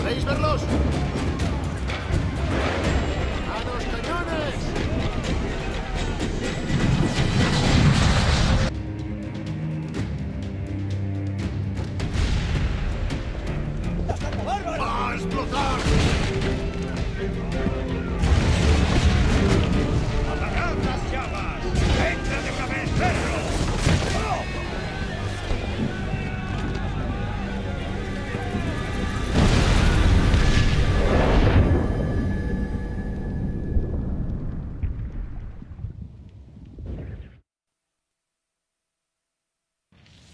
¿Podéis verlos? ¡A los cañones! ¡Va a explotar! ¡Apagad las llamas! ¡Entra de una vez, perro!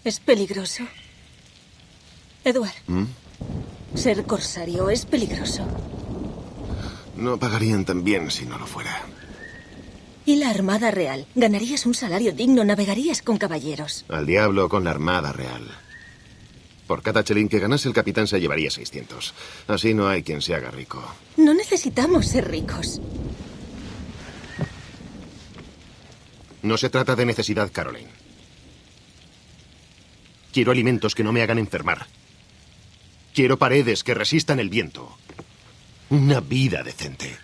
Es peligroso. Edward, ser corsario es peligroso. No pagarían tan bien si no lo fuera. ¿Y la Armada Real? Ganarías un salario digno, navegarías con caballeros. Al diablo con la Armada Real. Por cada chelín que ganase, el capitán se llevaría 600. Así no hay quien se haga rico. No necesitamos ser ricos. No se trata de necesidad, Caroline. Quiero alimentos que no me hagan enfermar. Quiero paredes que resistan el viento. Una vida decente.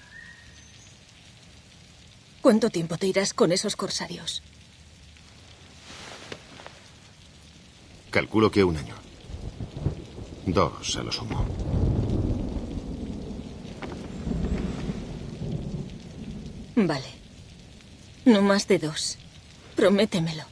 ¿Cuánto tiempo te irás con esos corsarios? Calculo que 1 año. 2 a lo sumo. Vale. No más de 2. Prométemelo.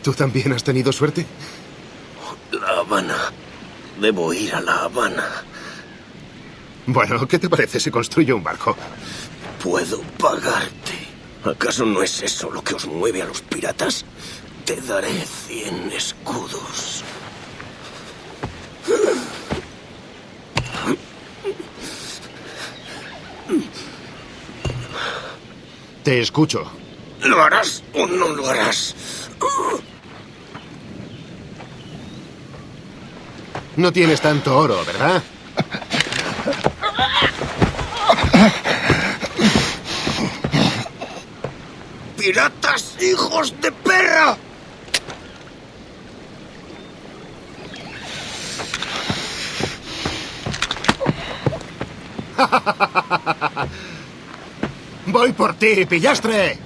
¿Tú también has tenido suerte? La Habana. Debo ir a La Habana. Bueno, ¿qué te parece si construyo un barco? Puedo pagarte. ¿Acaso no es eso lo que os mueve a los piratas? Te daré 100 escudos. Te escucho. ¿Lo harás o no lo harás? No tienes tanto oro, ¿verdad? ¡Piratas, hijos de perra! ¡Voy por ti, pillastre!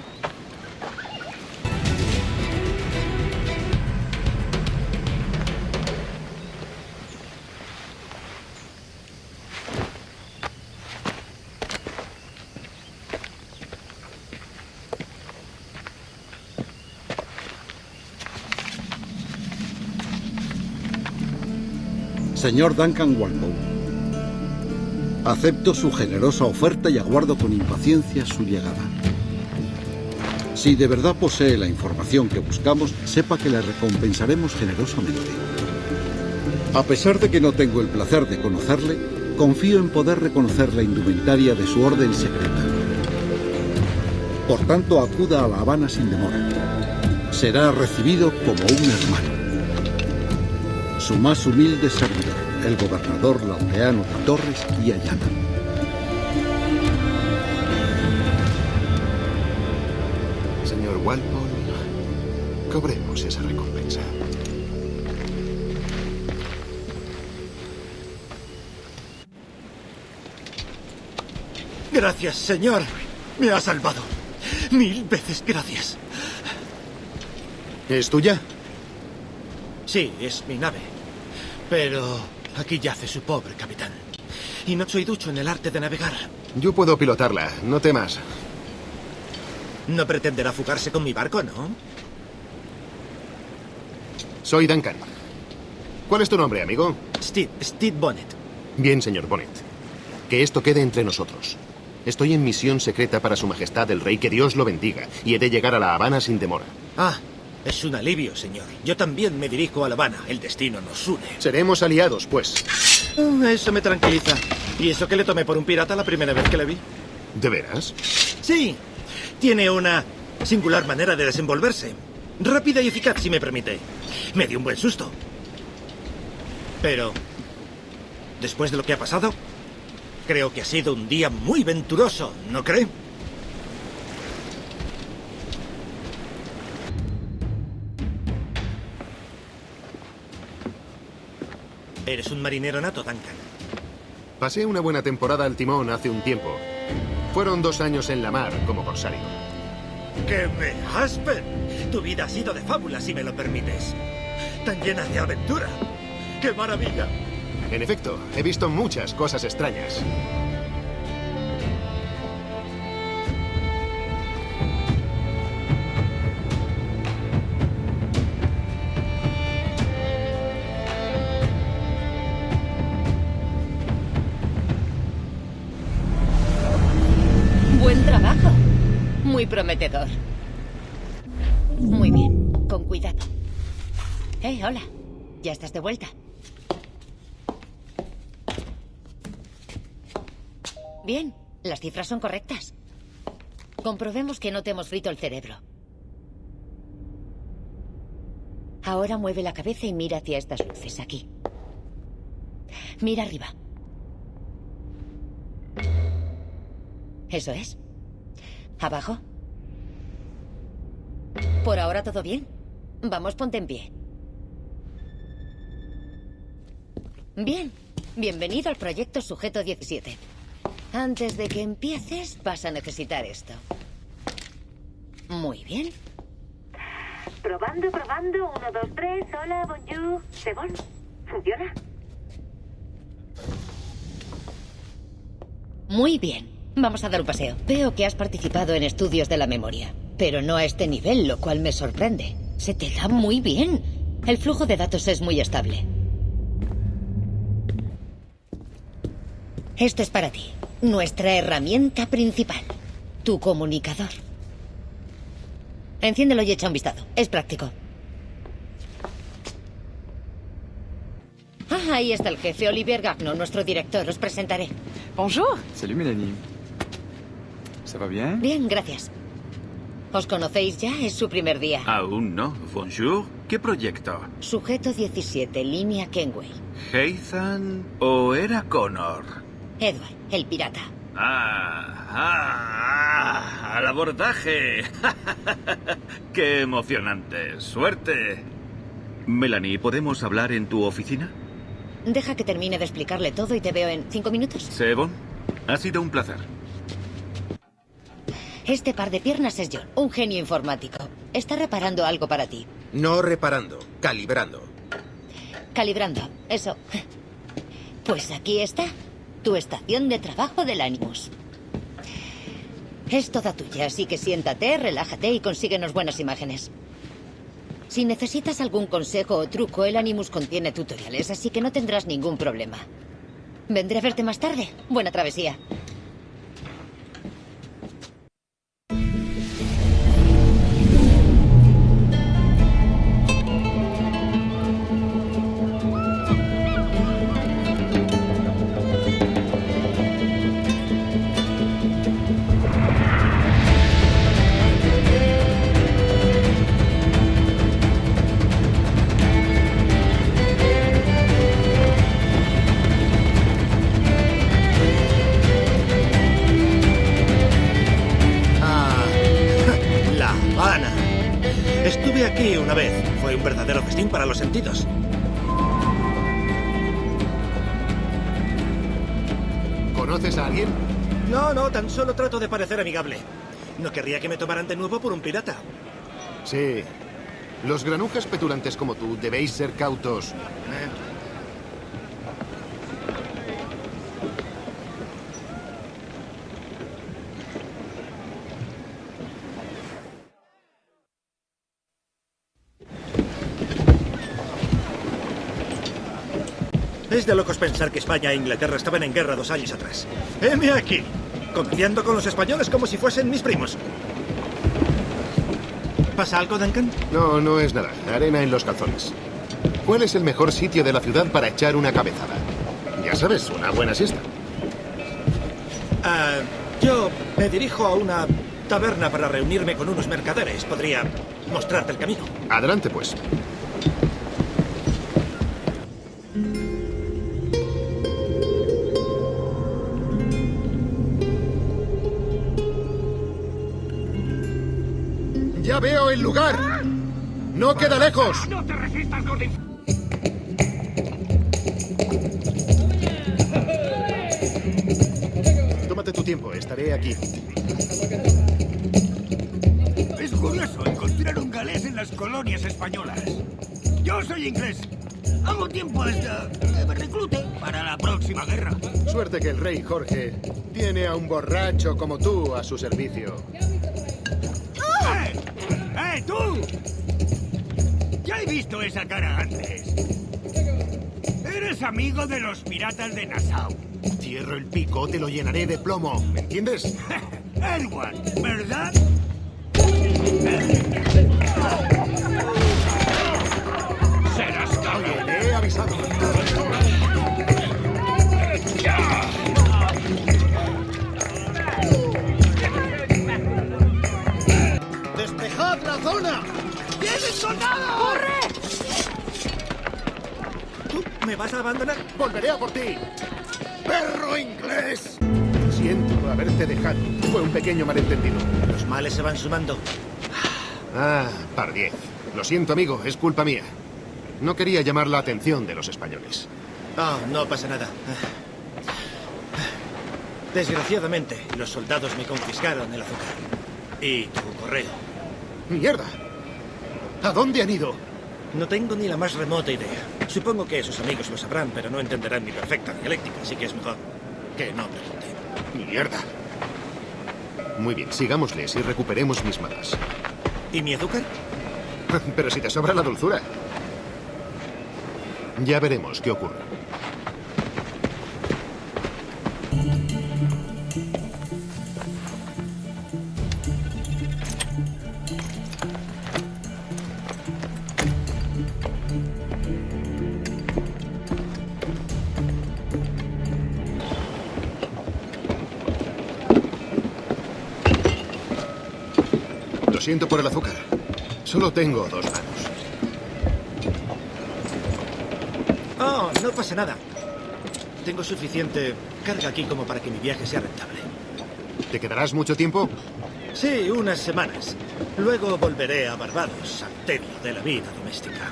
Señor Duncan Walpole, acepto su generosa oferta y aguardo con impaciencia su llegada. Si de verdad posee la información que buscamos, sepa que le recompensaremos generosamente. A pesar de que no tengo el placer de conocerle, confío en poder reconocer la indumentaria de su orden secreta. Por tanto, acuda a La Habana sin demora. Será recibido como un hermano. Su más humilde servidor, el gobernador Laureano de Torres y Ayala. Señor Walpole, cobremos esa recompensa. Gracias, señor. Me ha salvado. 1000 veces gracias. ¿Es tuya? Sí, es mi nave. Pero aquí yace su pobre capitán. Y no soy ducho en el arte de navegar. Yo puedo pilotarla, no temas. No pretenderá fugarse con mi barco, ¿no? Soy Duncan. ¿Cuál es tu nombre, amigo? Steve Bonnet. Bien, señor Bonnet. Que esto quede entre nosotros. Estoy en misión secreta para Su Majestad el Rey, que Dios lo bendiga, y he de llegar a La Habana sin demora. Ah, es un alivio, señor. Yo también me dirijo a La Habana. El destino nos une. Seremos aliados, pues. Eso me tranquiliza. Y eso que le tomé por un pirata la primera vez que le vi. ¿De veras? Sí. Tiene una singular manera de desenvolverse. Rápida y eficaz, si me permite. Me dio un buen susto. Pero, después de lo que ha pasado, creo que ha sido un día muy venturoso, ¿no cree? Eres un marinero nato, Duncan. Pasé una buena temporada al timón hace un tiempo. Fueron 2 años en la mar como corsario. ¡Que me Jasper! Tu vida ha sido de fábula, si me lo permites. Tan llena de aventura. ¡Qué maravilla! En efecto, he visto muchas cosas extrañas. Buen trabajo. Muy prometedor. Muy bien, con cuidado. Hola. Ya estás de vuelta. Bien, las cifras son correctas. Comprobemos que no te hemos frito el cerebro. Ahora mueve la cabeza y mira hacia estas luces, aquí. Mira arriba. Eso es. ¿Abajo? Por ahora todo bien. Vamos, ponte en pie. Bien. Bienvenido al proyecto Sujeto 17. Antes de que empieces, vas a necesitar esto. Muy bien. Probando, probando. 1, 2, 3. Hola, bonjour. ¿C'est bon? ¿Funciona? Muy bien. Vamos a dar un paseo. Veo que has participado en estudios de la memoria, pero no a este nivel, lo cual me sorprende. Se te da muy bien. El flujo de datos es muy estable. Esto es para ti. Nuestra herramienta principal. Tu comunicador. Enciéndelo y echa un vistazo. Es práctico. Ah, ahí está el jefe, Olivier Gagnon, nuestro director. Os presentaré. Bonjour. Salut Mélanie. ¿Ça va bien? Bien, gracias. ¿Os conocéis ya? Es su primer día. Aún no. Bonjour. ¿Qué proyecto? Sujeto 17, línea Kenway. ¿Heithan o era Connor? Edward, el pirata. ¡Al abordaje! ¡Qué emocionante! ¡Suerte! Melanie, ¿podemos hablar en tu oficina? Deja que termine de explicarle todo y te veo en 5 minutos. Sebon, ha sido un placer. Este par de piernas es John, un genio informático. Está reparando algo para ti. No reparando, calibrando. Calibrando, eso. Pues aquí está, tu estación de trabajo del Animus. Es toda tuya, así que siéntate, relájate y consíguenos buenas imágenes. Si necesitas algún consejo o truco, el Animus contiene tutoriales, así que no tendrás ningún problema. Vendré a verte más tarde. Buena travesía. Estuve aquí una vez. Fue un verdadero festín para los sentidos. ¿Conoces a alguien? No, tan solo trato de parecer amigable. No querría que me tomaran de nuevo por un pirata. Sí. Los granujas petulantes como tú debéis ser cautos. Es de locos pensar que España e Inglaterra estaban en guerra 2 años atrás. Heme aquí, comerciando con los españoles como si fuesen mis primos. ¿Pasa algo, Duncan? No, no es nada. Arena en los calzones. ¿Cuál es el mejor sitio de la ciudad para echar una cabezada? Ya sabes, una buena siesta. Yo me dirijo a una taberna para reunirme con unos mercaderes. Podría mostrarte el camino. Adelante, pues. ¡Ya veo el lugar! ¡No queda lejos! ¡No te resistas, Gordon! Tómate tu tiempo, estaré aquí. Es curioso encontrar un galés en las colonias españolas. Yo soy inglés. Hago tiempo hasta que me reclute para la próxima guerra. Suerte que el rey Jorge tiene a un borracho como tú a su servicio. ¡Eh, tú! Ya he visto esa cara antes. Eres amigo de los piratas de Nassau. Cierro el pico, te lo llenaré de plomo. ¿Me entiendes? Edward, ¿verdad? Serás cabrón. Oye, le he avisado. ¡Despejad la zona! ¡Vienen soldados! ¡Corre! ¿Tú me vas a abandonar? ¡Volveré a por ti! ¡Perro inglés! Siento haberte dejado. Fue un pequeño malentendido. Los males se van sumando. Ah, Pardiez. Lo siento, amigo, es culpa mía. No quería llamar la atención de los españoles. No pasa nada. Desgraciadamente, los soldados me confiscaron el azúcar. Y tu correo. ¡Mierda! ¿A dónde han ido? No tengo ni la más remota idea. Supongo que sus amigos lo sabrán, pero no entenderán mi perfecta dialéctica, así que es mejor que no pregunte. ¡Mierda! Muy bien, sigámosles y recuperemos mis malas. ¿Y mi azúcar? Pero si te sobra la dulzura. Ya veremos qué ocurre. Lo siento por el azúcar. Solo tengo 2 manos. No pasa nada. Tengo suficiente carga aquí como para que mi viaje sea rentable. ¿Te quedarás mucho tiempo? Sí, unas semanas. Luego volveré a Barbados, al tedio de la vida doméstica.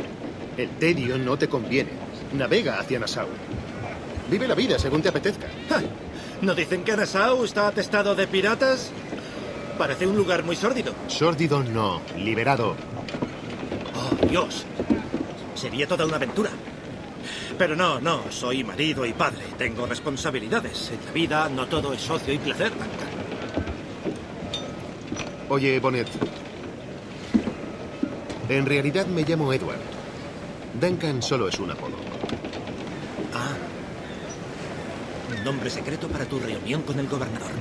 El tedio no te conviene. Navega hacia Nassau. Vive la vida según te apetezca. ¡Ja! ¿No dicen que Nassau está atestado de piratas? Parece un lugar muy sórdido. Sórdido no, liberado. ¡Oh, Dios! Sería toda una aventura. Pero no, soy marido y padre. Tengo responsabilidades. En la vida no todo es ocio y placer, Duncan. Oye, Bonnet. En realidad me llamo Edward. Duncan solo es un apodo. Un nombre secreto para tu reunión con el gobernador.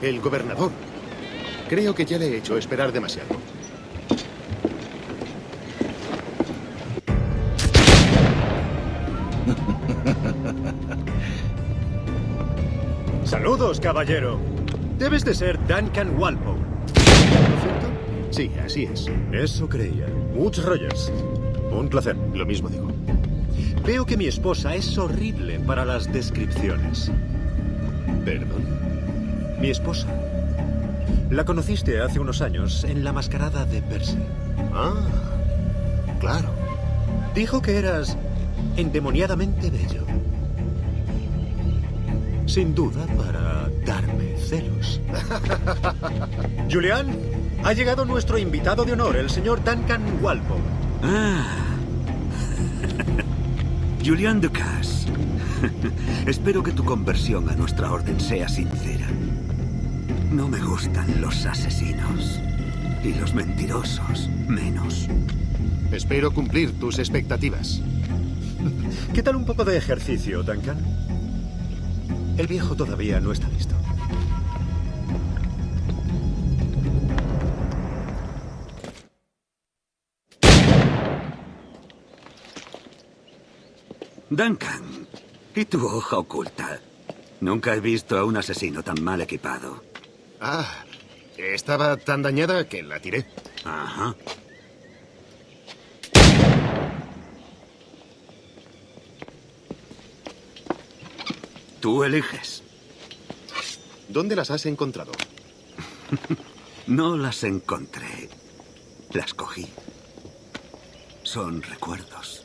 ¿El gobernador? Creo que ya le he hecho esperar demasiado. Saludos, caballero. Debes de ser Duncan Walpole, ¿no es cierto? Sí, así es. Eso creía. Woods Rogers. Un placer. Lo mismo digo. Veo que mi esposa es horrible para las descripciones. ¿Perdón? Mi esposa. La conociste hace unos años en la mascarada de Percy. Ah, claro. Dijo que eras endemoniadamente bello. Sin duda para darme celos. Julián, ha llegado nuestro invitado de honor, el señor Duncan Walpole. Julián Ducasse. Espero que tu conversión a nuestra orden sea sincera. No me gustan los asesinos. Y los mentirosos, menos. Espero cumplir tus expectativas. ¿Qué tal un poco de ejercicio, Duncan? El viejo todavía no está listo. Duncan, ¿y tu hoja oculta? Nunca he visto a un asesino tan mal equipado. Ah, estaba tan dañada que la tiré. Ajá. Tú eliges. ¿Dónde las has encontrado? No las encontré. Las cogí. Son recuerdos.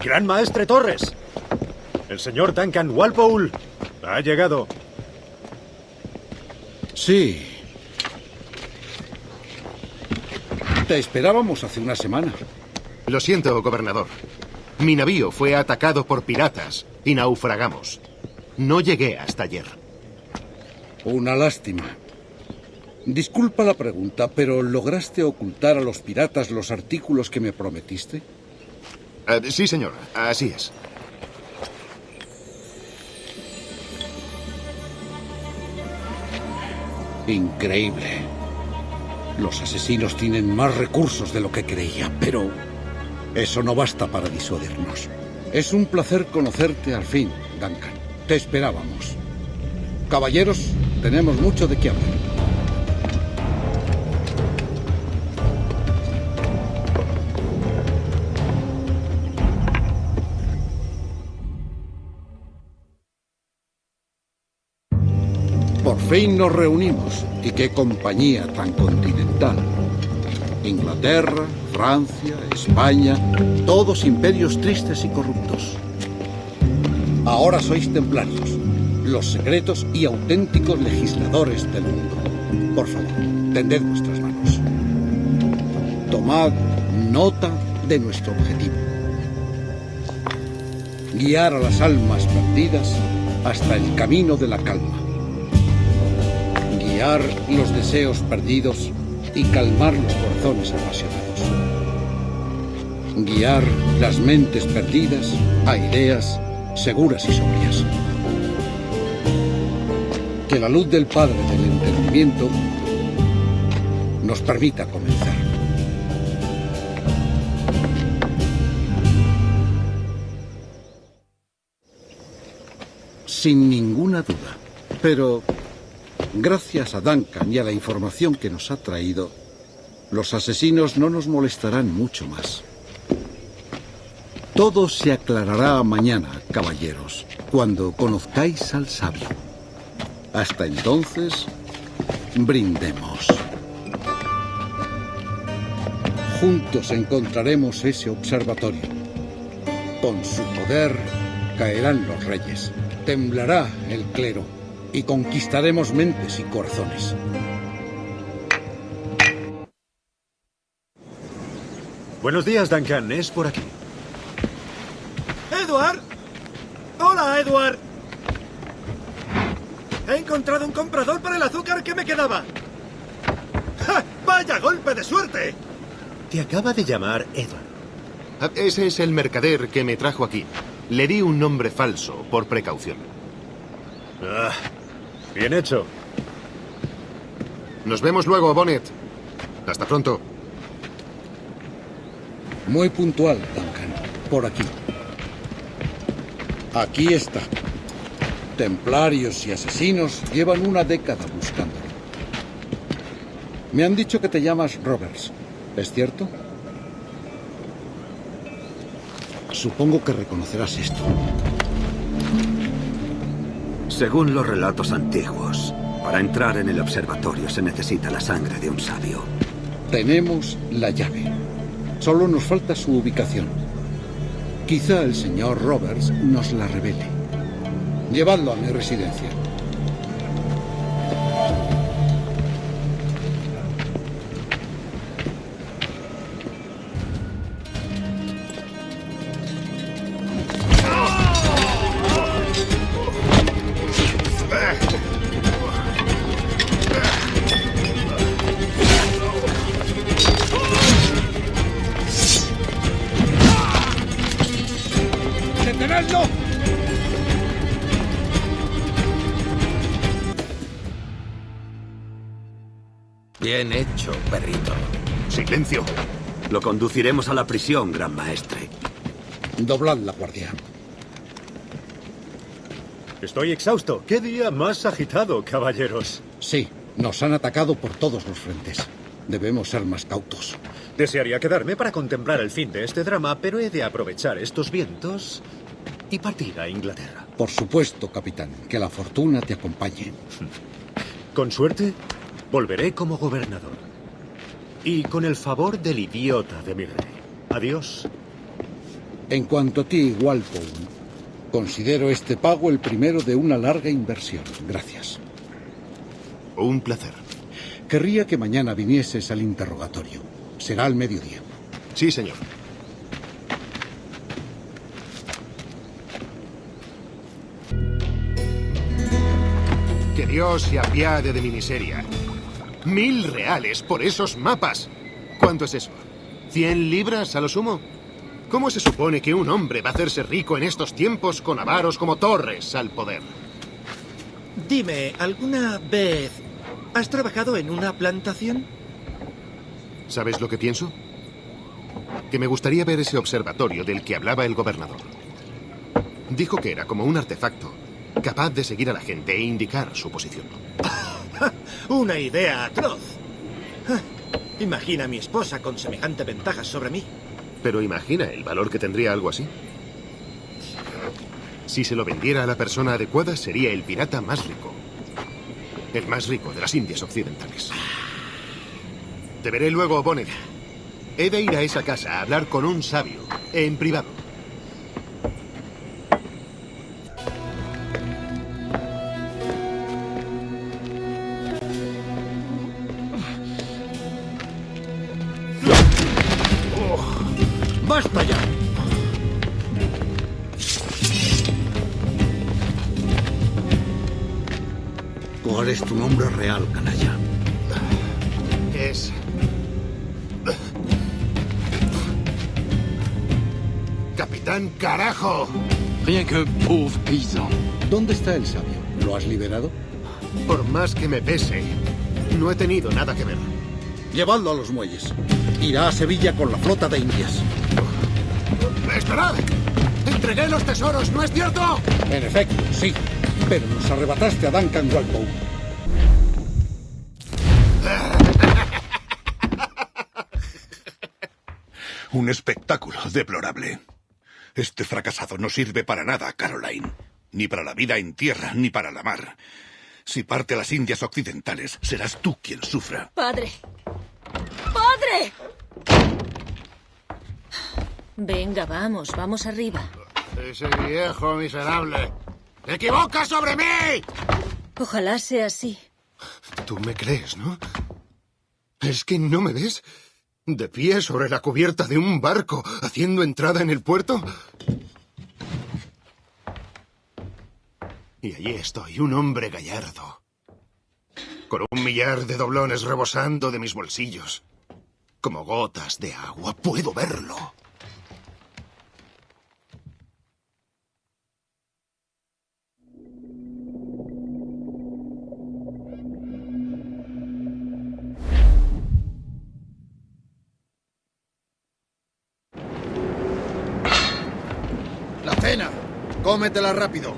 Gran Maestre Torres. El señor Duncan Walpole ha llegado. Sí. Te esperábamos hace una semana. Lo siento, gobernador. Mi navío fue atacado por piratas y naufragamos. No llegué hasta ayer. Una lástima. Disculpa la pregunta, pero ¿lograste ocultar a los piratas los artículos que me prometiste? Sí, señor. Así es. Increíble. Los asesinos tienen más recursos de lo que creía, pero eso no basta para disuadirnos. Es un placer conocerte al fin, Duncan. Te esperábamos. Caballeros, tenemos mucho de qué hablar. Por fin nos reunimos. Y qué compañía tan continental. Inglaterra, Francia, España, todos imperios tristes y corruptos. Ahora sois templarios, los secretos y auténticos legisladores del mundo. Por favor, tended vuestras manos. Tomad nota de nuestro objetivo. Guiar a las almas perdidas hasta el camino de la calma. Guiar los deseos perdidos y calmar los corazones apasionados. Guiar las mentes perdidas a ideas seguras y sobrias. Que la luz del Padre del entendimiento nos permita comenzar. Sin ninguna duda, pero gracias a Duncan y a la información que nos ha traído, los asesinos no nos molestarán mucho más. Todo se aclarará mañana, caballeros, cuando conozcáis al sabio. Hasta entonces, brindemos. Juntos encontraremos ese observatorio. Con su poder caerán los reyes, temblará el clero y conquistaremos mentes y corazones. Buenos días, Duncan. Es por aquí. ¡Edward! ¡Hola, Edward! He encontrado un comprador para el azúcar que me quedaba. ¡Ja! ¡Vaya golpe de suerte! Te acaba de llamar Edward. Ese es el mercader que me trajo aquí. Le di un nombre falso por precaución. Ah, bien hecho. Nos vemos luego, Bonnet. Hasta pronto. Muy puntual, Duncan. Por aquí. Aquí está. Templarios y asesinos llevan una década buscándolo. Me han dicho que te llamas Roberts. ¿Es cierto? Supongo que reconocerás esto. Según los relatos antiguos, para entrar en el observatorio se necesita la sangre de un sabio. Tenemos la llave. Solo nos falta su ubicación. Quizá el señor Roberts nos la revele. Llevadlo a mi residencia. ¡Rápido! Bien hecho, perrito. ¡Silencio! Lo conduciremos a la prisión, gran maestre. Doblad la guardia. Estoy exhausto. ¿Qué día más agitado, caballeros? Sí, nos han atacado por todos los frentes. Debemos ser más cautos. Desearía quedarme para contemplar el fin de este drama, pero he de aprovechar estos vientos y partir a Inglaterra. Por supuesto, capitán. Que la fortuna te acompañe. Con suerte, volveré como gobernador. Y con el favor del idiota de mi rey. Adiós. En cuanto a ti, Walpole, considero este pago el primero de una larga inversión. Gracias. Un placer. Querría que mañana vinieses al interrogatorio. Será al mediodía. Sí, señor. Que Dios se apiade de mi miseria. 1000 reales por esos mapas. ¿Cuánto es eso? ¿100 libras a lo sumo? ¿Cómo se supone que un hombre va a hacerse rico en estos tiempos con avaros como Torres al poder? Dime, ¿alguna vez has trabajado en una plantación? ¿Sabes lo que pienso? Que me gustaría ver ese observatorio del que hablaba el gobernador. Dijo que era como un artefacto, capaz de seguir a la gente e indicar su posición. Una idea atroz. Imagina a mi esposa con semejante ventaja sobre mí. Pero imagina el valor que tendría algo así. Si se lo vendiera a la persona adecuada, sería el pirata más rico. El más rico de las Indias Occidentales. Te veré luego, Bonnet. He de ir a esa casa a hablar con un sabio, en privado. ¡Basta ya! ¿Cuál es tu nombre real, canalla? Es... ¡Capitán Carajo! Rien que pauvre paysan. ¿Dónde está el sabio? ¿Lo has liberado? Por más que me pese, no he tenido nada que ver. Llevadlo a los muelles. Irá a Sevilla con la flota de Indias. ¡Esperad! ¡Entregué los tesoros, ¿no es cierto? En efecto, sí. Pero nos arrebataste a Duncan Walpole. Un espectáculo deplorable. Este fracasado no sirve para nada, Caroline. Ni para la vida en tierra, ni para la mar. Si parte a las Indias Occidentales, serás tú quien sufra. ¡Padre! ¡Padre! Venga, vamos arriba. Ese viejo miserable. ¡Te equivocas sobre mí! Ojalá sea así. Tú me crees, ¿no? ¿Es que no me ves? ¿De pie sobre la cubierta de un barco, haciendo entrada en el puerto? Y allí estoy, un hombre gallardo, con 1 millar de doblones rebosando de mis bolsillos. Como gotas de agua, puedo verlo. ¡La cena! ¡Cómetela rápido!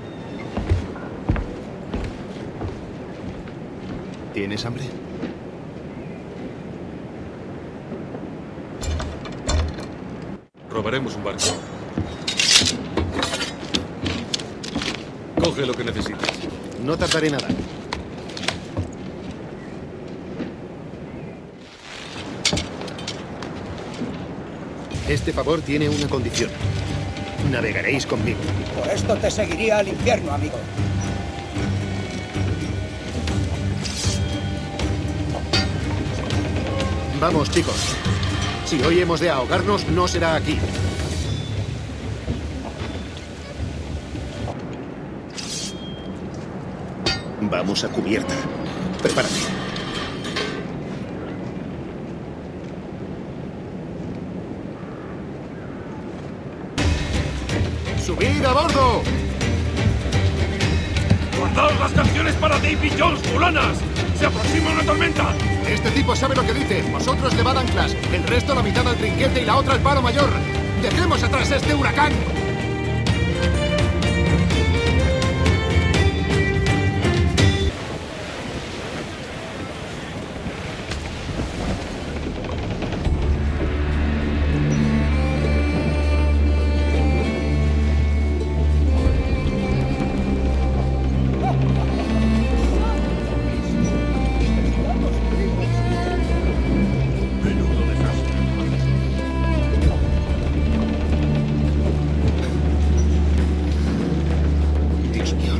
¿Tienes hambre? Robaremos un barco. Coge lo que necesites. No tardaré nada. Este favor tiene una condición. Navegaréis conmigo. Por esto te seguiría al infierno, amigo. Vamos, chicos. Si hoy hemos de ahogarnos, no será aquí. Vamos a cubierta. Prepárate. ¡Subid a bordo! ¡Guardaos las canciones para Davy Jones, fulanas! ¡Se aproxima una tormenta! Este tipo sabe lo que dice. Vosotros levad anclas. El resto la mitad al trinquete y la otra al palo mayor. ¡Dejemos atrás este huracán!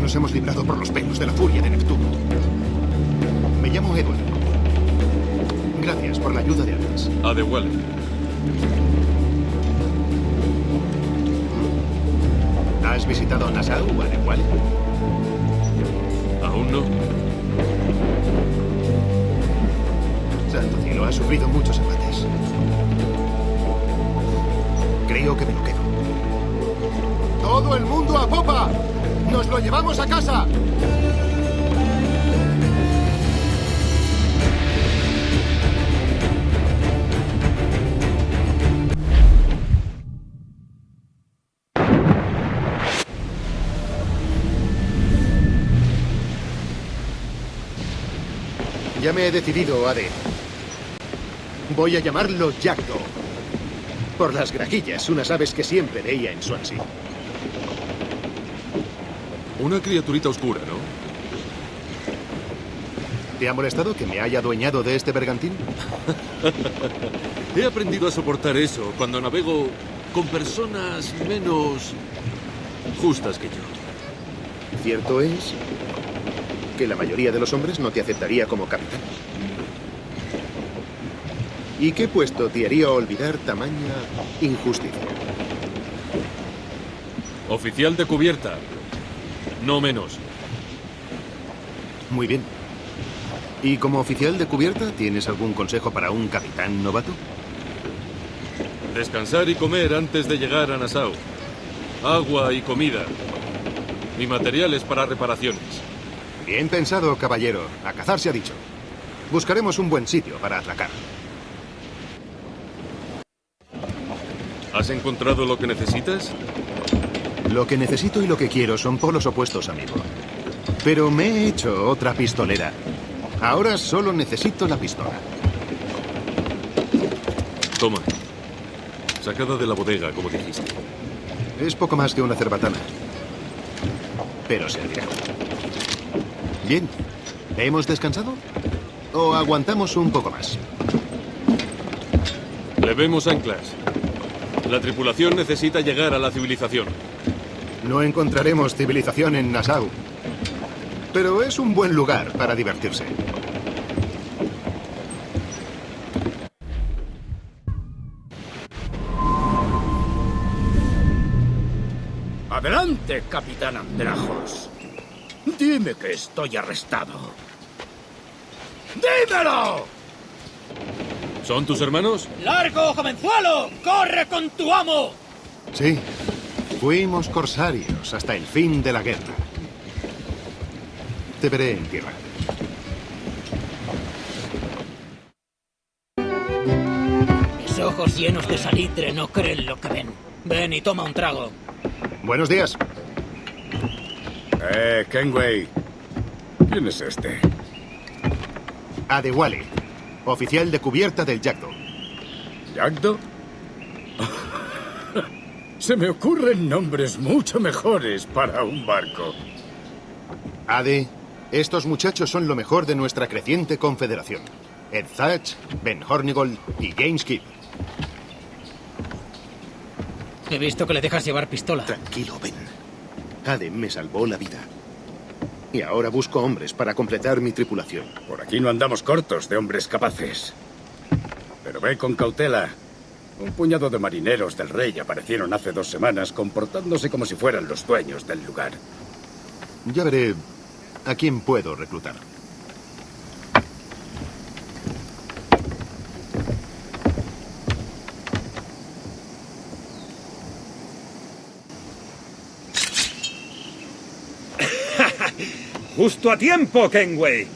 Nos hemos librado por los pelos de la furia de Neptuno. Me llamo Edward. Gracias por la ayuda de antes. Adewale. ¿Has visitado Nassau, Adewale? Aún no. Santo cielo, ha sufrido muchos embates. Creo que me lo quedo. ¡Todo el mundo a popa! ¡Nos lo llevamos a casa! Ya me he decidido, Ade. Voy a llamarlo Jackdaw. Por las grajillas, unas aves que siempre veía en Swansea. Una criaturita oscura, ¿no? ¿Te ha molestado que me haya adueñado de este bergantín? He aprendido a soportar eso cuando navego con personas menos justas que yo. Cierto es que la mayoría de los hombres no te aceptaría como capitán. ¿Y qué puesto te haría olvidar tamaña injusticia? Oficial de cubierta. No menos. Muy bien. ¿Y como oficial de cubierta tienes algún consejo para un capitán novato? Descansar y comer antes de llegar a Nassau. Agua y comida. Y materiales para reparaciones. Bien pensado, caballero. A cazar se ha dicho. Buscaremos un buen sitio para atracar. ¿Has encontrado lo que necesitas? Lo que necesito y lo que quiero son polos opuestos, amigo. Pero me he hecho otra pistolera. Ahora solo necesito la pistola. Toma. Sacada de la bodega, como dijiste. Es poco más que una cerbatana. Pero servirá. Bien. ¿Hemos descansado? ¿O aguantamos un poco más? Levemos anclas. La tripulación necesita llegar a la civilización. No encontraremos civilización en Nassau. Pero es un buen lugar para divertirse. Adelante, capitán Andrajos. Dime que estoy arrestado. ¡Dímelo! ¿Son tus hermanos? ¡Largo, jovenzuelo! ¡Corre con tu amo! Sí. Fuimos corsarios hasta el fin de la guerra. Te veré en tierra. Mis ojos llenos de salitre no creen lo que ven. Ven y toma un trago. Buenos días. Kenway. ¿Quién es este? Adewale, oficial de cubierta del Jackdaw. ¿Jackdaw? Se me ocurren nombres mucho mejores para un barco. Ade, estos muchachos son lo mejor de nuestra creciente confederación. Ed Thatch, Ben Hornigold y James Kidd. He visto que le dejas llevar pistola. Tranquilo, Ben. Ade me salvó la vida. Y ahora busco hombres para completar mi tripulación. Por aquí no andamos cortos de hombres capaces. Pero ve con cautela. Un puñado de marineros del rey aparecieron hace 2 semanas comportándose como si fueran los dueños del lugar. Ya veré a quién puedo reclutar. Justo a tiempo, Kenway.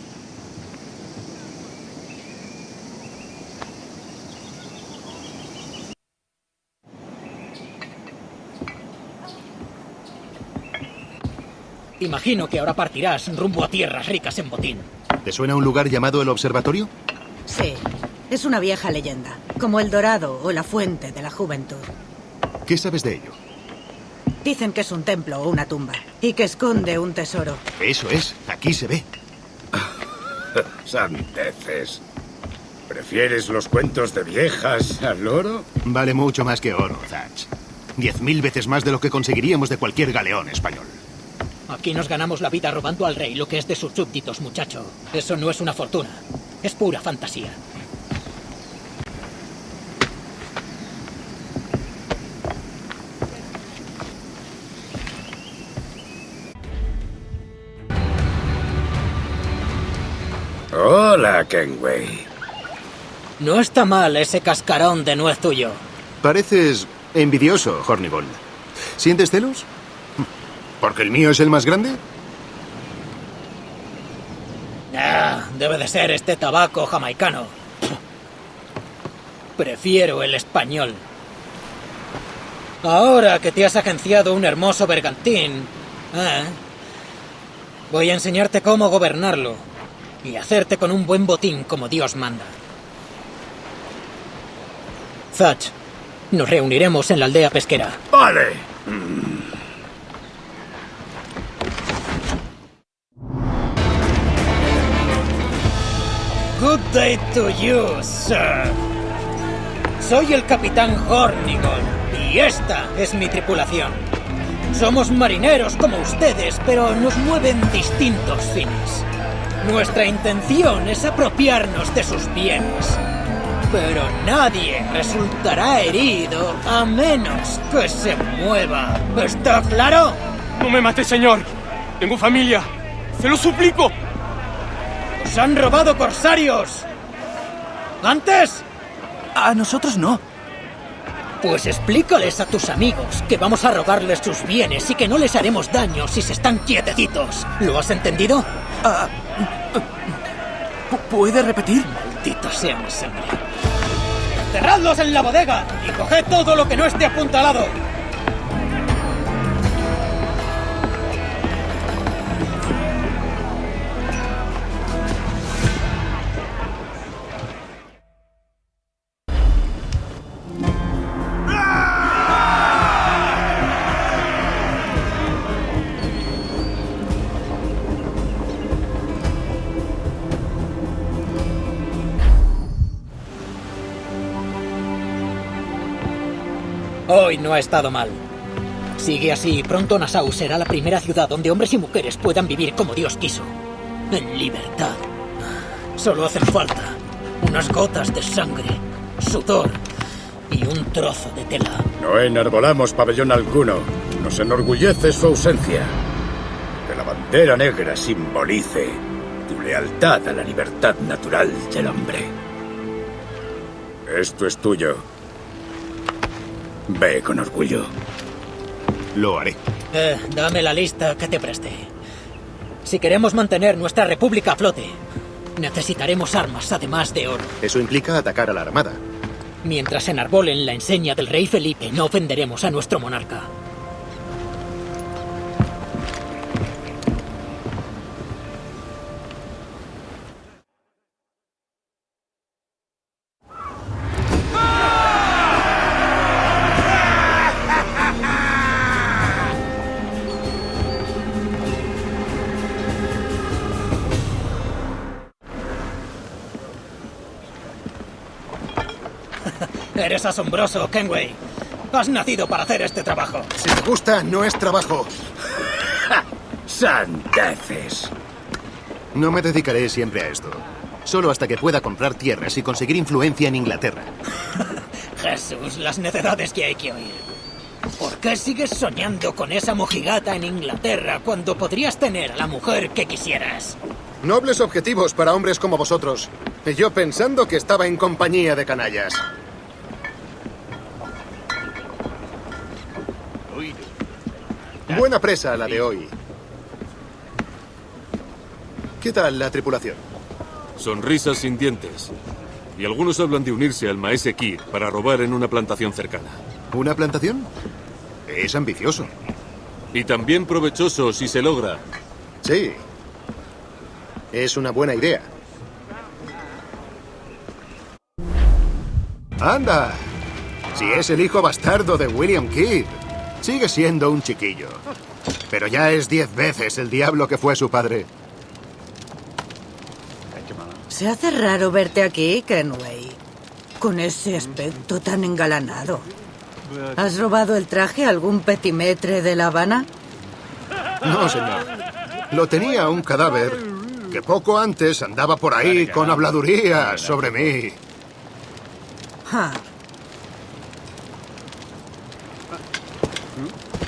Imagino que ahora partirás rumbo a tierras ricas en botín. ¿Te suena un lugar llamado el Observatorio? Sí, es una vieja leyenda, como el Dorado o la Fuente de la Juventud. ¿Qué sabes de ello? Dicen que es un templo o una tumba, y que esconde un tesoro. Eso es, aquí se ve. Sandeces. ¿Prefieres los cuentos de viejas al oro? Vale mucho más que oro, Thatch. 10.000 veces más de lo que conseguiríamos de cualquier galeón español. Aquí nos ganamos la vida robando al rey lo que es de sus súbditos, muchacho. Eso no es una fortuna. Es pura fantasía. Hola, Kenway. No está mal ese cascarón de nuez tuyo. Pareces envidioso, Hornigold. ¿Sientes celos? ¿Porque el mío es el más grande? Ah, debe de ser este tabaco jamaicano. Prefiero el español. Ahora que te has agenciado un hermoso bergantín, voy a enseñarte cómo gobernarlo y hacerte con un buen botín como Dios manda. Thatch, nos reuniremos en la aldea pesquera. ¡Vale! Good day to you, sir. Soy el capitán Hornigold y esta es mi tripulación. Somos marineros como ustedes, pero nos mueven distintos fines. Nuestra intención es apropiarnos de sus bienes. Pero nadie resultará herido a menos que se mueva. ¿Está claro? No me mate, señor. Tengo familia. Se lo suplico. ¡Os han robado corsarios! ¿Antes? A nosotros no. Pues explícales a tus amigos que vamos a robarles sus bienes y que no les haremos daño si se están quietecitos. ¿Lo has entendido? ¿Puede repetir? Maldita sea mi sangre. ¡Enterradlos en la bodega y coged todo lo que no esté apuntalado! Hoy no ha estado mal. Sigue así y pronto Nassau será la primera ciudad donde hombres y mujeres puedan vivir como Dios quiso. En libertad. Solo hacen falta unas gotas de sangre, sudor y un trozo de tela. No enarbolamos pabellón alguno. Nos enorgullece su ausencia. Que la bandera negra simbolice tu lealtad a la libertad natural del hombre. Esto es tuyo. Ve con orgullo. Lo haré. Dame la lista que te presté. Si queremos mantener nuestra república a flote, necesitaremos armas además de oro. Eso implica atacar a la armada. Mientras enarbolen la enseña del rey Felipe, no ofenderemos a nuestro monarca. Eres asombroso, Kenway. Has nacido para hacer este trabajo. Si te gusta, no es trabajo. ¡Sandeces! No me dedicaré siempre a esto. Solo hasta que pueda comprar tierras y conseguir influencia en Inglaterra. Jesús, las necedades que hay que oír. ¿Por qué sigues soñando con esa mojigata en Inglaterra cuando podrías tener a la mujer que quisieras? Nobles objetivos para hombres como vosotros. Y yo pensando que estaba en compañía de canallas. Buena presa la de hoy. ¿Qué tal la tripulación? Sonrisas sin dientes. Y algunos hablan de unirse al Maese Kir para robar en una plantación cercana. ¿Una plantación? Es ambicioso. Y también provechoso si se logra. Sí. Es una buena idea. ¡Anda! Si es el hijo bastardo de William Kidd, sigue siendo un chiquillo. Pero ya es 10 veces el diablo que fue su padre. Se hace raro verte aquí, Kenway. Con ese aspecto tan engalanado. ¿Has robado el traje a algún petimetre de La Habana? No, señor. Lo tenía un cadáver que poco antes andaba por ahí con habladurías sobre mí. Ah.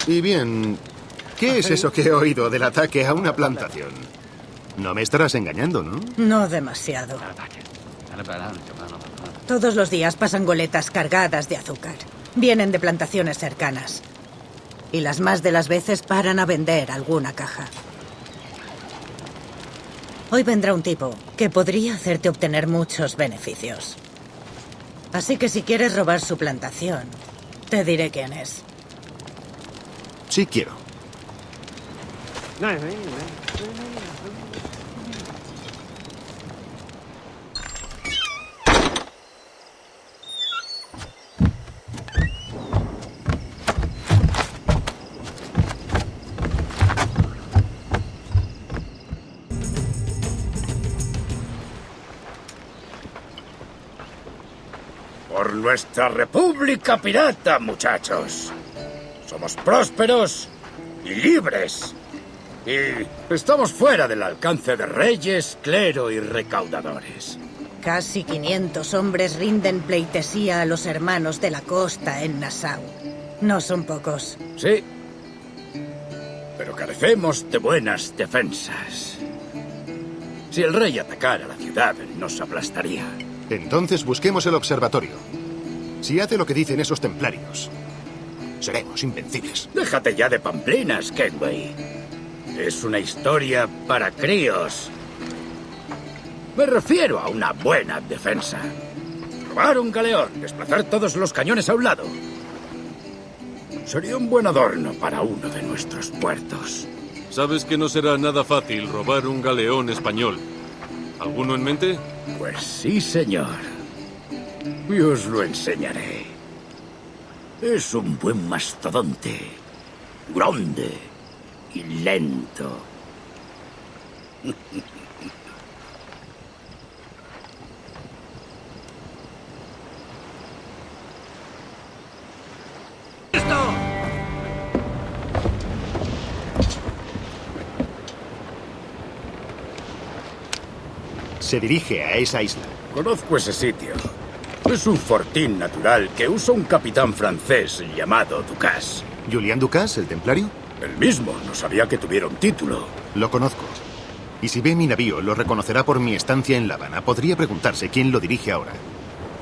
Y bien, ¿qué es eso que he oído del ataque a una plantación? No me estarás engañando, ¿no? No demasiado. Todos los días pasan goletas cargadas de azúcar. Vienen de plantaciones cercanas. Y las más de las veces paran a vender alguna caja. Hoy vendrá un tipo que podría hacerte obtener muchos beneficios. Así que si quieres robar su plantación, te diré quién es. Sí quiero. Por nuestra república pirata, muchachos. Somos prósperos y libres. Y estamos fuera del alcance de reyes, clero y recaudadores. Casi 500 hombres rinden pleitesía a los hermanos de la costa en Nassau. No son pocos. Sí, pero carecemos de buenas defensas. Si el rey atacara la ciudad, nos aplastaría. Entonces busquemos el observatorio. Si hace lo que dicen esos templarios, seremos invencibles. Déjate ya de pamplinas, Kenway. Es una historia para críos. Me refiero a una buena defensa. Robar un galeón, desplazar todos los cañones a un lado. Sería un buen adorno para uno de nuestros puertos. Sabes que no será nada fácil robar un galeón español. ¿Alguno en mente? Pues sí, señor. Y os lo enseñaré. Es un buen mastodonte. Grande y lento. Se dirige a esa isla. Conozco ese sitio. Es un fortín natural que usa un capitán francés llamado Ducasse. ¿Julian Ducasse, el templario? El mismo. No sabía que tuviera un título. Lo conozco. Y si ve mi navío, lo reconocerá por mi estancia en La Habana. Podría preguntarse quién lo dirige ahora.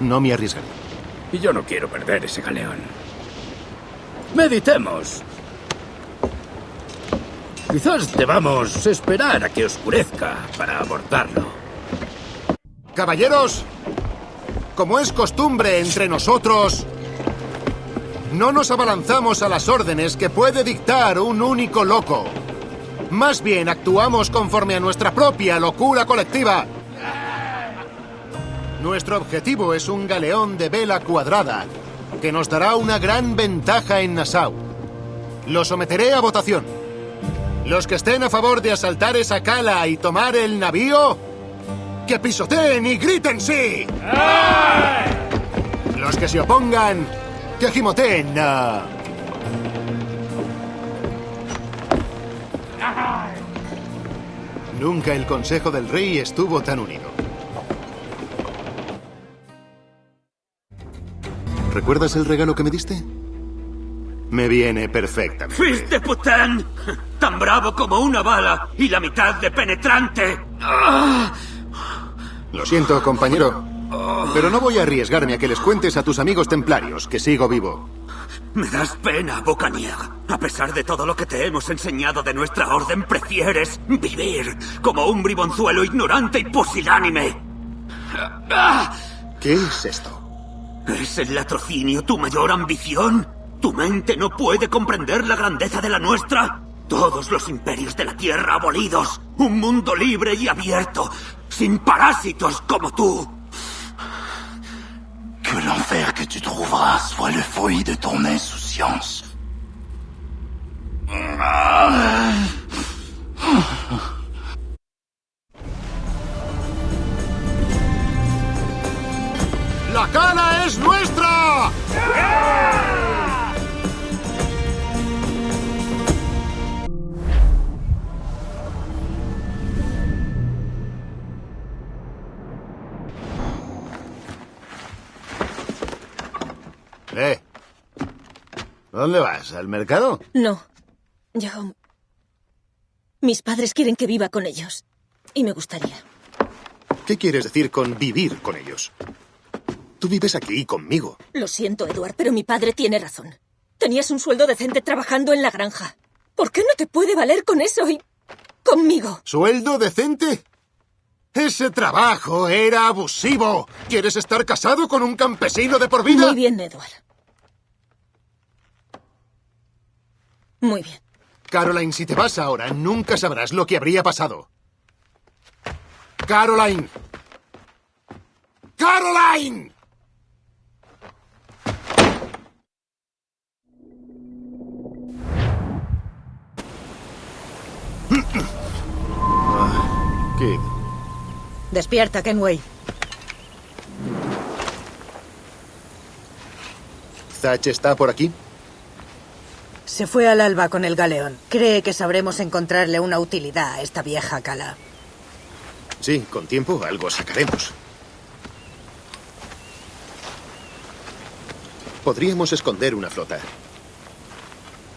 No me arriesgaré. Y yo no quiero perder ese galeón. Meditemos. Quizás debamos esperar a que oscurezca para abordarlo. Caballeros, como es costumbre entre nosotros, no nos abalanzamos a las órdenes que puede dictar un único loco. Más bien actuamos conforme a nuestra propia locura colectiva. Nuestro objetivo es un galeón de vela cuadrada que nos dará una gran ventaja en Nassau. Lo someteré a votación. Los que estén a favor de asaltar esa cala y tomar el navío, que pisoteen y griten sí. ¡Ay! Los que se opongan, que gimoteen no. Nunca el Consejo del Rey estuvo tan unido. ¿Recuerdas el regalo que me diste? Me viene perfectamente. ¡Fils de putain! Tan bravo como una bala y la mitad de penetrante. ¡Ah! Lo siento, compañero, pero no voy a arriesgarme a que les cuentes a tus amigos templarios que sigo vivo. Me das pena, Bocaniega. A pesar de todo lo que te hemos enseñado de nuestra orden, prefieres vivir como un bribonzuelo ignorante y pusilánime. ¿Qué es esto? ¿Es el latrocinio tu mayor ambición? ¿Tu mente no puede comprender la grandeza de la nuestra? Todos los imperios de la Tierra abolidos. Un mundo libre y abierto. Sin parásitos como tú. Que l'enfer que tu trouveras soit le fruit de ton insouciance. ¡La cala es nuestra! ¿Dónde vas? ¿Al mercado? No. Yo... Mis padres quieren que viva con ellos. Y me gustaría. ¿Qué quieres decir con vivir con ellos? Tú vives aquí conmigo. Lo siento, Edward, pero mi padre tiene razón. Tenías un sueldo decente trabajando en la granja. ¿Por qué no te puede valer con eso y... conmigo? ¿Sueldo decente? Ese trabajo era abusivo. ¿Quieres estar casado con un campesino de por vida? Muy bien, Edward. Muy bien. Caroline, si te vas ahora, nunca sabrás lo que habría pasado. ¡Caroline! ¡Caroline! Kid. Despierta, Kenway. ¿Thatch está por aquí? Se fue al alba con el galeón. Cree que sabremos encontrarle una utilidad a esta vieja cala. Sí, con tiempo algo sacaremos. Podríamos esconder una flota.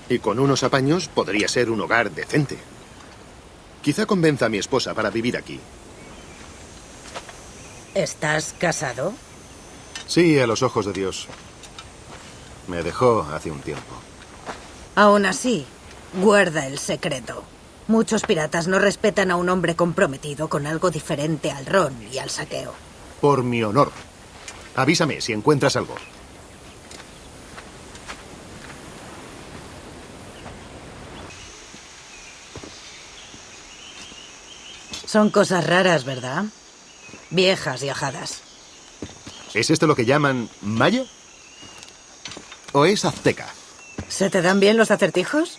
Y con unos apaños podría ser un hogar decente. Quizá convenza a mi esposa para vivir aquí. ¿Estás casado? Sí, a los ojos de Dios. Me dejó hace un tiempo. Aún así, guarda el secreto. Muchos piratas no respetan a un hombre comprometido con algo diferente al ron y al saqueo. Por mi honor. Avísame si encuentras algo. Son cosas raras, ¿verdad? Viejas y ajadas. ¿Es esto lo que llaman maya? ¿O es azteca? ¿Se te dan bien los acertijos?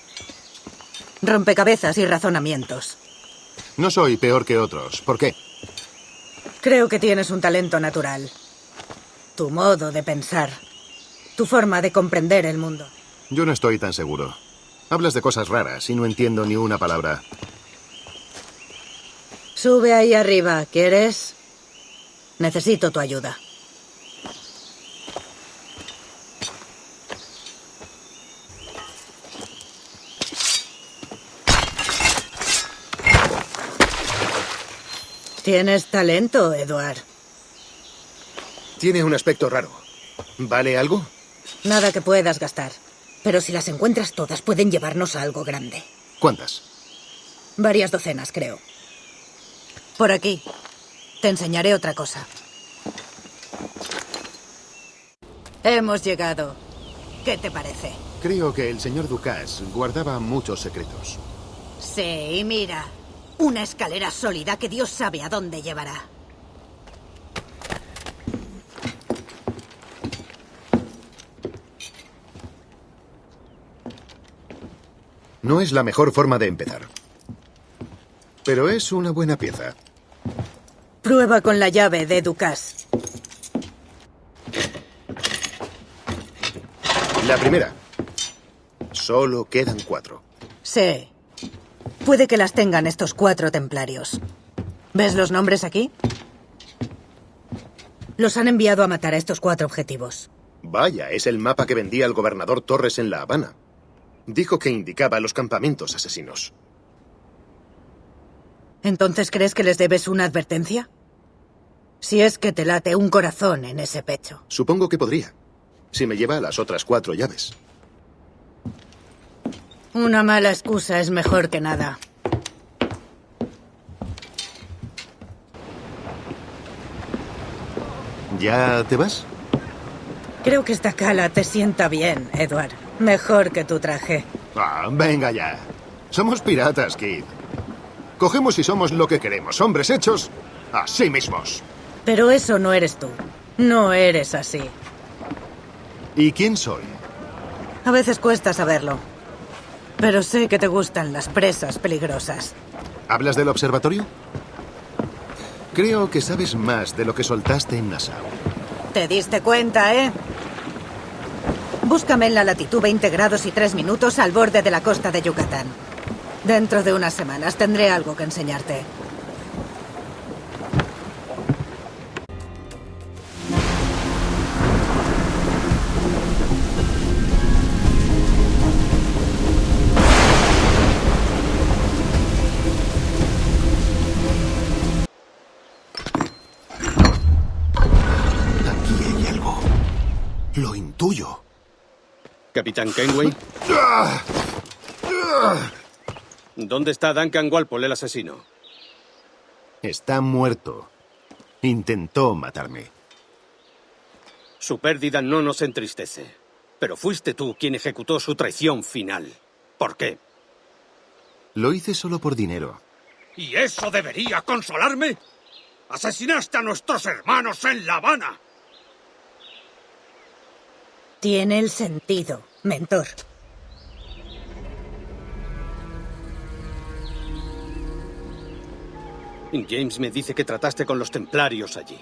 Rompecabezas y razonamientos. No soy peor que otros. ¿Por qué? Creo que tienes un talento natural. Tu modo de pensar. Tu forma de comprender el mundo. Yo no estoy tan seguro. Hablas de cosas raras y no entiendo ni una palabra. Sube ahí arriba, ¿quieres? Necesito tu ayuda. Tienes talento, Edward. Tiene un aspecto raro. ¿Vale algo? Nada que puedas gastar. Pero si las encuentras todas, pueden llevarnos a algo grande. ¿Cuántas? Varias docenas, creo. Por aquí. Te enseñaré otra cosa. Hemos llegado. ¿Qué te parece? Creo que el señor Ducas guardaba muchos secretos. Sí, mira. Una escalera sólida que Dios sabe a dónde llevará. No es la mejor forma de empezar. Pero es una buena pieza. Prueba con la llave de Ducas. La primera. Solo quedan 4. Sí. Puede que las tengan estos 4 templarios. ¿Ves los nombres aquí? Los han enviado a matar a estos 4 objetivos. Vaya, es el mapa que vendía el gobernador Torres en La Habana. Dijo que indicaba los campamentos asesinos. ¿Entonces crees que les debes una advertencia? Si es que te late un corazón en ese pecho. Supongo que podría. Si me lleva a las otras 4 llaves. Una mala excusa es mejor que nada. ¿Ya te vas? Creo que esta cala te sienta bien, Edward. Mejor que tu traje. Ah, venga ya. Somos piratas, Kid. Cogemos y somos lo que queremos. Hombres hechos a sí mismos. Pero eso no eres tú. No eres así. ¿Y quién soy? A veces cuesta saberlo. Pero sé que te gustan las presas peligrosas. ¿Hablas del observatorio? Creo que sabes más de lo que soltaste en Nassau. ¿Te diste cuenta, eh? Búscame en la latitud 20 grados y 3 minutos al borde de la costa de Yucatán. Dentro de unas semanas tendré algo que enseñarte. Aquí hay algo. Lo intuyo. Capitán Kenway. ¿Dónde está Duncan Walpole, el asesino? Está muerto. Intentó matarme. Su pérdida no nos entristece. Pero fuiste tú quien ejecutó su traición final. ¿Por qué? Lo hice solo por dinero. ¿Y eso debería consolarme? ¡Asesinaste a nuestros hermanos en La Habana! Tiene el sentido, mentor. James me dice que trataste con los templarios allí.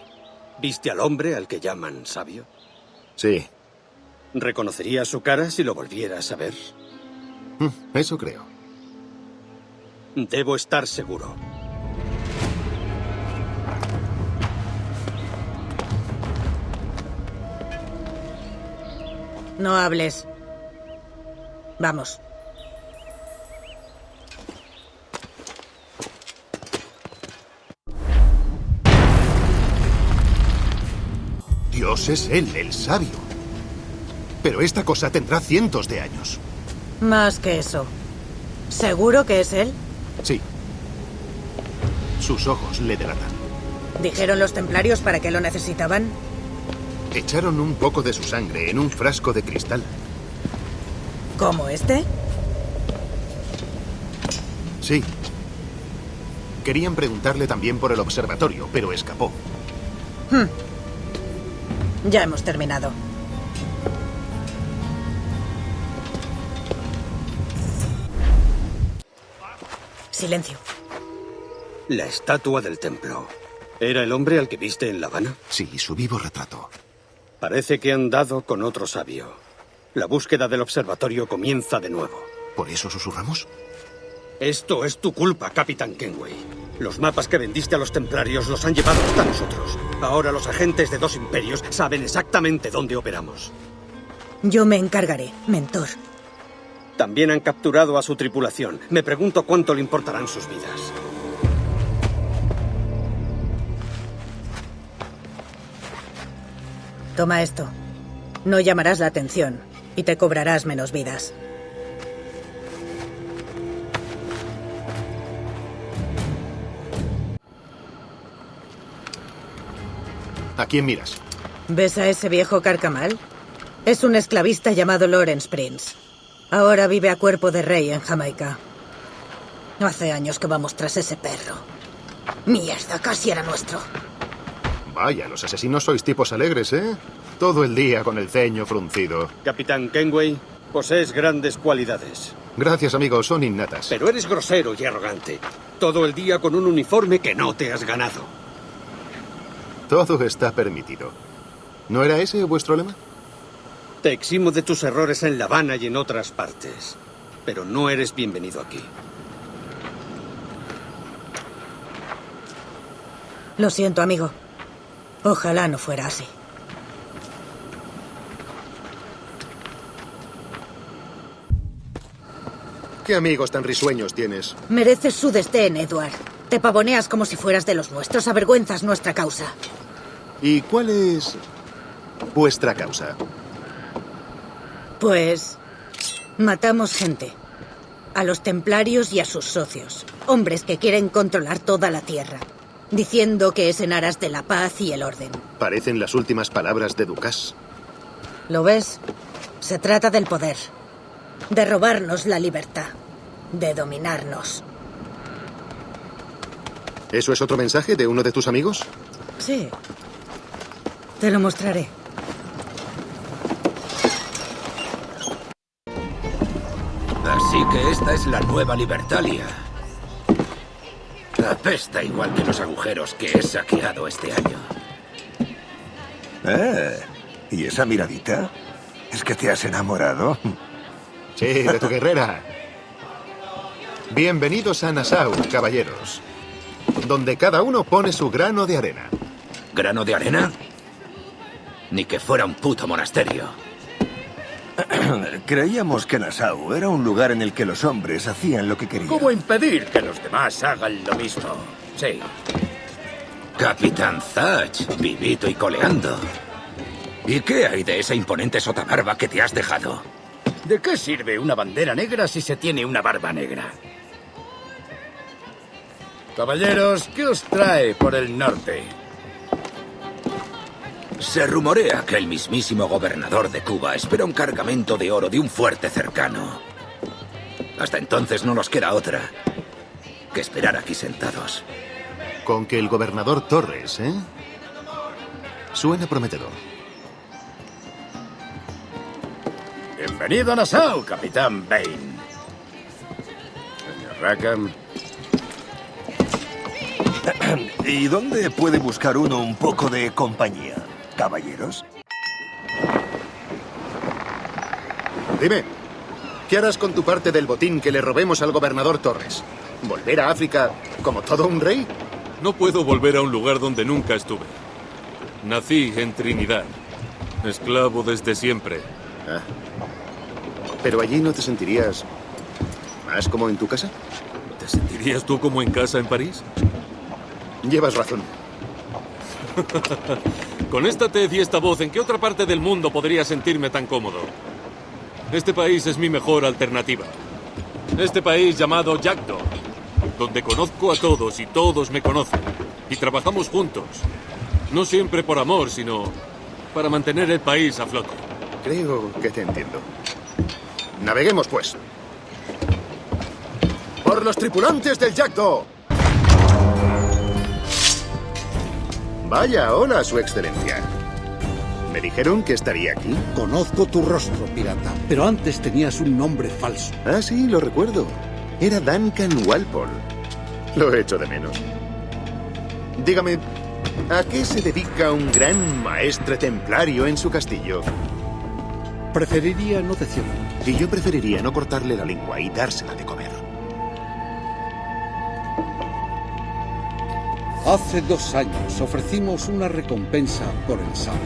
¿Viste al hombre al que llaman sabio? Sí. ¿Reconocerías su cara si lo volvieras a ver? Eso creo. Debo estar seguro. No hables. Vamos. Dios es él, el sabio. Pero esta cosa tendrá cientos de años. Más que eso. ¿Seguro que es él? Sí. Sus ojos le delatan. ¿Dijeron los templarios para qué lo necesitaban? Echaron un poco de su sangre en un frasco de cristal. ¿Cómo este? Sí. Querían preguntarle también por el observatorio, pero escapó. Ya hemos terminado. Silencio. La estatua del templo. ¿Era el hombre al que viste en La Habana? Sí, su vivo retrato. Parece que han dado con otro sabio. La búsqueda del observatorio comienza de nuevo. ¿Por eso susurramos? Esto es tu culpa, Capitán Kenway. Los mapas que vendiste a los templarios los han llevado hasta nosotros. Ahora los agentes de 2 imperios saben exactamente dónde operamos. Yo me encargaré, mentor. También han capturado a su tripulación. Me pregunto cuánto le importarán sus vidas. Toma esto. No llamarás la atención y te cobrarás menos vidas. ¿A quién miras? ¿Ves a ese viejo carcamal? Es un esclavista llamado Lawrence Prince. Ahora vive a cuerpo de rey en Jamaica. Hace años que vamos tras ese perro. Mierda, casi era nuestro. Vaya, los asesinos sois tipos alegres, ¿eh? Todo el día con el ceño fruncido. Capitán Kenway, posees grandes cualidades. Gracias, amigo, son innatas. Pero eres grosero y arrogante. Todo el día con un uniforme que no te has ganado. Todo está permitido. ¿No era ese vuestro lema? Te eximo de tus errores en La Habana y en otras partes. Pero no eres bienvenido aquí. Lo siento, amigo. Ojalá no fuera así. ¿Qué amigos tan risueños tienes? Mereces su desdén, Edward. Te pavoneas como si fueras de los nuestros. Avergüenzas nuestra causa. ¿Y cuál es vuestra causa? Pues matamos gente. a los templarios y a sus socios, hombres que quieren controlar toda la tierra, diciendo que es en aras de la paz y el orden. Parecen las últimas palabras de Ducas. ¿Lo ves? Se trata del poder, de robarnos la libertad, de dominarnos. ¿Eso es otro mensaje de uno de tus amigos? Sí. Te lo mostraré. Así que esta es la nueva Libertalia. Apesta igual que los agujeros que he saqueado este año. ¿Y esa miradita? ¿Es que te has enamorado? Sí, de tu guerrera. Bienvenidos a Nassau, caballeros, donde cada uno pone su grano de arena. ¿Grano de arena? Ni que fuera un puto monasterio. Creíamos que Nassau era un lugar en el que los hombres hacían lo que querían. ¿Cómo impedir que los demás hagan lo mismo? Sí. Capitán Thatch, vivito y coleando. ¿Y qué hay de esa imponente sotabarba que te has dejado? ¿De qué sirve una bandera negra si se tiene una barba negra? Caballeros, ¿qué os trae por el norte? Se rumorea que el mismísimo gobernador de Cuba espera un cargamento de oro de un fuerte cercano. Hasta entonces no nos queda otra que esperar aquí sentados. Con que el gobernador Torres, ¿eh? Suena prometedor. Bienvenido a Nassau, Capitán Bane. Señor Rackham. ¿Y dónde puede buscar uno un poco de compañía, caballeros? Dime, ¿qué harás con tu parte del botín que le robemos al gobernador Torres? ¿Volver a África como todo un rey? No puedo volver a un lugar donde nunca estuve. Nací en Trinidad, esclavo desde siempre. Ah. ¿Pero allí no te sentirías más como en tu casa? ¿Te sentirías tú como en casa en París? Llevas razón. Con esta tez y esta voz, ¿en qué otra parte del mundo podría sentirme tan cómodo? Este país es mi mejor alternativa. Este país llamado Jackdaw, donde conozco a todos y todos me conocen. Y trabajamos juntos. No siempre por amor, sino para mantener el país a flote. Creo que te entiendo. Naveguemos, pues. ¡Por los tripulantes del Jackdaw! Vaya, hola, su excelencia. ¿Me dijeron que estaría aquí? Conozco tu rostro, pirata, pero antes tenías un nombre falso. Ah, sí, lo recuerdo. Era Duncan Walpole. Lo echo de menos. Dígame, ¿a qué se dedica un gran maestre templario en su castillo? Preferiría no decirlo. Y yo preferiría no cortarle la lengua y dársela de comer. Hace 2 años ofrecimos una recompensa por el sable.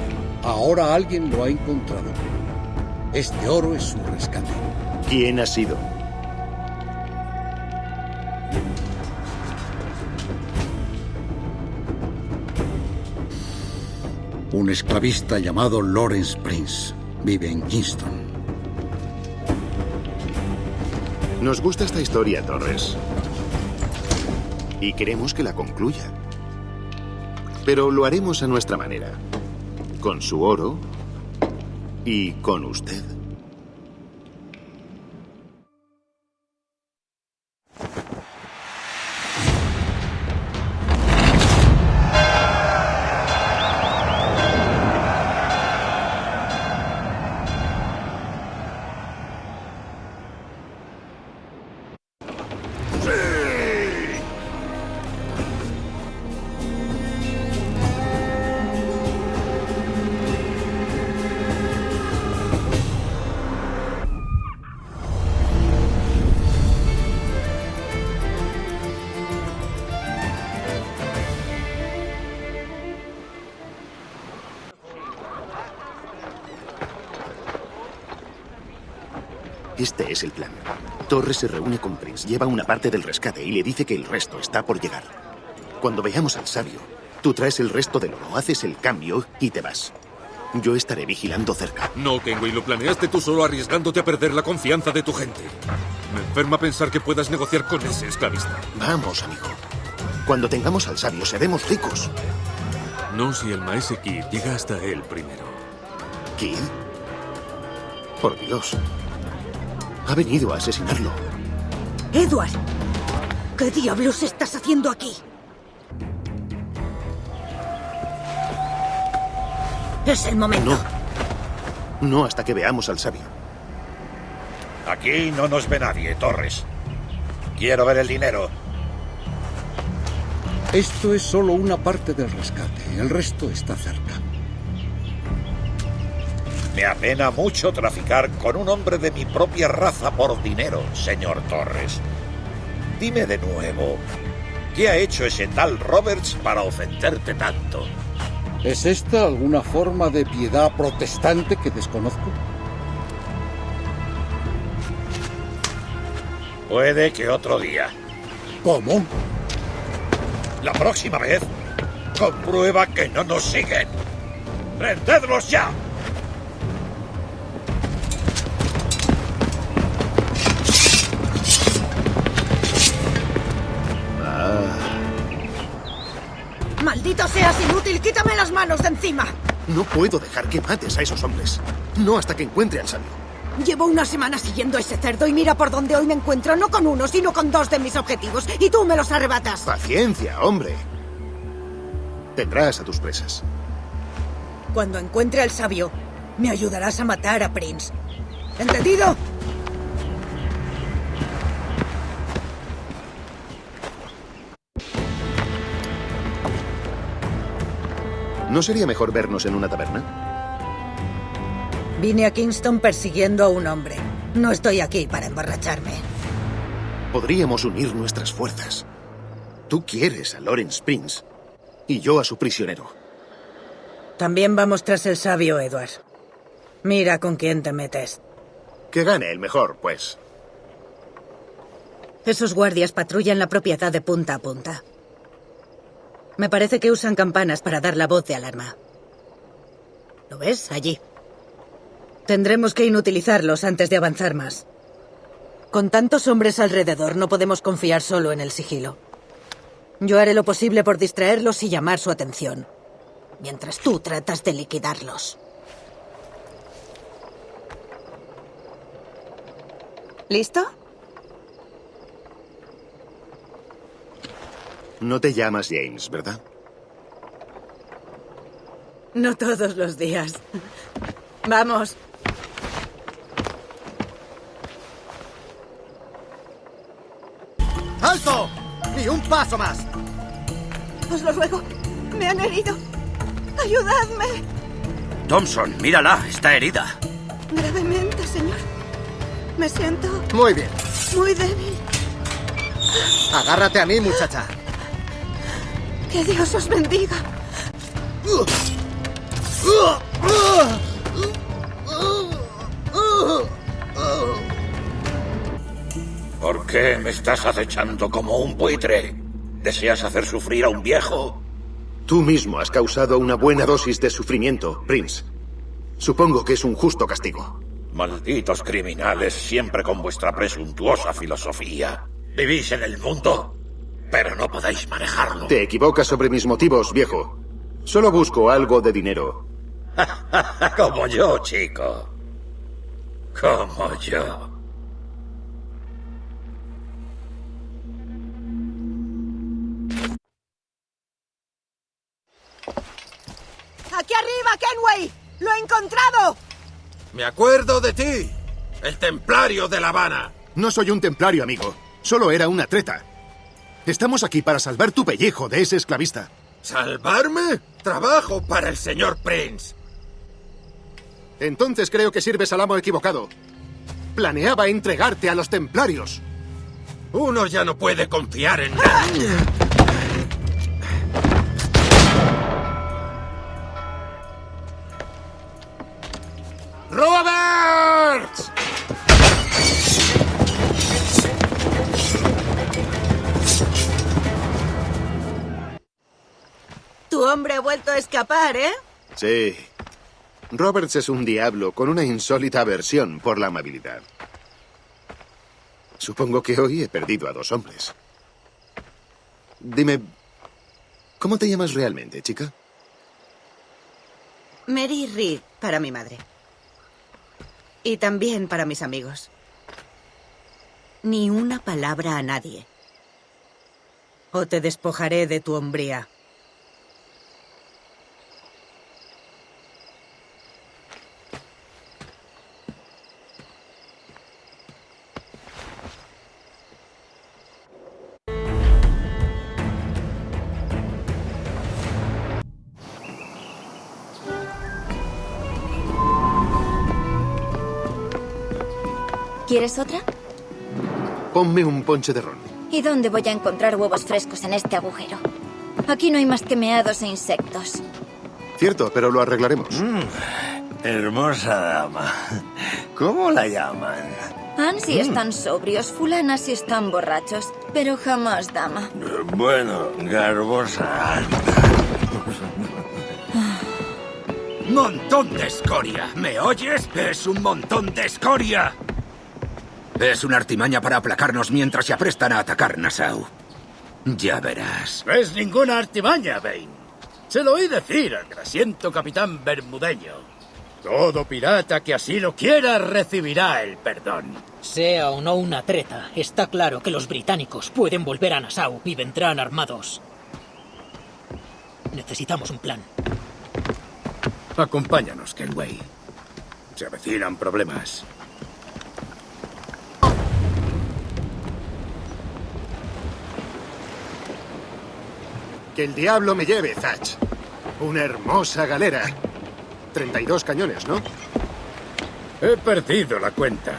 Ahora alguien lo ha encontrado. Este oro es su rescate. ¿Quién ha sido? Un esclavista llamado Lawrence Prince. Vive en Kingston. Nos gusta esta historia, Torres. Y queremos que la concluya. Pero lo haremos a nuestra manera. Con su oro y con usted. Este es el plan. Torres se reúne con Prince, lleva una parte del rescate y le dice que el resto está por llegar. Cuando veamos al sabio, tú traes el resto del oro, haces el cambio y te vas. Yo estaré vigilando cerca. No, Kenway, lo planeaste tú solo arriesgándote a perder la confianza de tu gente. Me enferma pensar que puedas negociar con ese esclavista. Vamos, amigo. Cuando tengamos al sabio, seremos ricos. No si el maese Kid llega hasta él primero. ¿Kid? Por Dios. Ha venido a asesinarlo. Edward, ¿qué diablos estás haciendo aquí? Es el momento. No hasta que veamos al sabio. Aquí no nos ve nadie, Torres. Quiero ver el dinero. Esto es solo una parte del rescate. El resto está cerca. Me apena mucho traficar con un hombre de mi propia raza por dinero, señor Torres. Dime de nuevo, ¿qué ha hecho ese tal Roberts para ofenderte tanto? ¿Es esta alguna forma de piedad protestante que desconozco? Puede que otro día. ¿Cómo? La próxima vez, comprueba que no nos siguen. ¡Rendedlos ya! ¡Maldito seas, inútil! ¡Quítame las manos de encima! No puedo dejar que mates a esos hombres. No hasta que encuentre al sabio. Llevo una semana siguiendo a ese cerdo y mira por dónde hoy me encuentro, no con uno, sino con 2 de mis objetivos, y tú me los arrebatas. Paciencia, hombre. Tendrás a tus presas. Cuando encuentre al sabio, me ayudarás a matar a Prince. ¿Entendido? ¿No sería mejor vernos en una taberna? Vine a Kingston persiguiendo a un hombre. No estoy aquí para emborracharme. Podríamos unir nuestras fuerzas. Tú quieres a Lawrence Prince y yo a su prisionero. También vamos tras el sabio, Edward. Mira con quién te metes. Que gane el mejor, pues. Esos guardias patrullan la propiedad de punta a punta. Me parece que usan campanas para dar la voz de alarma. ¿Lo ves? Allí. Tendremos que inutilizarlos antes de avanzar más. Con tantos hombres alrededor, no podemos confiar solo en el sigilo. Yo haré lo posible por distraerlos y llamar su atención, mientras tú tratas de liquidarlos. ¿Listo? No te llamas James, ¿verdad? No todos los días. Vamos. ¡Alto! ¡Ni un paso más! Os lo ruego. Me han herido. ¡Ayudadme! Thompson, mírala, está herida. Gravemente, señor. Me siento Muy bien. muy débil. Agárrate a mí, muchacha. Que Dios os bendiga. ¿Por qué me estás acechando como un buitre? ¿Deseas hacer sufrir a un viejo? Tú mismo has causado una buena dosis de sufrimiento, Prince. Supongo que es un justo castigo. Malditos criminales, siempre con vuestra presuntuosa filosofía. Vivís en el mundo, pero no podéis manejarlo. Te equivocas sobre mis motivos, viejo. Solo busco algo de dinero. Como yo, chico. Como yo. ¡Aquí arriba, Kenway! ¡Lo he encontrado! Me acuerdo de ti, el templario de La Habana. No soy un templario, amigo. Solo era una treta. Estamos aquí para salvar tu pellejo de ese esclavista. ¿Salvarme? Trabajo para el señor Prince. Entonces creo que sirves al amo equivocado. Planeaba entregarte a los templarios. Uno ya no puede confiar en nadie. ¡Roberts! Tu hombre ha vuelto a escapar, ¿eh? Sí. Roberts es un diablo con una insólita aversión por la amabilidad. Supongo que hoy he perdido a 2 hombres. Dime, ¿cómo te llamas realmente, chica? Mary Reed, para mi madre. Y también para mis amigos. Ni una palabra a nadie. O te despojaré de tu hombría. ¿Quieres otra? Ponme un ponche de ron. ¿Y dónde voy a encontrar huevos frescos en este agujero? Aquí no hay más que meados e insectos. Cierto, pero lo arreglaremos. Hermosa dama. ¿Cómo la llaman? Han si están sobrios, fulana si están borrachos, pero jamás dama. Bueno, garbosa. ¡Montón de escoria! ¿Me oyes? ¡Es un montón de escoria! Es una artimaña para aplacarnos mientras se aprestan a atacar Nassau. Ya verás. No es ninguna artimaña, Bane. Se lo oí decir al grasiento capitán bermudeño. Todo pirata que así lo quiera recibirá el perdón. Sea o no una treta, está claro que los británicos pueden volver a Nassau y vendrán armados. Necesitamos un plan. Acompáñanos, Kenway. Se avecinan problemas. Que el diablo me lleve, Thatch. Una hermosa galera. 32 cañones, ¿no? He perdido la cuenta.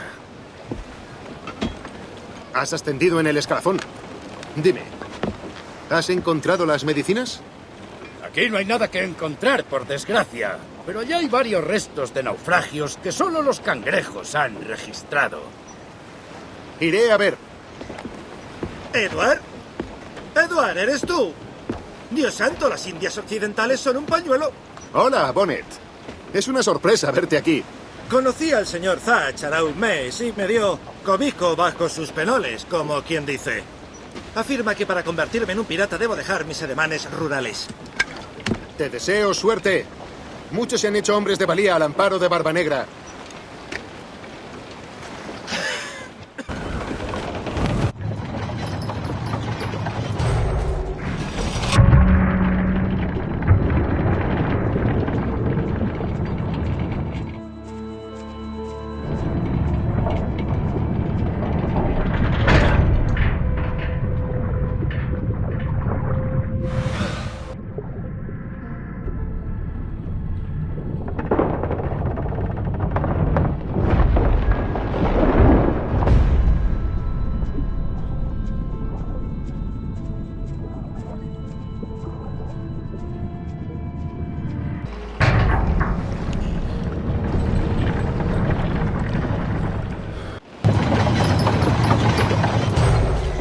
Has ascendido en el escalafón. Dime, ¿has encontrado las medicinas? Aquí no hay nada que encontrar, por desgracia. Pero ya hay varios restos de naufragios que solo los cangrejos han registrado. Iré a ver. ¿Edward? ¿Edward, eres tú? Dios santo, las Indias Occidentales son un pañuelo. Hola, Bonnet. Es una sorpresa verte aquí. Conocí al señor Thatch hará un mes y me dio cobijo bajo sus penoles, como quien dice. Afirma que para convertirme en un pirata debo dejar mis ademanes rurales. Te deseo suerte. Muchos se han hecho hombres de valía al amparo de Barbanegra.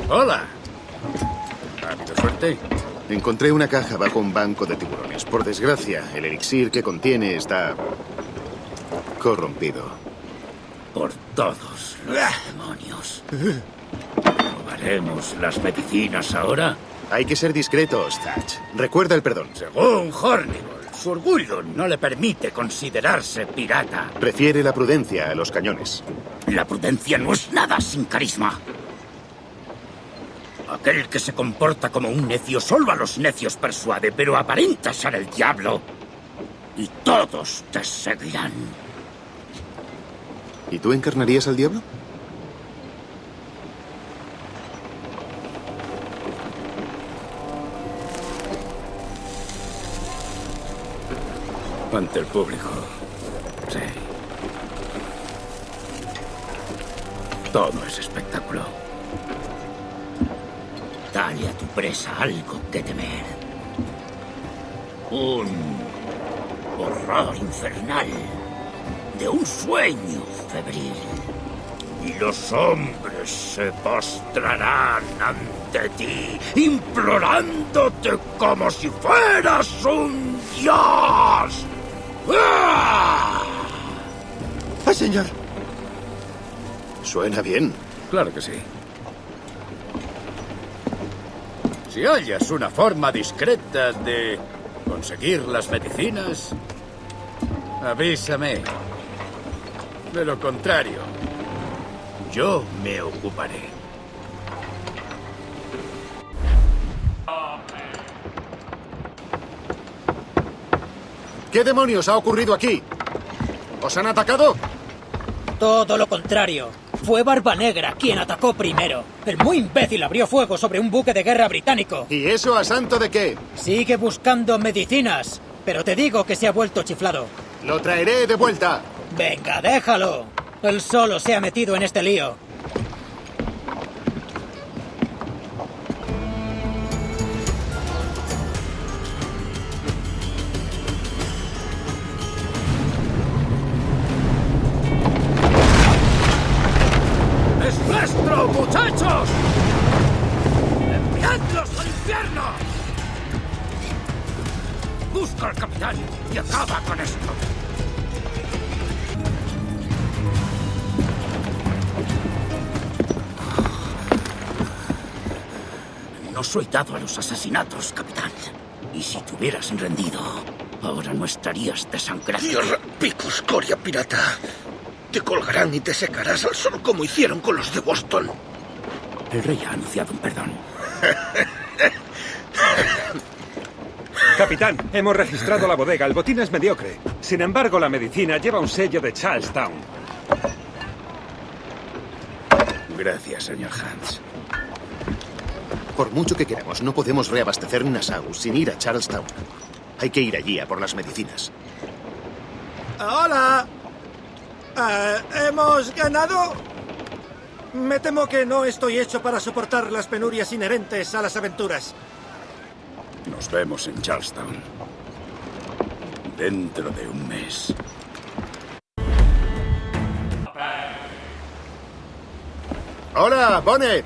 Hola. ¿Ha habido suerte? Encontré una caja bajo un banco de tiburones. Por desgracia, el elixir que contiene está corrompido. Por todos los demonios. ¿Probaremos las medicinas ahora? Hay que ser discretos, Thatch. Recuerda el perdón. Según Hornigold, su orgullo no le permite considerarse pirata. Prefiere la prudencia a los cañones. La prudencia no es nada sin carisma. Aquel que se comporta como un necio solo a los necios persuade, pero aparenta ser el diablo. Y todos te seguirán. ¿Y tú encarnarías al diablo? Ante el público. Sí. Todo es espectáculo. Dale a tu presa algo que temer. Un horror infernal de un sueño febril. Y los hombres se postrarán ante ti, implorándote como si fueras un dios. ¡Ah! ¡Ay, señor! Suena bien. Claro que sí. Si hallas una forma discreta de conseguir las medicinas, avísame. De lo contrario, yo me ocuparé. ¿Qué demonios ha ocurrido aquí? ¿Os han atacado? Todo lo contrario. Fue Barba Negra quien atacó primero. El muy imbécil abrió fuego sobre un buque de guerra británico. ¿Y eso a santo de qué? Sigue buscando medicinas, pero te digo que se ha vuelto chiflado. Lo traeré de vuelta. Venga, déjalo. Él solo se ha metido en este lío. ¡Es nuestro, muchachos! ¡Enviadlos al infierno! Busca al capitán y acaba con esto. No soy dado a los asesinatos, capitán. Y si te hubieras rendido, ahora no estarías desangrado. Tierra, pico, escoria, pirata. Te colgarán y te secarás al sol como hicieron con los de Boston. El rey ha anunciado un perdón. Capitán, hemos registrado la bodega. El botín es mediocre. Sin embargo, la medicina lleva un sello de Charlestown. Gracias, señor Hans. Por mucho que queramos, no podemos reabastecer Nassau sin ir a Charlestown. Hay que ir allí a por las medicinas. ¡Hola! ¿Hemos ganado? Me temo que no estoy hecho para soportar las penurias inherentes a las aventuras. Nos vemos en Charlestown. Dentro de un mes. ¡Hola, Bonnet!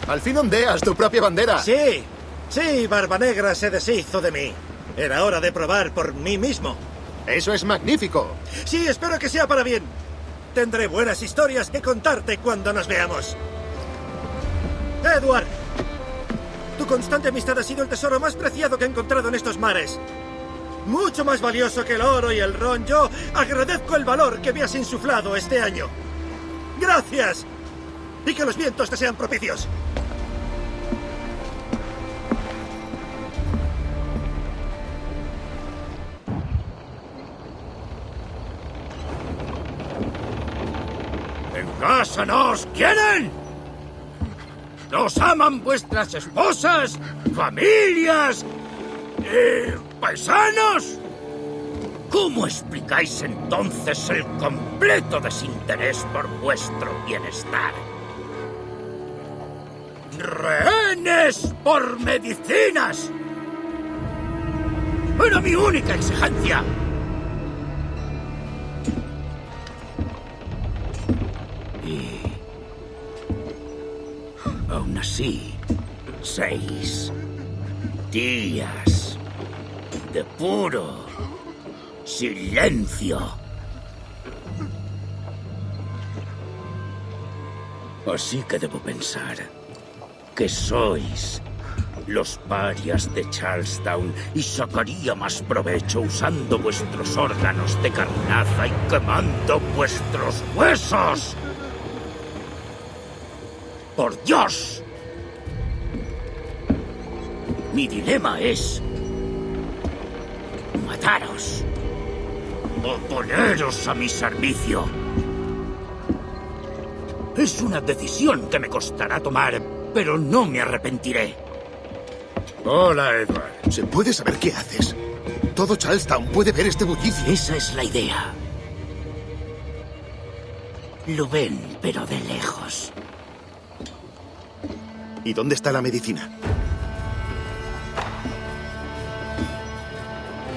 Al fin ondeas tu propia bandera. Sí, sí, Barba Negra se deshizo de mí. Era hora de probar por mí mismo. Eso es magnífico. Sí, espero que sea para bien. Tendré buenas historias que contarte cuando nos veamos. Edward, tu constante amistad ha sido el tesoro más preciado que he encontrado en estos mares. Mucho más valioso que el oro y el ron. Yo agradezco el valor que me has insuflado este año. ¡Gracias! Y que los vientos te sean propicios. ¿En casa no os quieren? ¿Nos aman vuestras esposas, familias y paisanos? ¿Cómo explicáis entonces el completo desinterés por vuestro bienestar? ¡Rehenes por medicinas! Era mi única exigencia. Y aún así, 6 días de puro silencio. Así que debo pensar que sois los parias de Charlestown y sacaría más provecho usando vuestros órganos de carnaza y quemando vuestros huesos. ¡Por Dios! Mi dilema es mataros o poneros a mi servicio. Es una decisión que me costará tomar, pero no me arrepentiré. Hola, Edward. ¿Se puede saber qué haces? Todo Charlestown puede ver este bullicio. Esa es la idea. Lo ven, pero de lejos. ¿Y dónde está la medicina?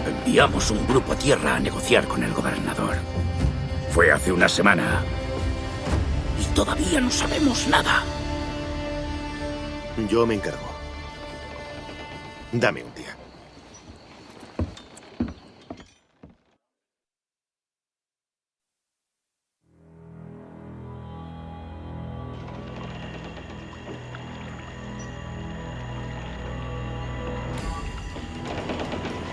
Enviamos un grupo a tierra a negociar con el gobernador. Fue hace una semana. Y todavía no sabemos nada. Yo me encargo. Dame un día.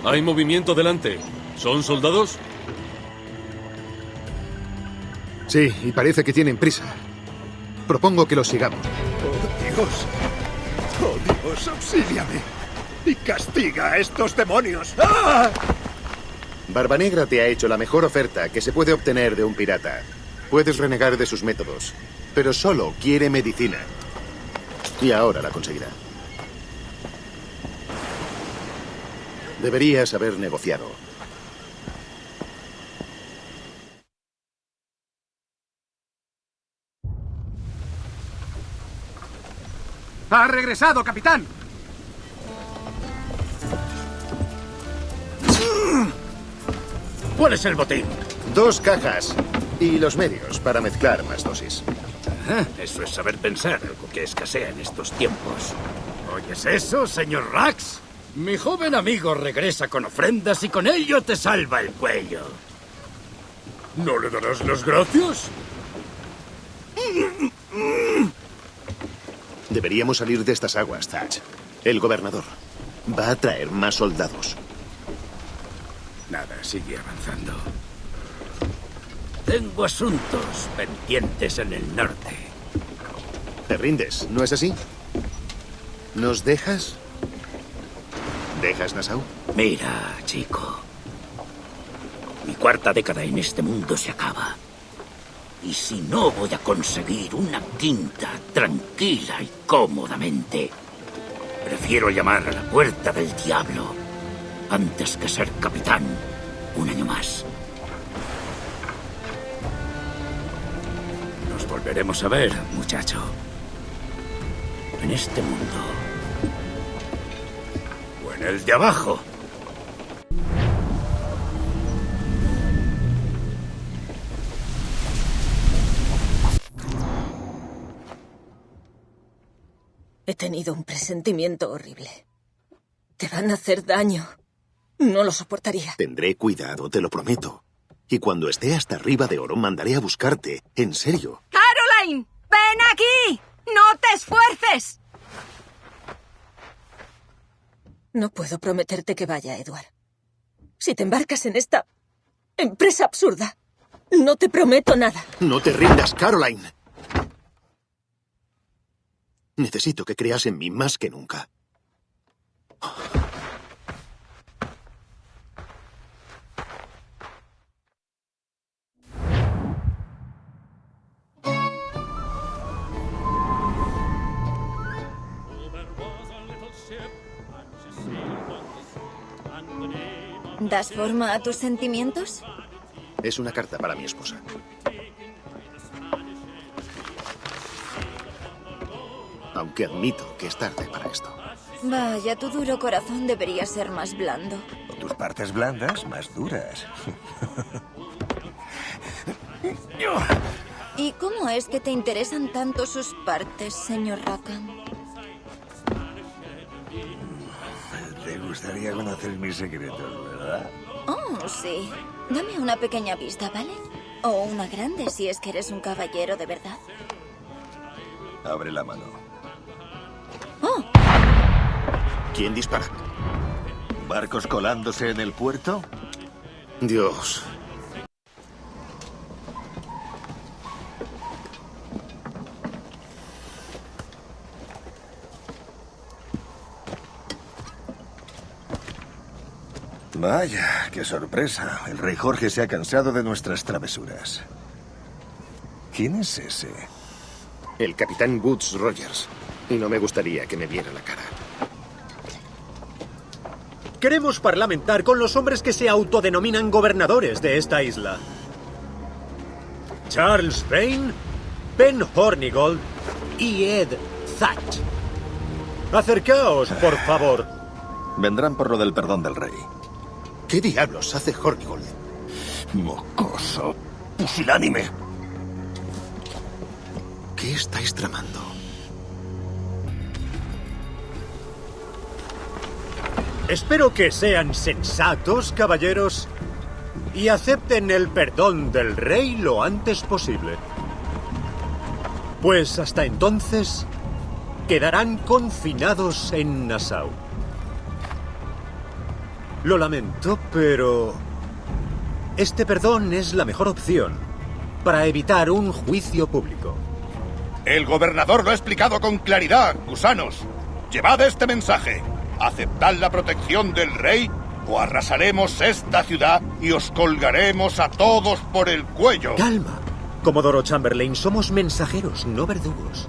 Hay movimiento delante. ¿Son soldados? Sí, y parece que tienen prisa. Propongo que los sigamos. ¡Oh, Dios! ¡Oh, Dios, auxíliame! ¡Y castiga a estos demonios! ¡Ah! Barba Negra te ha hecho la mejor oferta que se puede obtener de un pirata. Puedes renegar de sus métodos, pero solo quiere medicina. Y ahora la conseguirá. Deberías haber negociado. ¡Ha regresado, capitán! ¿Cuál es el botín? 2 cajas y los medios para mezclar más dosis. Eso es saber pensar, algo que escasea en estos tiempos. ¿Oyes eso, señor Rax? Mi joven amigo regresa con ofrendas y con ello te salva el cuello. ¿No le darás las gracias? Deberíamos salir de estas aguas, Thatch. El gobernador va a traer más soldados. Nada, sigue avanzando. Tengo asuntos pendientes en el norte. Te rindes, ¿no es así? ¿Nos dejas? ¿Dejas Nassau? Mira, chico. Mi 4ª década en este mundo se acaba. Y si no voy a conseguir una 5ª tranquila y cómodamente, prefiero llamar a la puerta del diablo antes que ser capitán un año más. Nos volveremos a ver, muchacho. En este mundo. O en el de abajo. He tenido un presentimiento horrible. Te van a hacer daño. No lo soportaría. Tendré cuidado, te lo prometo. Y cuando esté hasta arriba de oro, mandaré a buscarte. En serio. ¡Caroline! ¡Ven aquí! ¡No te esfuerces! No puedo prometerte que vaya, Edward. Si te embarcas en esta empresa absurda, no te prometo nada. No te rindas, Caroline. Necesito que creas en mí más que nunca. ¿Das forma a tus sentimientos? Es una carta para mi esposa. Aunque admito que es tarde para esto. Vaya, tu duro corazón debería ser más blando. O tus partes blandas más duras. ¿Y cómo es que te interesan tanto sus partes, señor Rackham? Te gustaría conocer mis secretos, ¿verdad? Oh, sí. Dame una pequeña pista, ¿vale? O una grande, si es que eres un caballero de verdad. Abre la mano. Oh. ¿Quién dispara? ¿Barcos colándose en el puerto? Dios. Vaya, qué sorpresa. El rey Jorge se ha cansado de nuestras travesuras. ¿Quién es ese? El capitán Woods Rogers. Y no me gustaría que me viera la cara. Queremos parlamentar con los hombres que se autodenominan gobernadores de esta isla. Charles Vane, Ben Hornigold y Ed Thatch. Acercaos, por favor. Vendrán por lo del perdón del rey. ¿Qué diablos hace Hornigold? Mocoso. Pusilánime. ¿Qué estáis tramando? Espero que sean sensatos, caballeros, y acepten el perdón del rey lo antes posible. Pues hasta entonces quedarán confinados en Nassau. Lo lamento, pero este perdón es la mejor opción para evitar un juicio público. El gobernador lo ha explicado con claridad, gusanos. Llevad este mensaje. Aceptad la protección del rey o arrasaremos esta ciudad y os colgaremos a todos por el cuello. Calma, Comodoro Chamberlain. Somos mensajeros, no verdugos.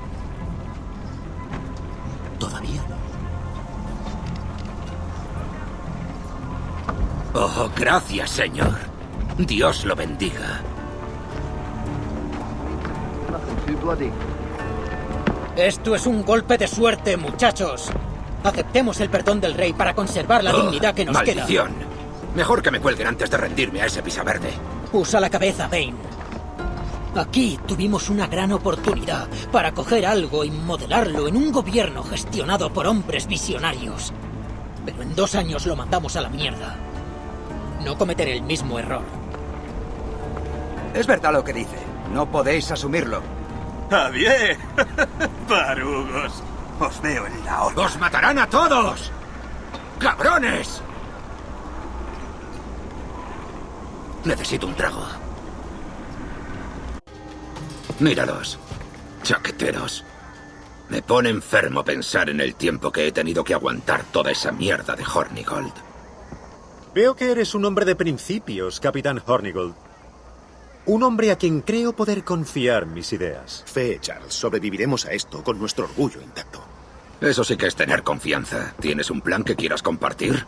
Todavía no. Oh, gracias, señor. Dios lo bendiga. Esto es un golpe de suerte, muchachos. Aceptemos el perdón del rey para conservar la dignidad que nos maldición. Mejor que me cuelguen antes de rendirme a ese pisaverde. Usa la cabeza, Bane. Aquí tuvimos una gran oportunidad para coger algo y modelarlo en un gobierno gestionado por hombres visionarios. Pero en 2 años lo mandamos a la mierda. No cometeré el mismo error. Es verdad lo que dice. No podéis asumirlo. ¡Ah, bien! ¡Barugos! Os veo en la horca. ¡Os matarán a todos! ¡Cabrones! Necesito un trago. Míralos, chaqueteros. Me pone enfermo pensar en el tiempo que he tenido que aguantar toda esa mierda de Hornigold. Veo que eres un hombre de principios, Capitán Hornigold. Un hombre a quien creo poder confiar mis ideas. Fe, Charles. Sobreviviremos a esto con nuestro orgullo intacto. Eso sí que es tener confianza. ¿Tienes un plan que quieras compartir?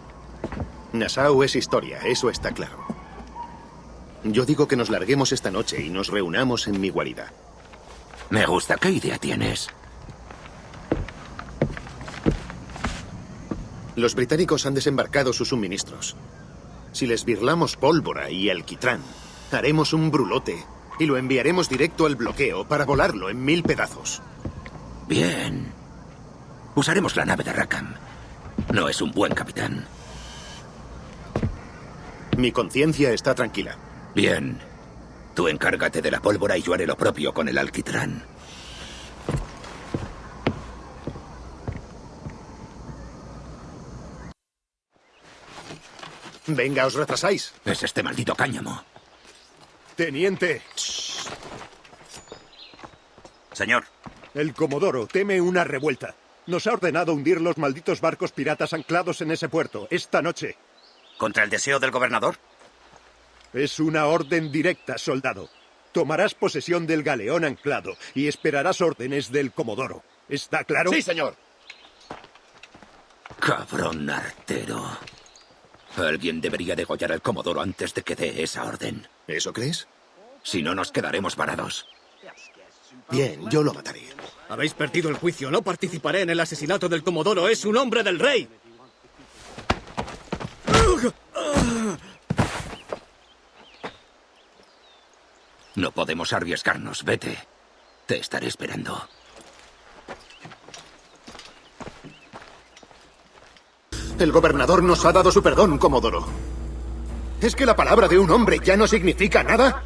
Nassau es historia, eso está claro. Yo digo que nos larguemos esta noche y nos reunamos en mi guarida. Me gusta. ¿Qué idea tienes? Los británicos han desembarcado sus suministros. Si les birlamos pólvora y alquitrán, haremos un brulote y lo enviaremos directo al bloqueo para volarlo en 1000 pedazos. Bien. Usaremos la nave de Rackham. No es un buen capitán. Mi conciencia está tranquila. Bien. Tú encárgate de la pólvora y yo haré lo propio con el alquitrán. Venga, os retrasáis. Es este maldito cáñamo. Teniente. Señor. El Comodoro teme una revuelta. Nos ha ordenado hundir los malditos barcos piratas anclados en ese puerto, esta noche. ¿Contra el deseo del gobernador? Es una orden directa, soldado. Tomarás posesión del galeón anclado y esperarás órdenes del Comodoro. ¿Está claro? Sí, señor. Cabrón artero. Alguien debería degollar al Comodoro antes de que dé esa orden. ¿Eso crees? Si no, nos quedaremos varados. Bien, yo lo mataré. Habéis perdido el juicio. No participaré en el asesinato del Comodoro. Es un hombre del rey. No podemos arriesgarnos. Vete. Te estaré esperando. El gobernador nos ha dado su perdón, Comodoro. ¿Es que la palabra de un hombre ya no significa nada?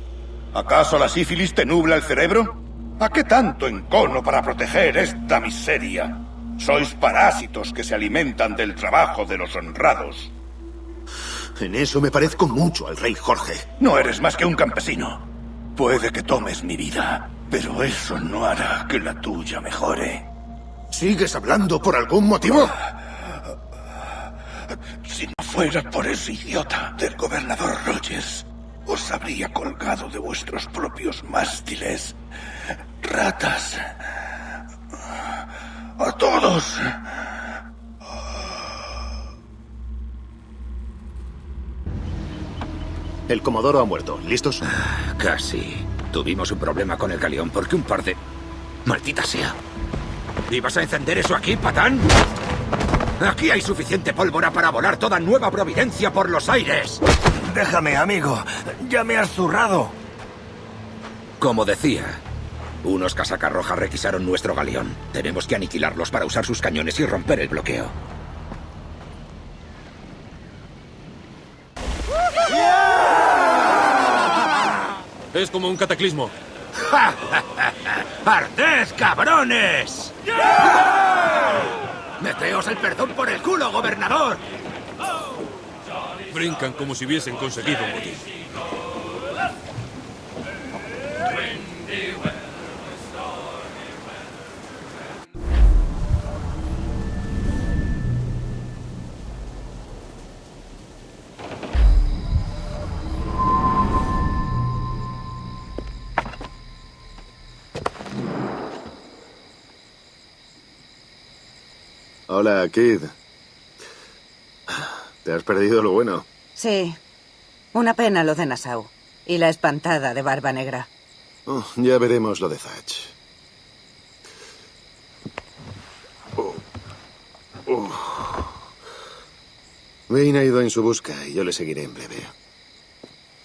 ¿Acaso la sífilis te nubla el cerebro? ¿A qué tanto encono para proteger esta miseria? Sois parásitos que se alimentan del trabajo de los honrados. En eso me parezco mucho al rey Jorge. No eres más que un campesino. Puede que tomes mi vida, pero eso no hará que la tuya mejore. ¿Sigues hablando por algún motivo? Si no fuera por ese idiota del gobernador Rogers, os habría colgado de vuestros propios mástiles. Ratas. ¡A todos! El Comodoro ha muerto. ¿Listos? Casi. Tuvimos un problema con el galeón porque un par de... ¡Maldita sea! ¿Ibas a encender eso aquí, patán? Aquí hay suficiente pólvora para volar toda Nueva Providencia por los aires. Déjame, amigo. Ya me has zurrado. Como decía, unos casacas rojas requisaron nuestro galeón. Tenemos que aniquilarlos para usar sus cañones y romper el bloqueo. Es como un cataclismo. ¡Arded, cabrones! ¡Meteos el perdón por el culo, gobernador! Brincan como si hubiesen conseguido un botín. Hola, Kid. ¿Te has perdido lo bueno? Sí. Una pena lo de Nassau. Y la espantada de Barba Negra. Oh, ya veremos lo de Thatch. Vane ha ido en su busca y yo le seguiré en breve.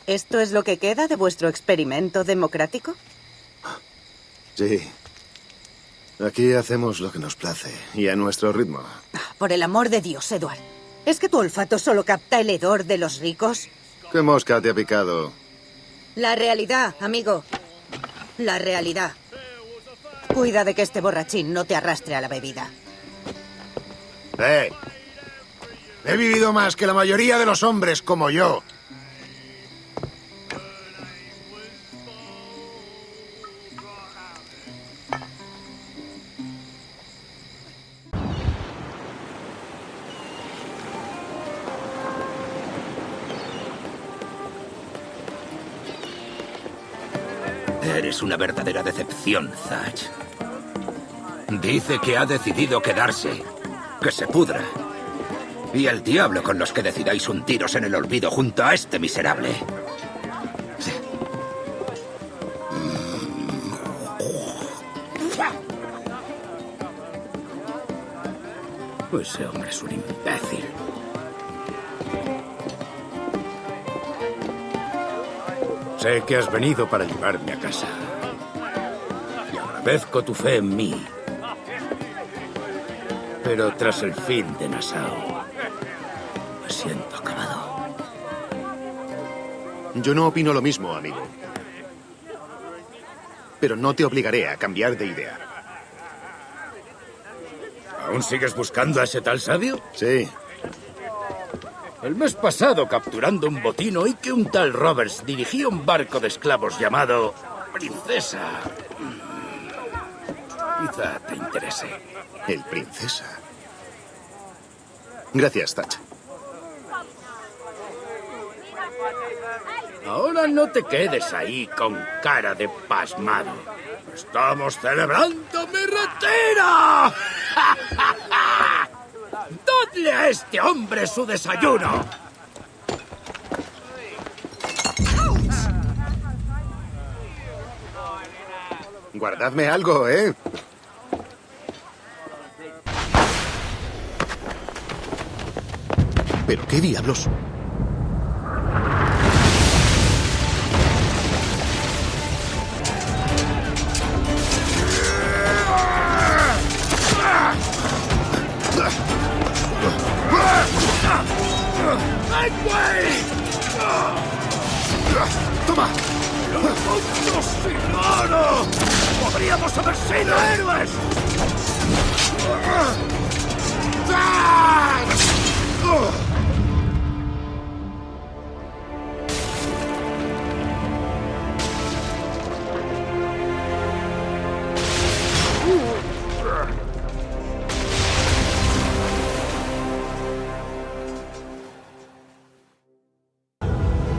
¿Esto es lo que queda de vuestro experimento democrático? Sí. Aquí hacemos lo que nos place y a nuestro ritmo. Por el amor de Dios, Edward. ¿Es que tu olfato solo capta el hedor de los ricos? ¿Qué mosca te ha picado? La realidad, amigo. La realidad. Cuida de que este borrachín no te arrastre a la bebida. He vivido más que la mayoría de los hombres como yo. Eres una verdadera decepción, Thatch. Dice que ha decidido quedarse. Que se pudra. Y el diablo con los que decidáis hundiros en el olvido junto a este miserable. Sí. Ese hombre es un imbécil. Sé que has venido para llevarme a casa. Y agradezco tu fe en mí. Pero tras el fin de Nassau, me siento acabado. Yo no opino lo mismo, amigo. Pero no te obligaré a cambiar de idea. ¿Aún sigues buscando a ese tal sabio? Sí. El mes pasado, capturando un botín, oí que un tal Roberts dirigía un barco de esclavos llamado Princesa. Quizá te interese. El Princesa. Gracias, Thatch. Ahora no te quedes ahí con cara de pasmado. ¡Estamos celebrando mi retiro! ¡Dadle a este hombre su desayuno! Guardadme algo, ¿eh? ¿Pero qué diablos? ¡Toma! ¡Claro! ¡Podríamos haber sido héroes!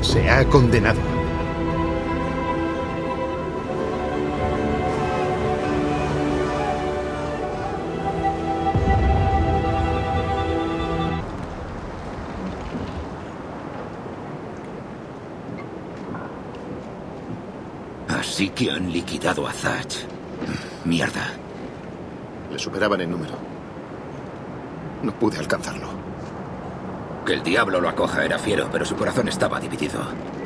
Se ha condenado. Así que han liquidado a Thatch. Mierda. Le superaban en número. No pude alcanzarlo. Que el diablo lo acoja era fiero, pero su corazón estaba dividido.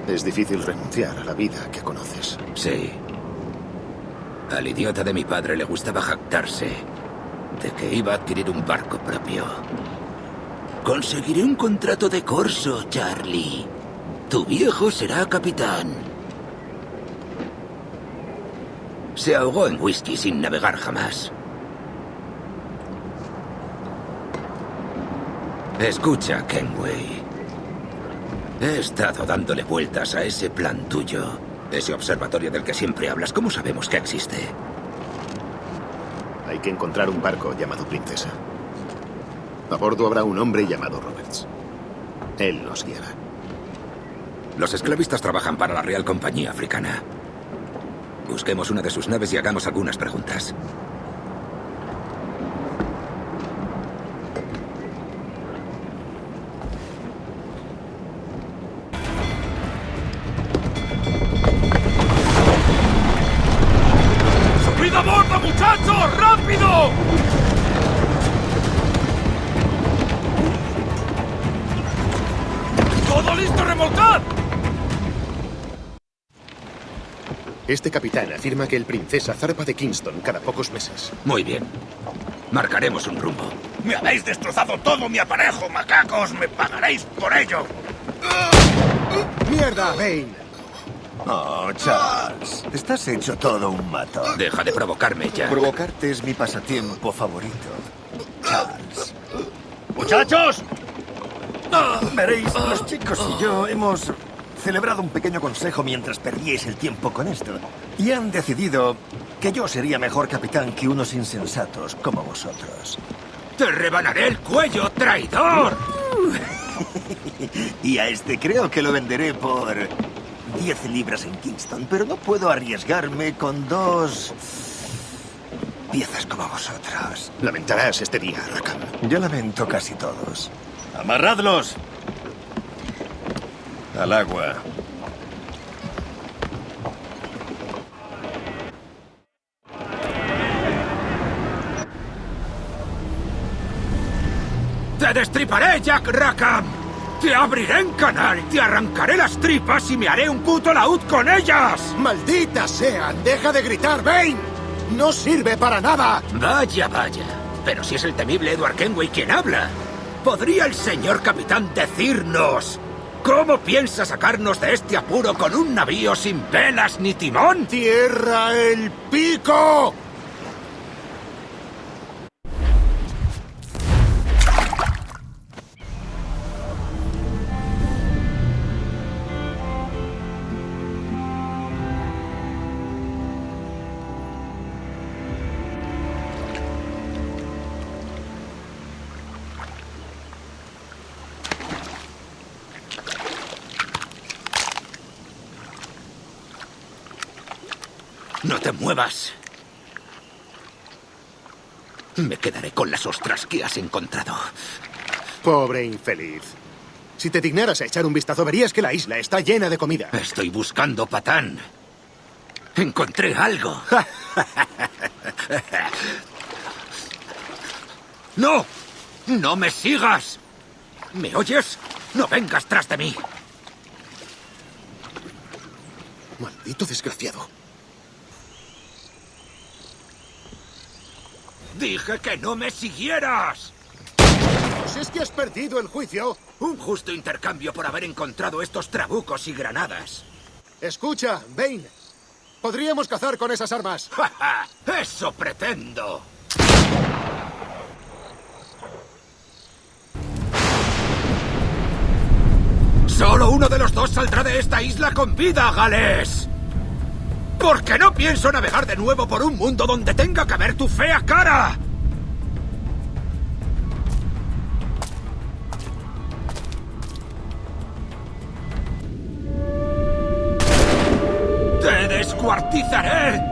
Es difícil renunciar a la vida que conoces. Sí. Al idiota de mi padre le gustaba jactarse de que iba a adquirir un barco propio. Conseguiré un contrato de corso, Charlie. Tu viejo será capitán. Se ahogó en whisky sin navegar jamás. Escucha, Kenway. He estado dándole vueltas a ese plan tuyo. Ese observatorio del que siempre hablas. ¿Cómo sabemos que existe? Hay que encontrar un barco llamado Princesa. A bordo habrá un hombre llamado Roberts. Él nos guiará. Los esclavistas trabajan para la Real Compañía Africana. Busquemos una de sus naves y hagamos algunas preguntas. ¡Subid a bordo, muchachos! ¡Rápido! ¡Todo listo, remolcad! Este capitán afirma que el Princesa zarpa de Kingston cada pocos meses. Muy bien. Marcaremos un rumbo. ¡Me habéis destrozado todo mi aparejo, macacos! ¡Me pagaréis por ello! ¡Mierda, Bane! Oh, Charles, estás hecho todo un mato. Deja de provocarme ya. Provocarte es mi pasatiempo favorito, Charles. ¡Muchachos! Veréis, los chicos y yo hemos celebrado un pequeño consejo mientras perdíais el tiempo con esto. Y han decidido que yo sería mejor capitán que unos insensatos como vosotros. ¡Te rebanaré el cuello, traidor! Y a este creo que lo venderé por 10 libras en Kingston, pero no puedo arriesgarme con 2 piezas como vosotros. Lamentarás este día, Rackham. Yo lamento casi todos. ¡Amarradlos! Al agua. ¡Te destriparé, Jack Rackham! ¡Te abriré en canal! ¡Te arrancaré las tripas y me haré un puto laúd con ellas! ¡Maldita sean! ¡Deja de gritar, Bane! ¡No sirve para nada! Vaya, vaya. Pero si es el temible Edward Kenway quien habla. ¿Podría el señor capitán decirnos cómo piensa sacarnos de este apuro con un navío sin velas ni timón? ¡Tierra el pico! No te muevas. Me quedaré con las ostras que has encontrado. Pobre infeliz. Si te dignaras a echar un vistazo, verías que la isla está llena de comida. Estoy buscando, Patán. Encontré algo. ¡No! ¡No me sigas! ¿Me oyes? ¡No vengas tras de mí! Maldito desgraciado. ¡Dije que no me siguieras! Pues es que has perdido el juicio. Un justo intercambio por haber encontrado estos trabucos y granadas. Escucha, Bane. Podríamos cazar con esas armas. ¡Ja, ja! ¡Eso pretendo! Solo uno de los dos saldrá de esta isla con vida, Gales. Porque no pienso navegar de nuevo por un mundo donde tenga que ver tu fea cara. ¡Te descuartizaré!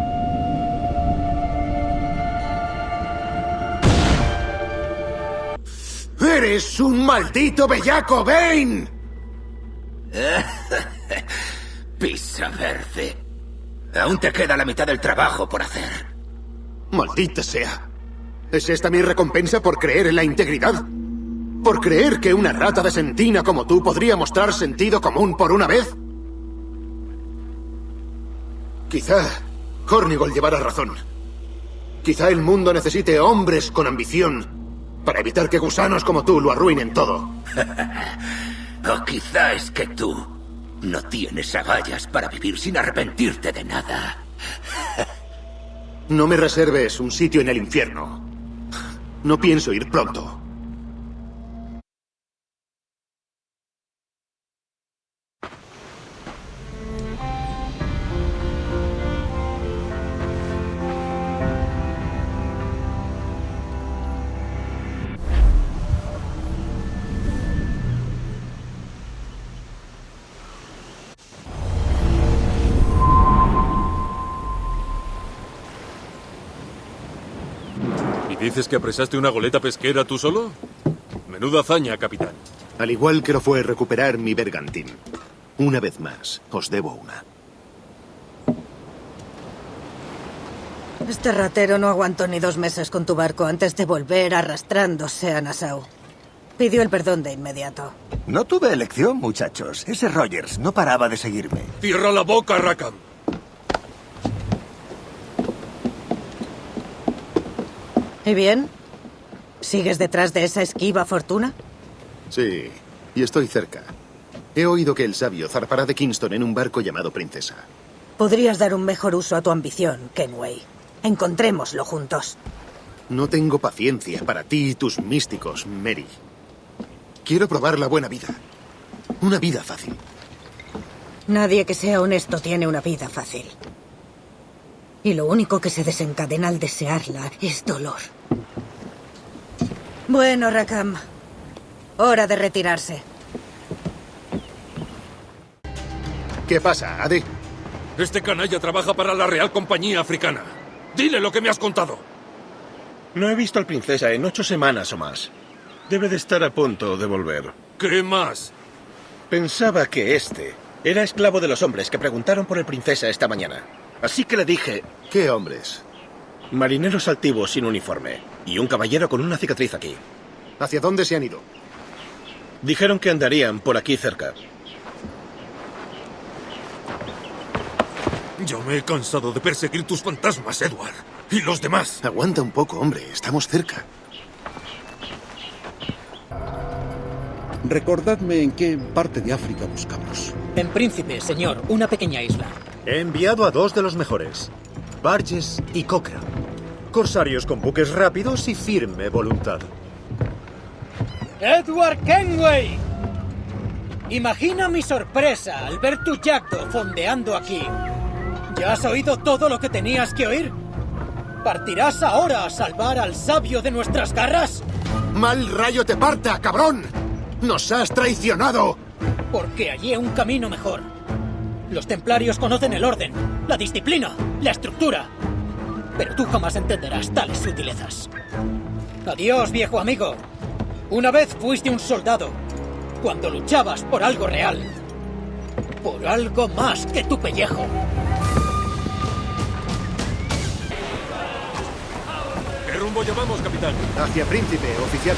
¡Eres un maldito bellaco, Bane! Pisa verde. Aún te queda la mitad del trabajo por hacer. Maldita sea. ¿Es esta mi recompensa por creer en la integridad? ¿Por creer que una rata de sentina como tú podría mostrar sentido común por una vez? Quizá Hornigold llevara razón. Quizá el mundo necesite hombres con ambición para evitar que gusanos como tú lo arruinen todo. O quizá es que tú no tienes agallas para vivir sin arrepentirte de nada. No me reserves un sitio en el infierno. No pienso ir pronto. dices que apresaste una goleta pesquera tú solo? Menuda hazaña, capitán. Al igual que lo fue recuperar mi bergantín. Una vez más, os debo una. Este ratero no aguantó ni 2 meses con tu barco antes de volver arrastrándose a Nassau. Pidió el perdón de inmediato. No tuve elección, muchachos. Ese Rogers no paraba de seguirme. ¡Cierra la boca, Rackham! ¿Y bien? ¿Sigues detrás de esa esquiva fortuna? Sí, y estoy cerca. He oído que el sabio zarpará de Kingston en un barco llamado Princesa. Podrías dar un mejor uso a tu ambición, Kenway. Encontrémoslo juntos. No tengo paciencia para ti y tus místicos, Mary. Quiero probar la buena vida. Una vida fácil. Nadie que sea honesto tiene una vida fácil. Y lo único que se desencadena al desearla es dolor. Bueno, Rackham. Hora de retirarse. ¿Qué pasa, Ade? Este canalla trabaja para la Real Compañía Africana. Dile lo que me has contado. No he visto al Princesa en 8 semanas o más. Debe de estar a punto de volver. ¿Qué más? Pensaba que este era esclavo de los hombres que preguntaron por el Princesa esta mañana. Así que le dije... ¿Qué hombres? Marineros altivos sin uniforme. Y un caballero con una cicatriz aquí. ¿Hacia dónde se han ido? Dijeron que andarían por aquí cerca. Yo me he cansado de perseguir tus fantasmas, Edward. ¿Y los demás? Aguanta un poco, hombre. Estamos cerca. Recordadme en qué parte de África buscamos. En Príncipe, señor, una pequeña isla. He enviado a 2 de los mejores. Burgess y Cochrane. Corsarios con buques rápidos y firme voluntad. ¡Edward Kenway! Imagina mi sorpresa al ver tu Jackdaw fondeando aquí. ¿Ya has oído todo lo que tenías que oír? ¿Partirás ahora a salvar al sabio de nuestras garras? ¡Mal rayo te parta, cabrón! ¡Nos has traicionado! Porque hallé un camino mejor. Los templarios conocen el orden, la disciplina, la estructura. Pero tú jamás entenderás tales sutilezas. Adiós, viejo amigo. Una vez fuiste un soldado, cuando luchabas por algo real. Por algo más que tu pellejo. ¿Qué rumbo llevamos, capitán? Hacia Príncipe, oficial.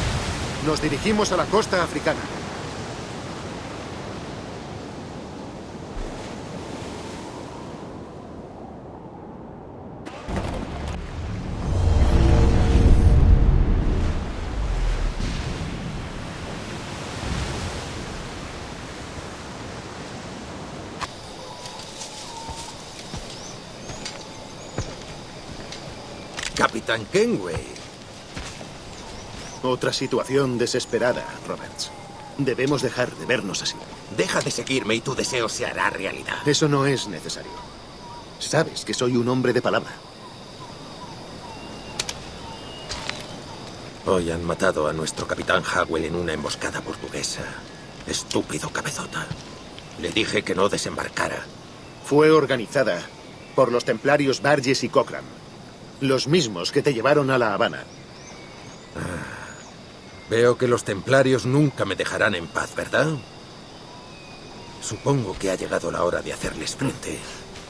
Nos dirigimos a la costa africana. Capitán Kenway. Otra situación desesperada, Roberts. Debemos dejar de vernos así. Deja de seguirme y tu deseo se hará realidad. Eso no es necesario. Sabes que soy un hombre de palabra. Hoy han matado a nuestro capitán Howell en una emboscada portuguesa. Estúpido cabezota. Le dije que no desembarcara. Fue organizada por los templarios Burgess y Cochrane. Los mismos que te llevaron a La Habana. Veo que los templarios nunca me dejarán en paz, ¿verdad? Supongo que ha llegado la hora de hacerles frente.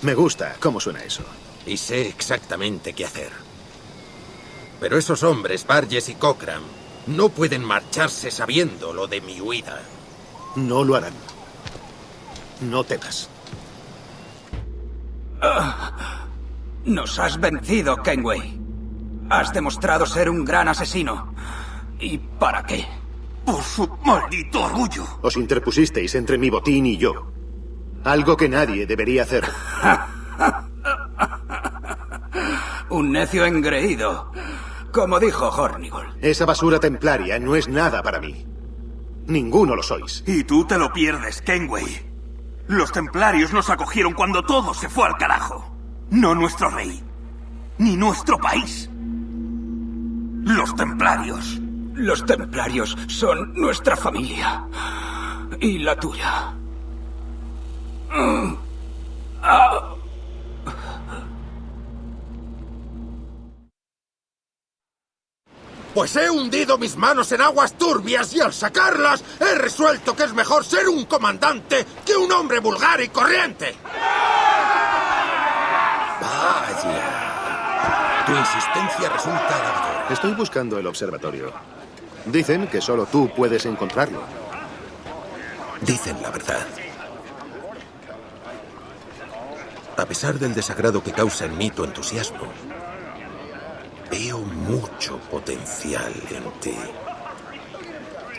Me gusta cómo suena eso. Y sé exactamente qué hacer. Pero esos hombres, Burgess y Cochrane, no pueden marcharse sabiendo lo de mi huida. No lo harán. No temas. Nos has vencido, Kenway. Has demostrado ser un gran asesino. ¿Y para qué? Por su maldito orgullo. Os interpusisteis entre mi botín y yo. Algo que nadie debería hacer. Un necio engreído. Como dijo Hornigold. Esa basura templaria no es nada para mí. Ninguno lo sois. Y tú te lo pierdes, Kenway. Los templarios nos acogieron cuando todo se fue al carajo. No nuestro rey. Ni nuestro país. Los templarios. Los templarios son nuestra familia. Y la tuya. Pues he hundido mis manos en aguas turbias y al sacarlas he resuelto que es mejor ser un comandante que un hombre vulgar y corriente. Vaya. Tu insistencia resulta halagadora. Estoy buscando el observatorio. Dicen que solo tú puedes encontrarlo. Dicen la verdad. A pesar del desagrado que causa en mí tu entusiasmo, veo mucho potencial en ti.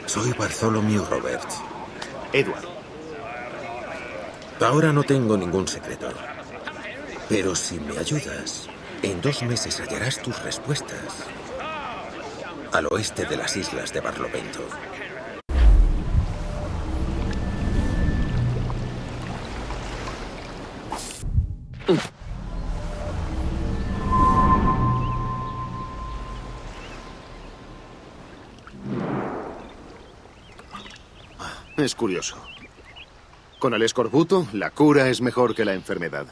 Soy Bartholomew Roberts. Edward. Ahora no tengo ningún secreto. Pero si me ayudas, en 2 meses hallarás tus respuestas. Al oeste de las islas de Barlovento. Es curioso. Con el escorbuto, la cura es mejor que la enfermedad.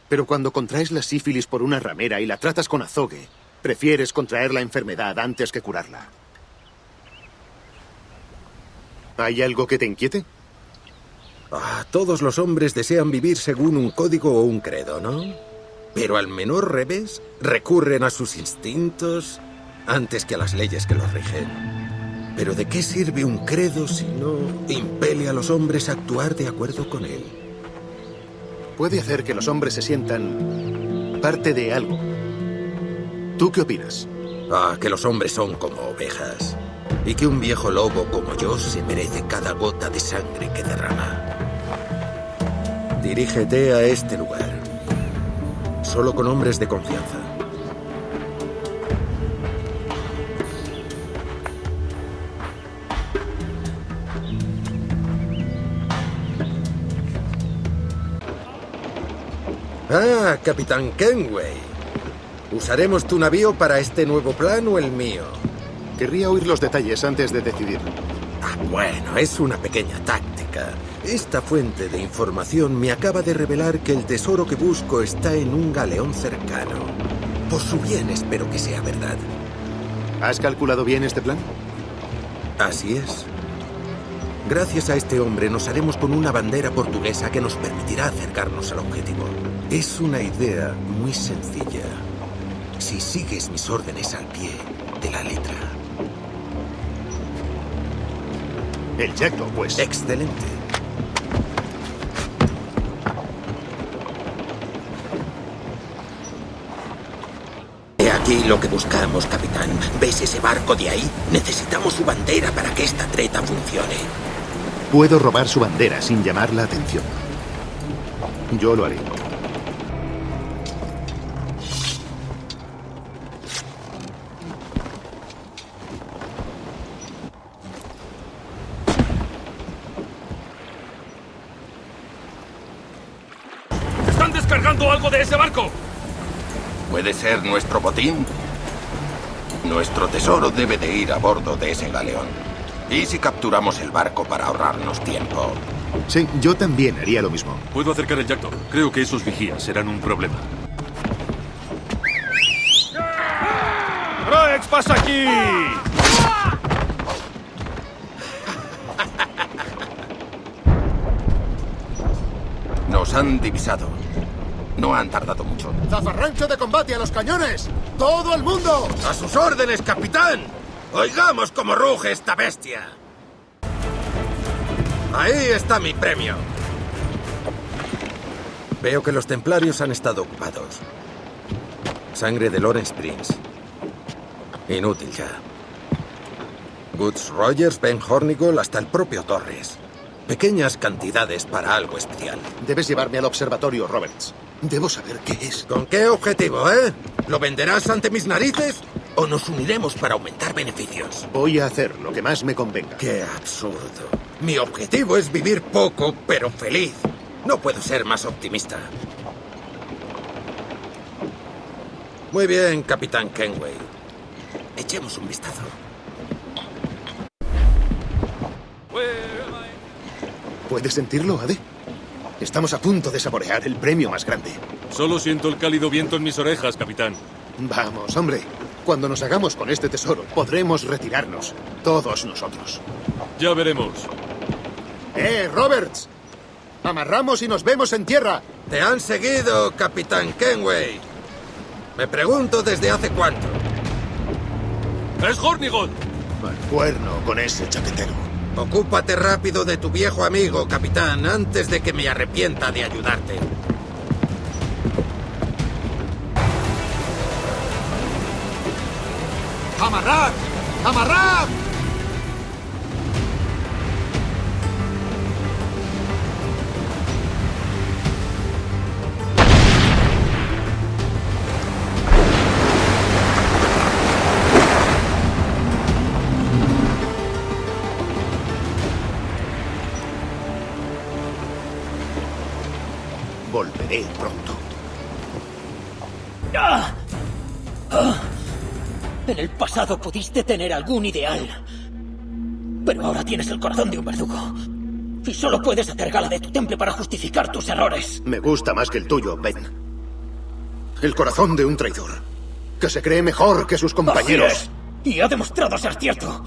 Pero cuando contraes la sífilis por una ramera y la tratas con azogue, prefieres contraer la enfermedad antes que curarla. ¿Hay algo que te inquiete? Todos los hombres desean vivir según un código o un credo, ¿no? Pero al menor revés, recurren a sus instintos antes que a las leyes que los rigen. ¿Pero de qué sirve un credo si no impele a los hombres a actuar de acuerdo con él? Puede hacer que los hombres se sientan parte de algo. ¿Tú qué opinas? Que los hombres son como ovejas. Y que un viejo lobo como yo se merece cada gota de sangre que derrama. Dirígete a este lugar. Solo con hombres de confianza. Capitán Kenway. ¿Usaremos tu navío para este nuevo plan o el mío? Querría oír los detalles antes de decidir. Bueno, es una pequeña táctica. Esta fuente de información me acaba de revelar que el tesoro que busco está en un galeón cercano. Por su bien espero que sea verdad. ¿Has calculado bien este plan? Así es. Gracias a este hombre nos haremos con una bandera portuguesa que nos permitirá acercarnos al objetivo. Es una idea muy sencilla. Si sigues mis órdenes al pie de la letra. El Jackdaw, pues. Excelente. He aquí lo que buscamos, capitán. ¿Ves ese barco de ahí? Necesitamos su bandera para que esta treta funcione. Puedo robar su bandera sin llamar la atención. Yo lo haré. ¡Están descargando algo de ese barco! ¿Puede ser nuestro botín? Nuestro tesoro debe de ir a bordo de ese galeón. ¿Y si capturamos el barco para ahorrarnos tiempo? Sí, yo también haría lo mismo. Puedo acercar el Jackdaw. Creo que esos vigías serán un problema. ¡Rex, pasa aquí! Nos han divisado. No han tardado mucho. ¡Zafarrancho de combate a los cañones! ¡Todo el mundo! ¡A sus órdenes, capitán! ¡Oigamos cómo ruge esta bestia! Ahí está mi premio. Veo que los templarios han estado ocupados. Sangre de Lawrence Prince. Inútil ya. Woods Rogers, Ben Hornigold, hasta el propio Torres. Pequeñas cantidades para algo especial. Debes llevarme al observatorio, Roberts. Debo saber qué es. ¿Con qué objetivo, eh? ¿Lo venderás ante mis narices? ¿O nos uniremos para aumentar beneficios? Voy a hacer lo que más me convenga. ¡Qué absurdo! Mi objetivo es vivir poco, pero feliz. No puedo ser más optimista. Muy bien, capitán Kenway. Echemos un vistazo. ¿Puedes sentirlo, Ade? Estamos a punto de saborear el premio más grande. Solo siento el cálido viento en mis orejas, capitán. Vamos, hombre. Cuando nos hagamos con este tesoro, podremos retirarnos. Todos nosotros. Ya veremos. Roberts! Amarramos y nos vemos en tierra. Te han seguido, Capitán Kenway. Me pregunto desde hace cuánto. ¡Es Hornigold! Al cuerno con ese chaquetero. Ocúpate rápido de tu viejo amigo, capitán, antes de que me arrepienta de ayudarte. ¡Amarrad! ¡Amarrad! Volveré pronto. En el pasado pudiste tener algún ideal, pero ahora tienes el corazón de un verdugo. Y solo puedes hacer gala de tu temple para justificar tus errores. Me gusta más que el tuyo, Ben. El corazón de un traidor, que se cree mejor que sus compañeros. Así es. Y ha demostrado ser cierto.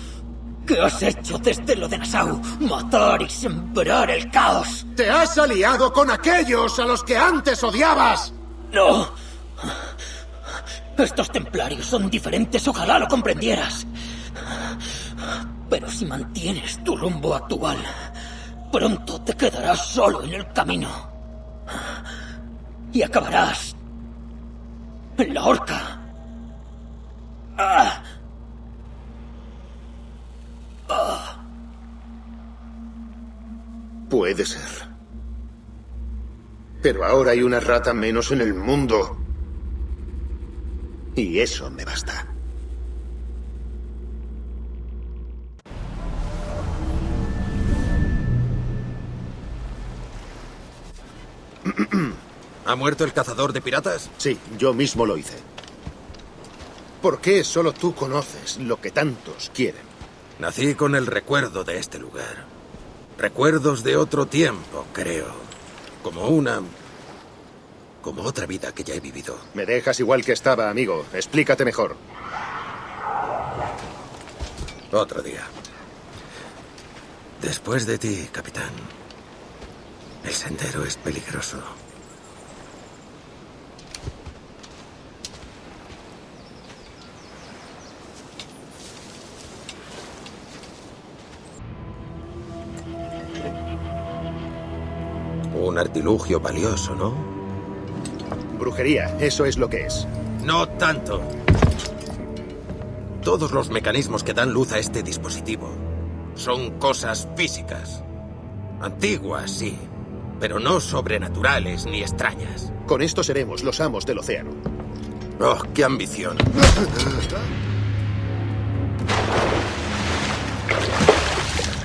¿Qué has hecho desde lo de Nassau? Matar y sembrar el caos. ¡Te has aliado con aquellos a los que antes odiabas! ¡No! Estos templarios son diferentes, ojalá lo comprendieras. Pero si mantienes tu rumbo actual, pronto te quedarás solo en el camino. Y acabarás en la horca. Puede ser. Pero ahora hay una rata menos en el mundo. Y eso me basta. ¿Ha muerto el cazador de piratas? Sí, yo mismo lo hice. ¿Por qué solo tú conoces lo que tantos quieren? Nací con el recuerdo de este lugar. Recuerdos de otro tiempo, creo. Como otra vida que ya he vivido. Me dejas igual que estaba, amigo. Explícate mejor. Otro día. Después de ti, capitán. El sendero es peligroso. Un artilugio valioso, ¿no? Brujería, eso es lo que es. No tanto. Todos los mecanismos que dan luz a este dispositivo son cosas físicas. Antiguas, sí, pero no sobrenaturales ni extrañas. Con esto seremos los amos del océano. ¡Oh, qué ambición!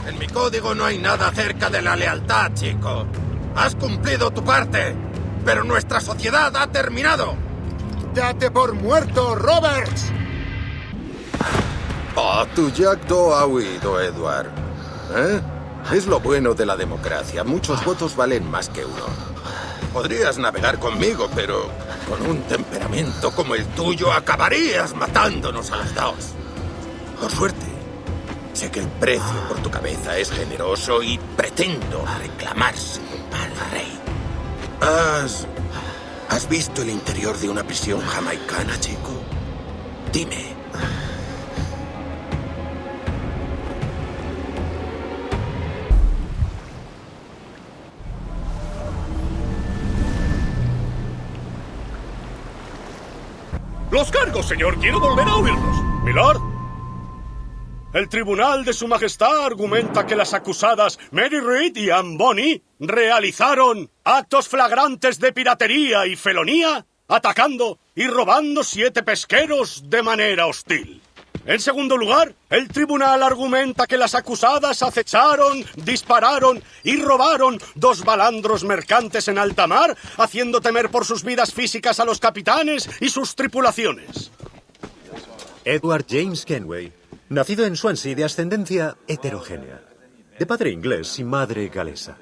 En mi código no hay nada acerca de la lealtad, chico. Has cumplido tu parte, pero nuestra sociedad ha terminado. ¡Date por muerto, Roberts! Oh, tu Jackdaw ha huido, Edward. ¿Eh? Es lo bueno de la democracia. Muchos votos valen más que uno. Podrías navegar conmigo, pero con un temperamento como el tuyo acabarías matándonos a los dos. Por suerte, sé que el precio por tu cabeza es generoso y pretendo reclamárselo al rey. ¿Has visto el interior de una prisión jamaicana, chico? Dime. ¡Los cargos, señor! ¡Quiero volver a oírlos! ¡Milord! El Tribunal de Su Majestad argumenta que las acusadas Mary Reed y Anne Bonny realizaron actos flagrantes de piratería y felonía, atacando y robando 7 pesqueros de manera hostil. En segundo lugar, el tribunal argumenta que las acusadas acecharon, dispararon y robaron 2 balandros mercantes en alta mar, haciendo temer por sus vidas físicas a los capitanes y sus tripulaciones. Edward James Kenway, nacido en Swansea de ascendencia heterogénea, de padre inglés y madre galesa.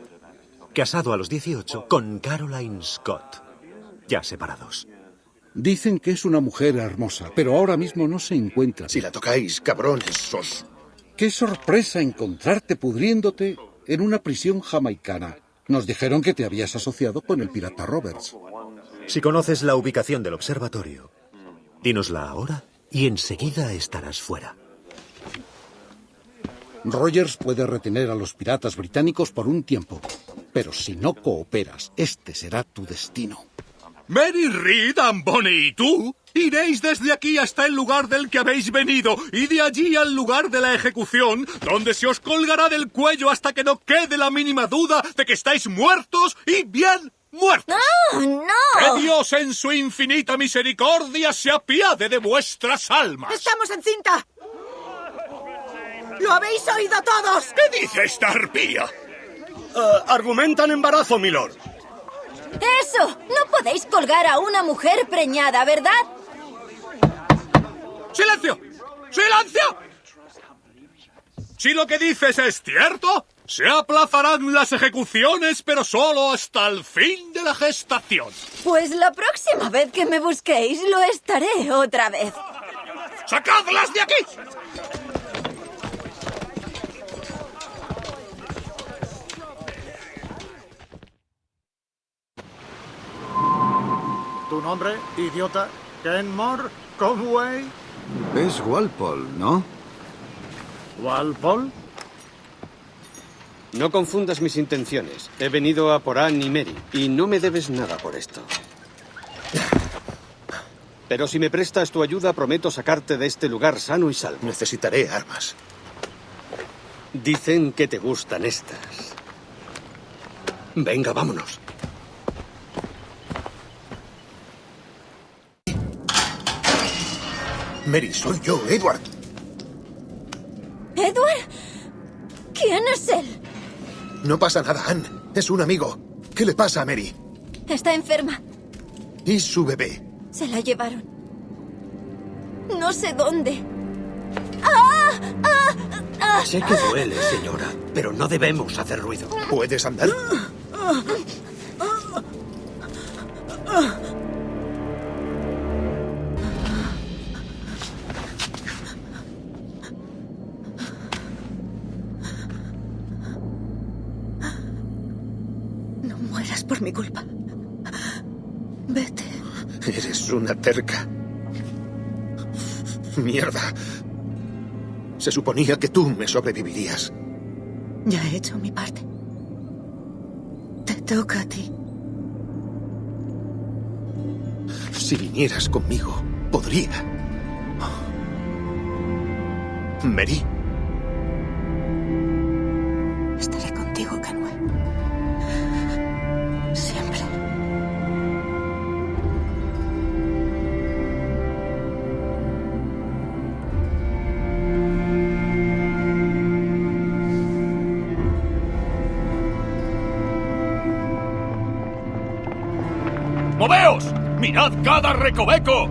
Casado a los 18 con Caroline Scott, ya separados. Dicen que es una mujer hermosa, pero ahora mismo no se encuentra. Si la tocáis, cabrones, sos... ¡Qué sorpresa encontrarte pudriéndote en una prisión jamaicana! Nos dijeron que te habías asociado con el pirata Roberts. Si conoces la ubicación del observatorio, dínosla ahora y enseguida estarás fuera. Rogers puede retener a los piratas británicos por un tiempo, pero si no cooperas, este será tu destino. Mary Reed, Amboni y tú iréis desde aquí hasta el lugar del que habéis venido y de allí al lugar de la ejecución, donde se os colgará del cuello hasta que no quede la mínima duda de que estáis muertos y bien muertos. ¡No, no! Que Dios en su infinita misericordia se apiade de vuestras almas. ¡Estamos en cinta! ¡Lo habéis oído todos! ¿Qué dice esta arpía? Argumentan embarazo, milord. ¡Eso! No podéis colgar a una mujer preñada, ¿verdad? ¡Silencio! ¡Silencio! Si lo que dices es cierto, se aplazarán las ejecuciones, pero solo hasta el fin de la gestación. Pues la próxima vez que me busquéis, lo estaré otra vez. ¡Sacadlas de aquí! ¿Tu nombre, idiota? ¿Kenmore? ¿Conway? Es Walpole, ¿no? ¿Walpole? No confundas mis intenciones. He venido a por Anne y Mary, y no me debes nada por esto. Pero si me prestas tu ayuda, prometo sacarte de este lugar sano y salvo. Necesitaré armas. Dicen que te gustan estas. Venga, vámonos. Mary, soy yo, Edward. ¿Edward? ¿Quién es él? No pasa nada, Anne. Es un amigo. ¿Qué le pasa a Mary? Está enferma. ¿Y su bebé? Se la llevaron. No sé dónde. ¡Ah! ¡Ah! ¡Ah! Sé que duele, señora, pero no debemos hacer ruido. ¿Puedes andar? No mueras por mi culpa. Vete. Eres una terca. Mierda. Se suponía que tú me sobrevivirías. Ya he hecho mi parte. Te toca a ti. Si vinieras conmigo, podría. Mary. Estaré contigo, Kenway. Siempre. ¡Moveos! ¡Mirad cada recoveco!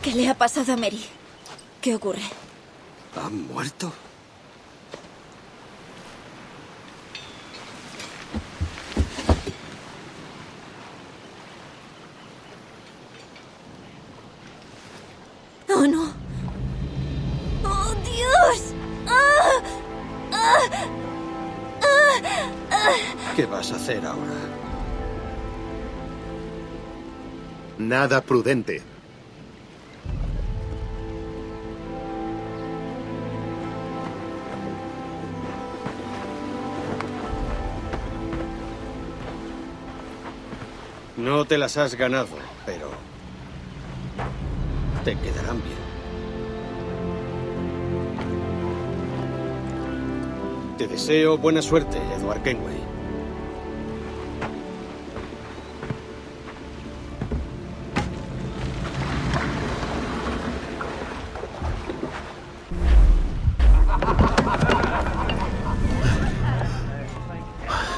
¿Qué le ha pasado a Mary? ¿Qué ocurre? ¿Ha muerto? ¡Oh, no! ¡Oh, Dios! ¡Ah! ¡Ah! ¡Ah! ¡Ah! ¿Qué vas a hacer ahora? Nada prudente. No te las has ganado, pero te quedarán bien. Te deseo buena suerte, Edward Kenway.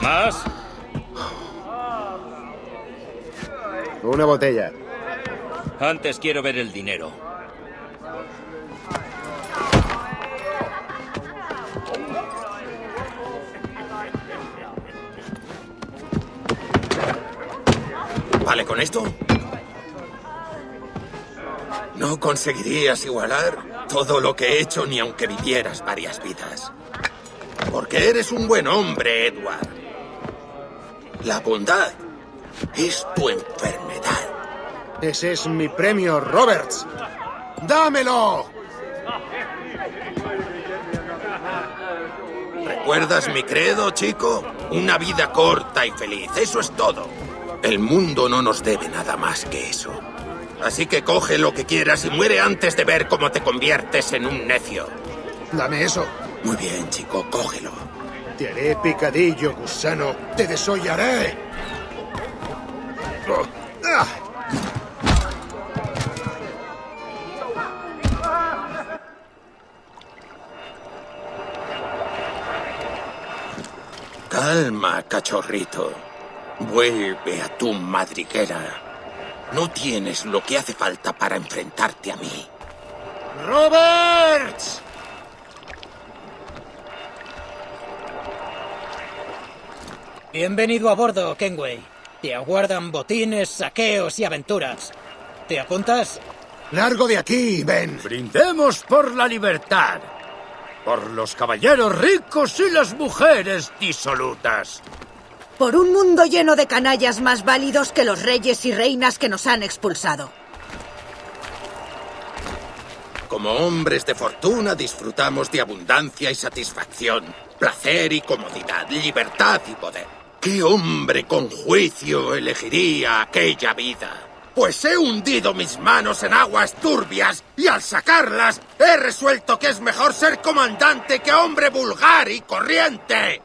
¿Más? Una botella. Antes quiero ver el dinero. ¿Vale con esto? No conseguirías igualar todo lo que he hecho ni aunque vivieras varias vidas. Porque eres un buen hombre, Edward. La bondad es tu enfermedad. Ese es mi premio, Roberts. ¡Dámelo! ¿Recuerdas mi credo, chico? Una vida corta y feliz, eso es todo. El mundo no nos debe nada más que eso. Así que coge lo que quieras y muere antes de ver cómo te conviertes en un necio. Dame eso. Muy bien, chico, cógelo. Te haré picadillo, gusano. Te desollaré. Oh. ¡Ah! Calma, cachorrito. Vuelve a tu madriguera. No tienes lo que hace falta para enfrentarte a mí. ¡Roberts! Bienvenido a bordo, Kenway. Te aguardan botines, saqueos y aventuras. ¿Te apuntas? ¡Largo de aquí, Ben! Brindemos por la libertad. Por los caballeros ricos y las mujeres disolutas. Por un mundo lleno de canallas más válidos que los reyes y reinas que nos han expulsado. Como hombres de fortuna disfrutamos de abundancia y satisfacción, placer y comodidad, libertad y poder. ¿Qué hombre con juicio elegiría aquella vida? Pues he hundido mis manos en aguas turbias y al sacarlas he resuelto que es mejor ser comandante que hombre vulgar y corriente.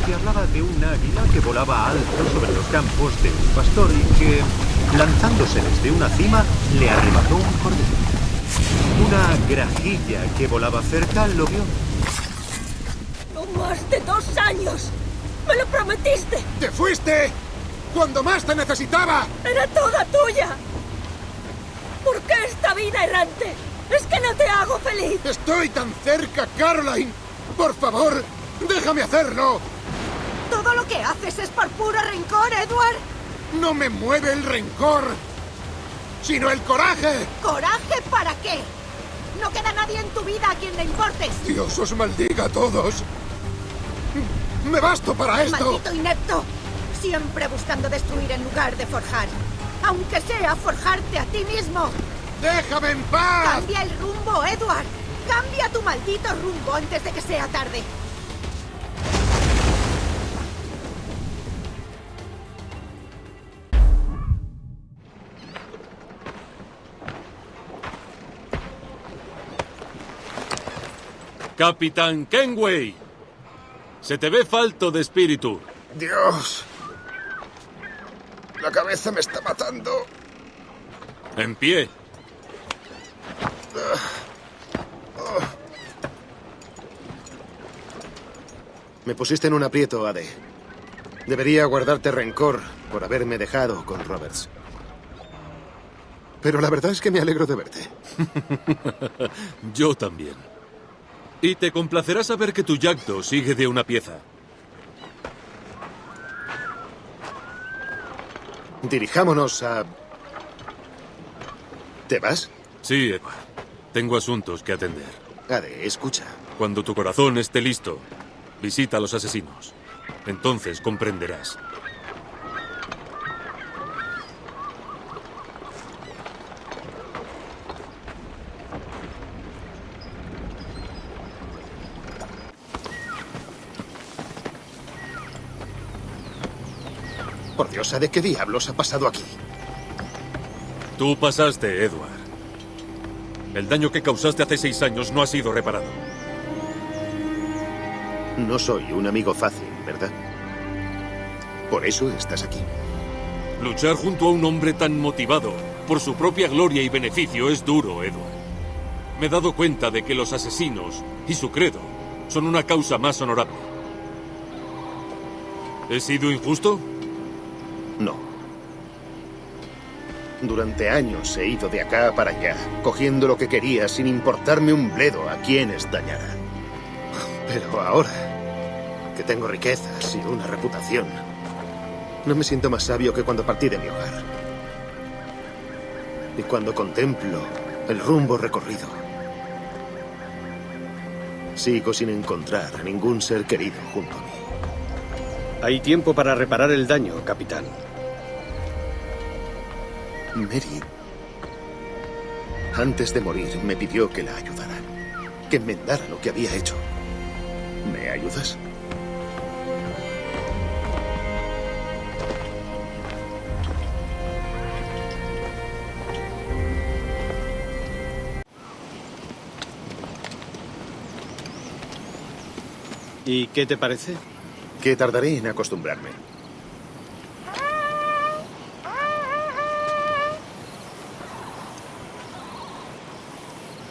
Que hablaba de un águila que volaba alto sobre los campos de un pastor y que, lanzándose desde una cima, le arrebató un cordero. Una grajilla que volaba cerca lo vio. ¡No más de 2 años! ¡Me lo prometiste! ¡Te fuiste cuando más te necesitaba! ¡Era toda tuya! ¿Por qué esta vida errante? ¡Es que no te hago feliz! ¡Estoy tan cerca, Caroline! ¡Por favor, déjame hacerlo! Todo lo que haces es por puro rencor, Edward. No me mueve el rencor, sino el coraje. ¿Coraje para qué? No queda nadie en tu vida a quien le importes. Dios os maldiga a todos. ¡Me basto para esto! ¡Maldito inepto! Siempre buscando destruir en lugar de forjar. Aunque sea forjarte a ti mismo. ¡Déjame en paz! ¡Cambia el rumbo, Edward! ¡Cambia tu maldito rumbo antes de que sea tarde! Capitán Kenway, se te ve falto de espíritu. Dios, la cabeza me está matando. En pie. Me pusiste en un aprieto, Ade. Debería guardarte rencor por haberme dejado con Roberts. Pero la verdad es que me alegro de verte. Yo también. Y te complacerá saber que tu Jackdaw sigue de una pieza. Dirijámonos a... ¿Te vas? Sí, Edward. Tengo asuntos que atender. Ade, escucha. Cuando tu corazón esté listo, visita a los asesinos. Entonces comprenderás. Por Dios, ¿de qué diablos ha pasado aquí? Tú pasaste, Edward. El daño que causaste hace 6 años no ha sido reparado. No soy un amigo fácil, ¿verdad? Por eso estás aquí. Luchar junto a un hombre tan motivado por su propia gloria y beneficio es duro, Edward. Me he dado cuenta de que los asesinos y su credo son una causa más honorable. ¿He sido injusto? No. Durante años he ido de acá para allá, cogiendo lo que quería sin importarme un bledo a quienes dañara. Pero ahora que tengo riquezas y una reputación, no me siento más sabio que cuando partí de mi hogar. Y cuando contemplo el rumbo recorrido, sigo sin encontrar a ningún ser querido junto a mí. Hay tiempo para reparar el daño, capitán. Mary, antes de morir, me pidió que la ayudara, que enmendara lo que había hecho. ¿Me ayudas? ¿Y qué te parece? Que tardaré en acostumbrarme.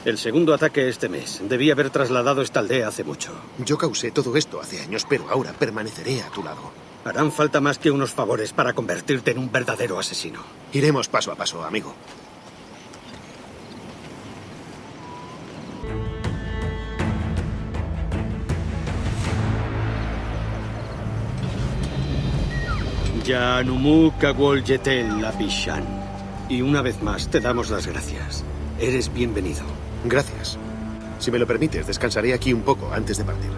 El segundo ataque este mes. Debí haber trasladado esta aldea hace mucho. Yo causé todo esto hace años, pero ahora permaneceré a tu lado. Harán falta más que unos favores para convertirte en un verdadero asesino. Iremos paso a paso, amigo. Yanumu Kagwol Yetel Lapishan. Y una vez más te damos las gracias. Eres bienvenido. Gracias. Si me lo permites, descansaré aquí un poco antes de partir.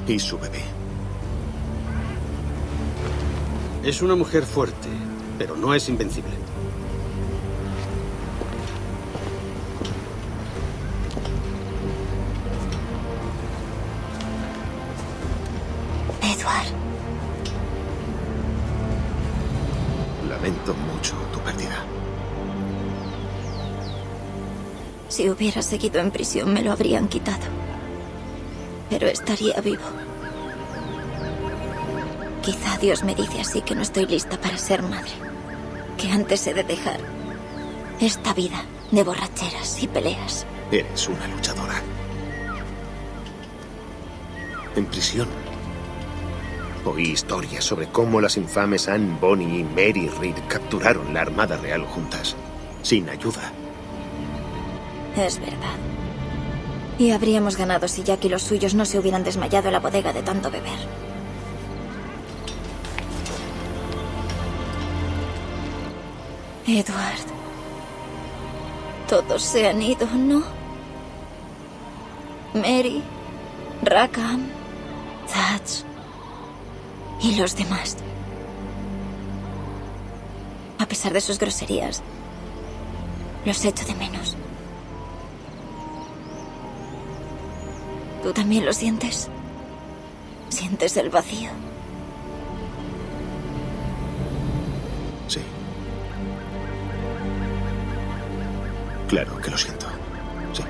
¿Y su bebé? Es una mujer fuerte, pero no es invencible. Edward. Lamento mucho tu pérdida. Si hubiera seguido en prisión me lo habrían quitado. Pero estaría vivo. Quizá Dios me dice así que no estoy lista para ser madre. Que antes he de dejar esta vida de borracheras y peleas. Eres una luchadora. En prisión oí historias sobre cómo las infames Anne Bonny y Mary Read capturaron la Armada Real juntas, sin ayuda. Es verdad. Y habríamos ganado si Jack y los suyos no se hubieran desmayado en la bodega de tanto beber. Edward. Todos se han ido, ¿no? Mary, Rackham, Thatch y los demás. A pesar de sus groserías, los echo de menos. ¿Tú también lo sientes? ¿Sientes el vacío? Sí. Claro que lo siento. Sí.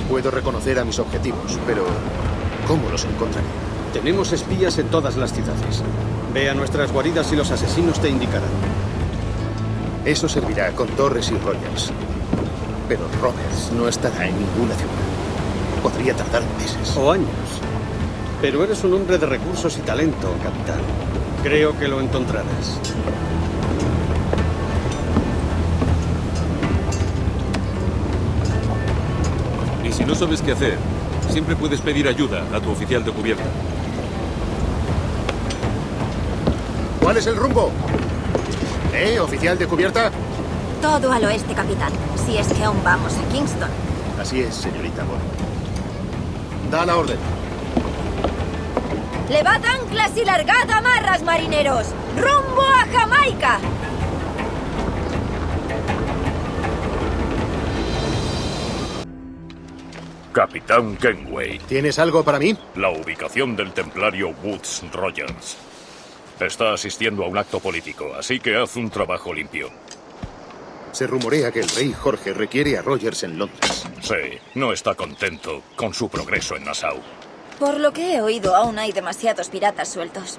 Puedo reconocer a mis objetivos, pero ¿cómo los encontraré? Tenemos espías en todas las ciudades. Ve a nuestras guaridas y los asesinos te indicarán. Eso servirá con Torres y Rogers. Pero Roberts no estará en ninguna ciudad. Podría tardar meses. O años. Pero eres un hombre de recursos y talento, capitán. Creo que lo encontrarás. Y si no sabes qué hacer, siempre puedes pedir ayuda a tu oficial de cubierta. ¿Cuál es el rumbo? ¿Oficial de cubierta? Todo al oeste, capitán. Si es que aún vamos a Kingston. Así es, señorita Bonny. Da la orden. ¡Levad anclas y largad amarras, marineros! ¡Rumbo a Jamaica! Capitán Kenway. ¿Tienes algo para mí? La ubicación del templario Woods Rogers. Está asistiendo a un acto político, así que haz un trabajo limpio. Se rumorea que el rey Jorge requiere a Rogers en Londres. Sí, no está contento con su progreso en Nassau. Por lo que he oído, aún hay demasiados piratas sueltos.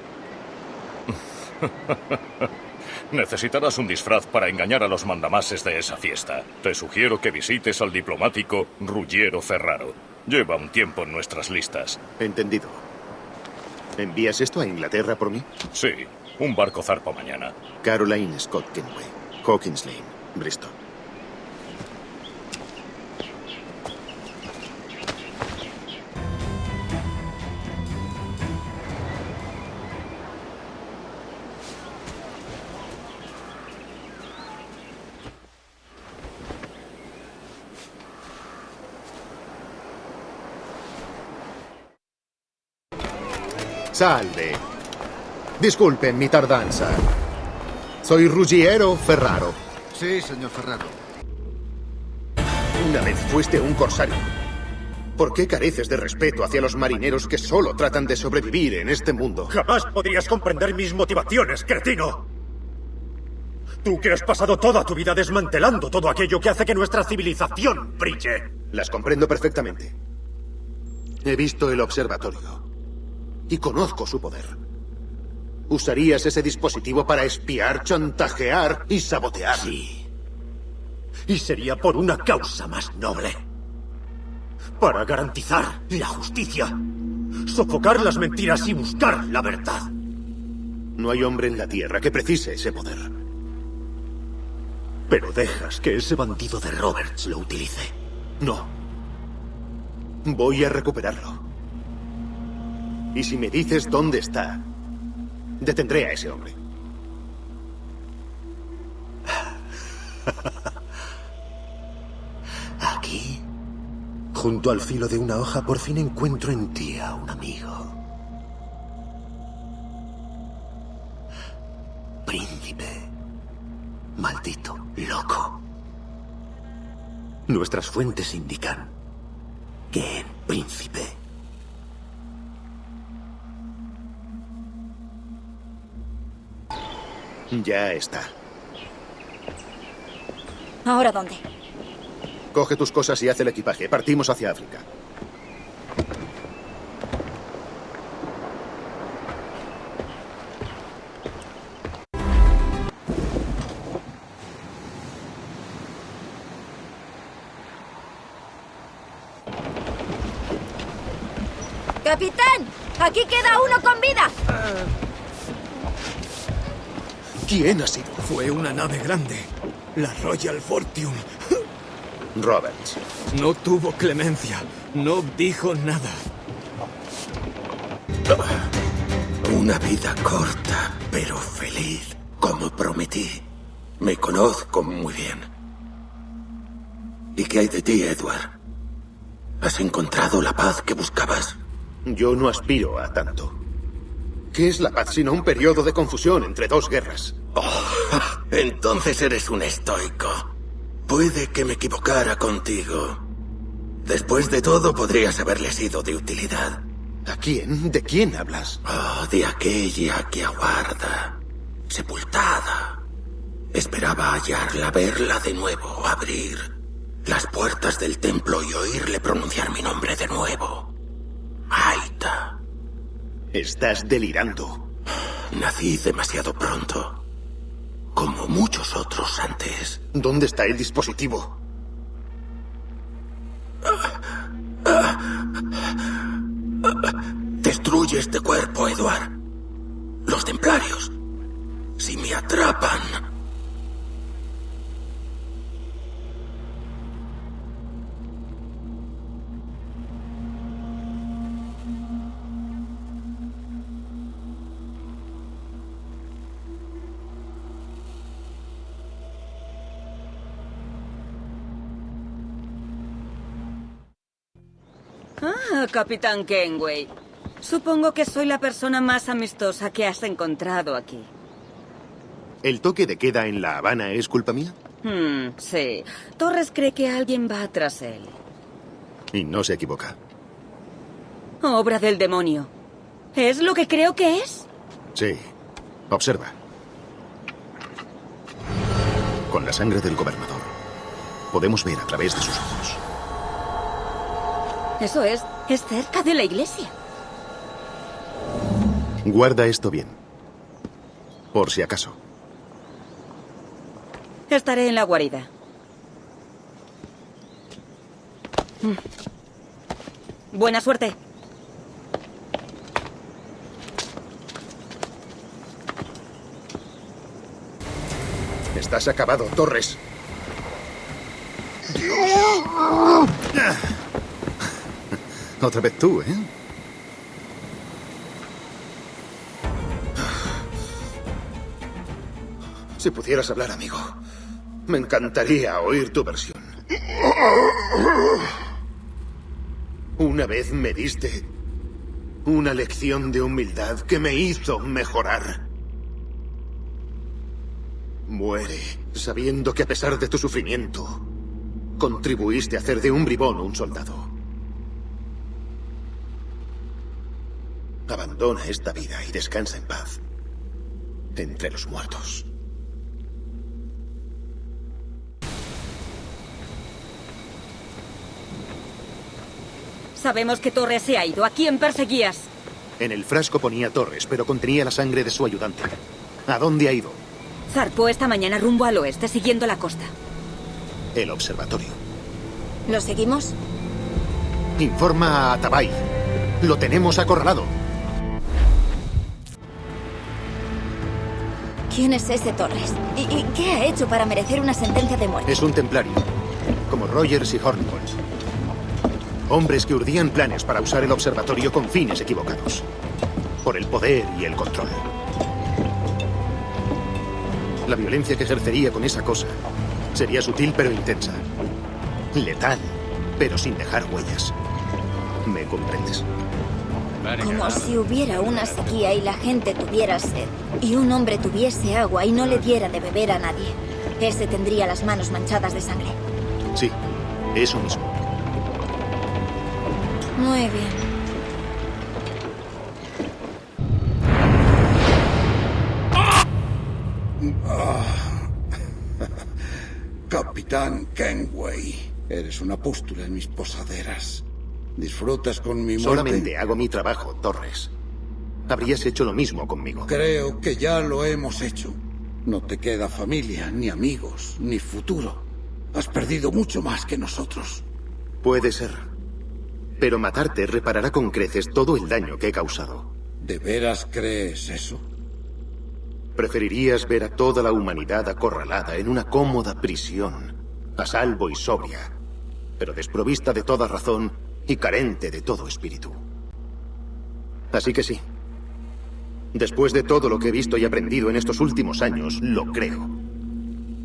Necesitarás un disfraz para engañar a los mandamases de esa fiesta. Te sugiero que visites al diplomático Ruggiero Ferraro. Lleva un tiempo en nuestras listas. Entendido. ¿Envías esto a Inglaterra por mí? Sí, un barco zarpa mañana. Caroline Scott Kenway, Hawkins Lane, Bristol. Salve. Disculpen mi tardanza. Soy Ruggiero Ferraro. Sí, señor Ferraro. Una vez fuiste un corsario. ¿Por qué careces de respeto hacia los marineros que solo tratan de sobrevivir en este mundo? Jamás podrías comprender mis motivaciones, cretino. Tú que has pasado toda tu vida desmantelando todo aquello que hace que nuestra civilización brille. Las comprendo perfectamente. He visto el observatorio. Y conozco su poder. ¿Usarías ese dispositivo para espiar, chantajear y sabotear? Sí. Y sería por una causa más noble. Para garantizar la justicia. Sofocar las mentiras y buscar la verdad. No hay hombre en la Tierra que precise ese poder. Pero dejas que ese bandido de Roberts lo utilice. No. Voy a recuperarlo. Y si me dices dónde está, detendré a ese hombre. Aquí, junto al filo de una hoja, por fin encuentro en ti a un amigo. Príncipe. Maldito loco. Nuestras fuentes indican que en príncipe. Ya está. ¿Ahora dónde? Coge tus cosas y haz el equipaje. Partimos hacia África. ¡Capitán! ¡Aquí queda uno con vida! ¿Quién ha sido? Fue una nave grande. La Royal Fortune. Roberts. No tuvo clemencia. No dijo nada. Una vida corta, pero feliz, como prometí. Me conozco muy bien. ¿Y qué hay de ti, Edward? ¿Has encontrado la paz que buscabas? Yo no aspiro a tanto. ¿Qué es la paz sino un periodo de confusión entre dos guerras? Oh, entonces eres un estoico. Puede que me equivocara contigo. Después de todo, podrías haberle sido de utilidad. ¿A quién? ¿De quién hablas? Oh, de aquella que aguarda, sepultada. Esperaba hallarla, verla de nuevo, abrir las puertas del templo y oírle pronunciar mi nombre de nuevo. Aita. Estás delirando. Nací demasiado pronto. Como muchos otros antes. ¿Dónde está el dispositivo? Destruye este cuerpo, Edward. Los templarios, si me atrapan... Ah, Capitán Kenway. Supongo que soy la persona más amistosa que has encontrado aquí. ¿El toque de queda en La Habana es culpa mía? Sí. Torres cree que alguien va tras él. Y no se equivoca. Obra del demonio. ¿Es lo que creo que es? Sí. Observa. Con la sangre del gobernador, podemos ver a través de sus ojos. Eso es cerca de la iglesia. Guarda esto bien. Por si acaso. Estaré en la guarida. Buena suerte. Estás acabado, Torres. Dios. Otra vez tú, ¿eh? Si pudieras hablar, amigo, me encantaría oír tu versión. Una vez me diste una lección de humildad que me hizo mejorar. Muere sabiendo que a pesar de tu sufrimiento, contribuiste a hacer de un bribón un soldado. Abandona esta vida y descansa en paz entre los muertos. Sabemos que Torres se ha ido. ¿A quién perseguías? En el frasco ponía Torres, pero contenía la sangre de su ayudante. ¿A dónde ha ido? Zarpó esta mañana rumbo al oeste, siguiendo la costa. El observatorio. ¿Lo seguimos? Informa a Atabay. Lo tenemos acorralado. ¿Quién es ese Torres? ¿Y qué ha hecho para merecer una sentencia de muerte? Es un templario, como Rogers y Hornigold. Hombres que urdían planes para usar el observatorio con fines equivocados. Por el poder y el control. La violencia que ejercería con esa cosa sería sutil pero intensa. Letal, pero sin dejar huellas. ¿Me comprendes? Como si hubiera una sequía y la gente tuviera sed. Y un hombre tuviese agua y no le diera de beber a nadie. Ese tendría las manos manchadas de sangre. Sí, eso mismo. Muy bien. Capitán Kenway, eres una pústula en mis posaderas. ¿Disfrutas con mi muerte? Solamente hago mi trabajo, Torres. Habrías hecho lo mismo conmigo. Creo que ya lo hemos hecho. No te queda familia, ni amigos, ni futuro. Has perdido mucho más que nosotros. Puede ser. Pero matarte reparará con creces todo el daño que he causado. ¿De veras crees eso? Preferirías ver a toda la humanidad acorralada en una cómoda prisión, a salvo y sobria, pero desprovista de toda razón y carente de todo espíritu. Así que sí. Después de todo lo que he visto y aprendido en estos últimos años, lo creo.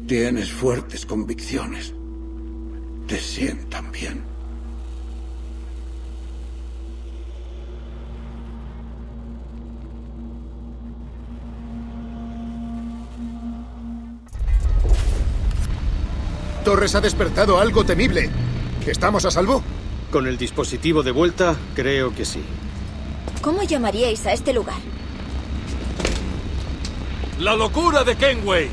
Tienes fuertes convicciones. Te sientan bien. Torres ha despertado algo temible. ¿Estamos a salvo? Con el dispositivo de vuelta, creo que sí. ¿Cómo llamaríais a este lugar? ¡La locura de Kenway!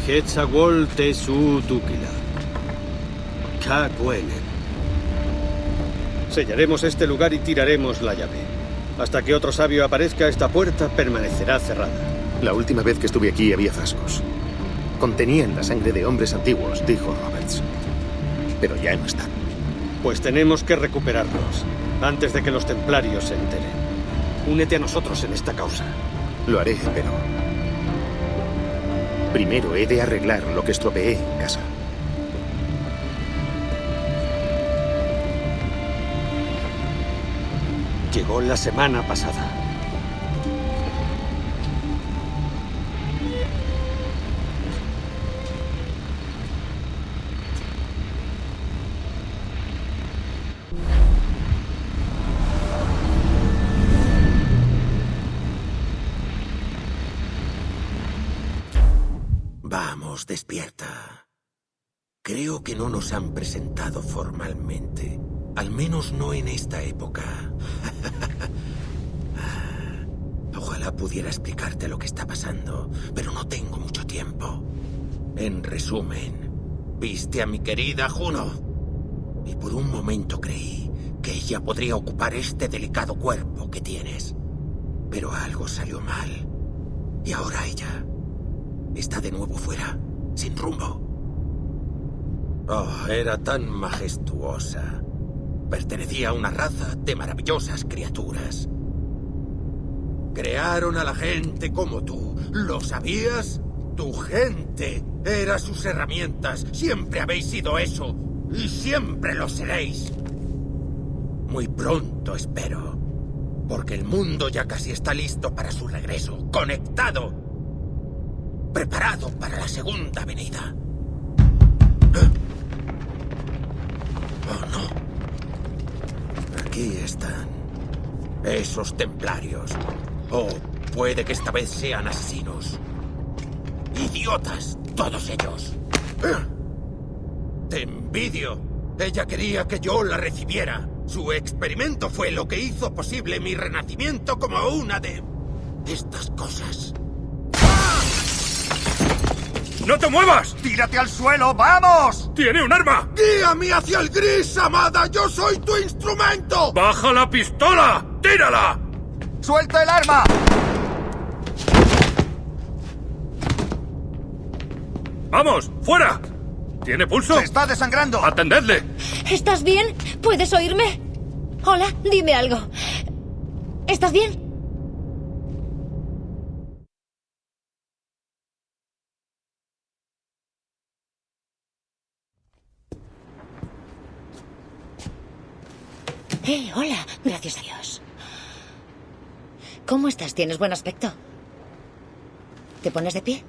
Quetzalcoatl Tezutúquila. Cacuenen. Sellaremos este lugar y tiraremos la llave. Hasta que otro sabio aparezca, esta puerta permanecerá cerrada. La última vez que estuve aquí había frascos. Contenían la sangre de hombres antiguos, dijo Roberts. Pero ya no están. Pues tenemos que recuperarlos, antes de que los templarios se enteren. Únete a nosotros en esta causa. Lo haré, pero... primero he de arreglar lo que estropeé en casa. Llegó la semana pasada. Vamos, despierta. Creo que no nos han presentado formalmente. Al menos no en esta época. Ojalá pudiera explicarte lo que está pasando, pero no tengo mucho tiempo. En resumen, viste a mi querida Juno. Y por un momento creí que ella podría ocupar este delicado cuerpo que tienes. Pero algo salió mal. Y ahora ella está de nuevo fuera, sin rumbo. Oh, era tan majestuosa. Pertenecía a una raza de maravillosas criaturas. Crearon a la gente como tú. ¿Lo sabías? Tu gente era sus herramientas. Siempre habéis sido eso. Y siempre lo seréis. Muy pronto, espero. Porque el mundo ya casi está listo para su regreso. Conectado. Preparado para la segunda venida. Oh, no. Aquí están. Esos templarios. O puede que esta vez sean asesinos. Idiotas, todos ellos. Te envidio. Ella quería que yo la recibiera. Su experimento fue lo que hizo posible mi renacimiento como una de estas cosas. ¡No te muevas! ¡Tírate al suelo, vamos! ¡Tiene un arma! ¡Guíame hacia el gris, amada! ¡Yo soy tu instrumento! ¡Baja la pistola! ¡Tírala! ¡Suelta el arma! ¡Vamos! ¡Fuera! ¿Tiene pulso? ¡Se está desangrando! ¡Atendedle! ¿Estás bien? ¿Puedes oírme? Hola, dime algo. ¿Estás bien? Hola. Gracias a Dios. ¿Cómo estás? ¿Tienes buen aspecto? ¿Te pones de pie?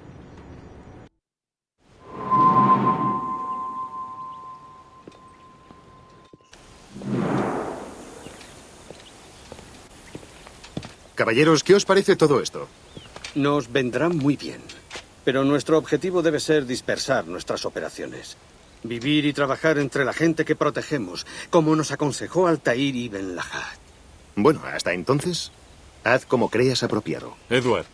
Caballeros, ¿qué os parece todo esto? Nos vendrá muy bien. Pero nuestro objetivo debe ser dispersar nuestras operaciones. Vivir y trabajar entre la gente que protegemos, como nos aconsejó Altair ibn Lahad. Bueno, hasta entonces, haz como creas apropiado. Edward,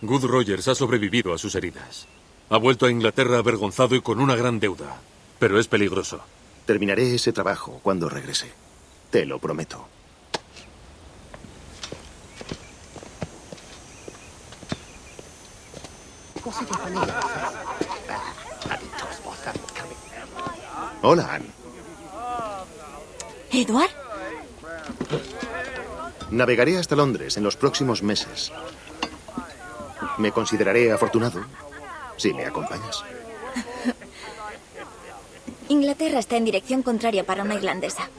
Good Rogers ha sobrevivido a sus heridas. Ha vuelto a Inglaterra avergonzado y con una gran deuda. Pero es peligroso. Terminaré ese trabajo cuando regrese. Te lo prometo. Hola, Anne. ¿Edward? Navegaré hasta Londres en los próximos meses. Me consideraré afortunado si me acompañas. Inglaterra está en dirección contraria para una irlandesa.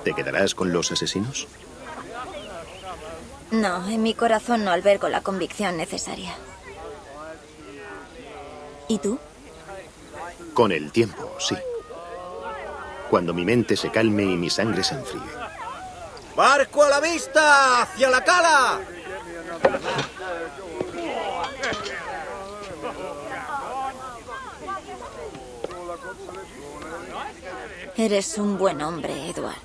¿Te quedarás con los asesinos? No, en mi corazón no albergo la convicción necesaria. ¿Y tú? Con el tiempo, sí. Cuando mi mente se calme y mi sangre se enfríe. ¡Barco a la vista! ¡Hacia la cala! Eres un buen hombre, Edward.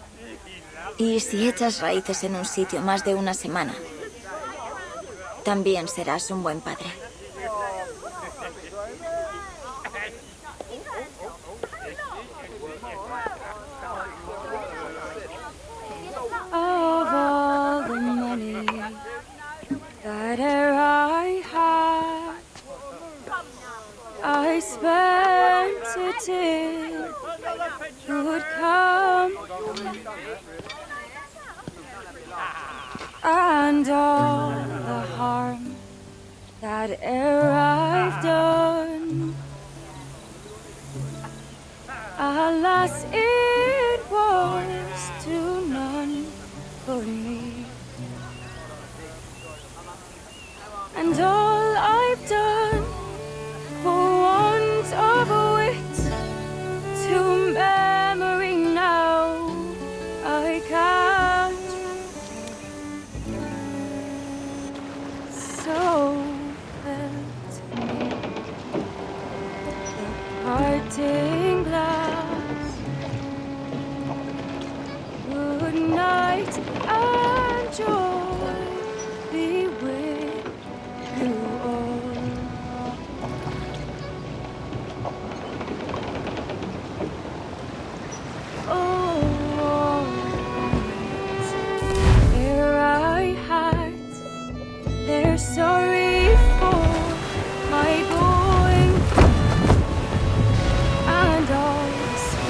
Y si echas raíces en un sitio más de una semana, también serás un buen padre. Of all the money that I had, I spent it in good company, and all the harm that e'er I've done, alas, it was to none but me. And all I've done for want of wit to memory now I can't. So looking glass. Good night and joy be with you all. Oh, ere I had, they're sorry for my going, and also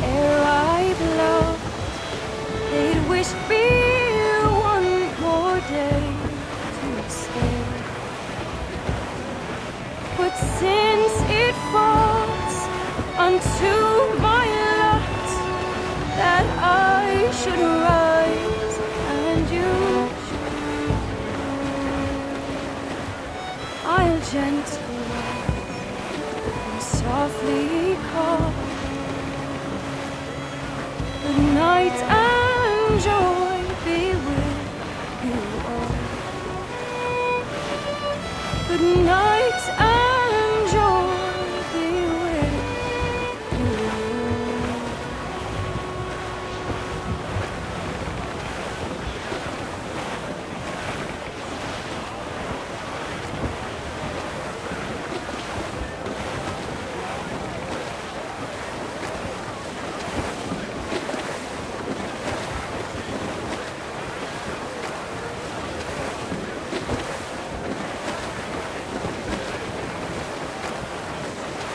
ere I've loved, they'd wish me one more day to stay. But since it falls unto my lot that I should rise and you should, I'll gently and softly call. Good night and joy be with you all. Good night and joy be with you all.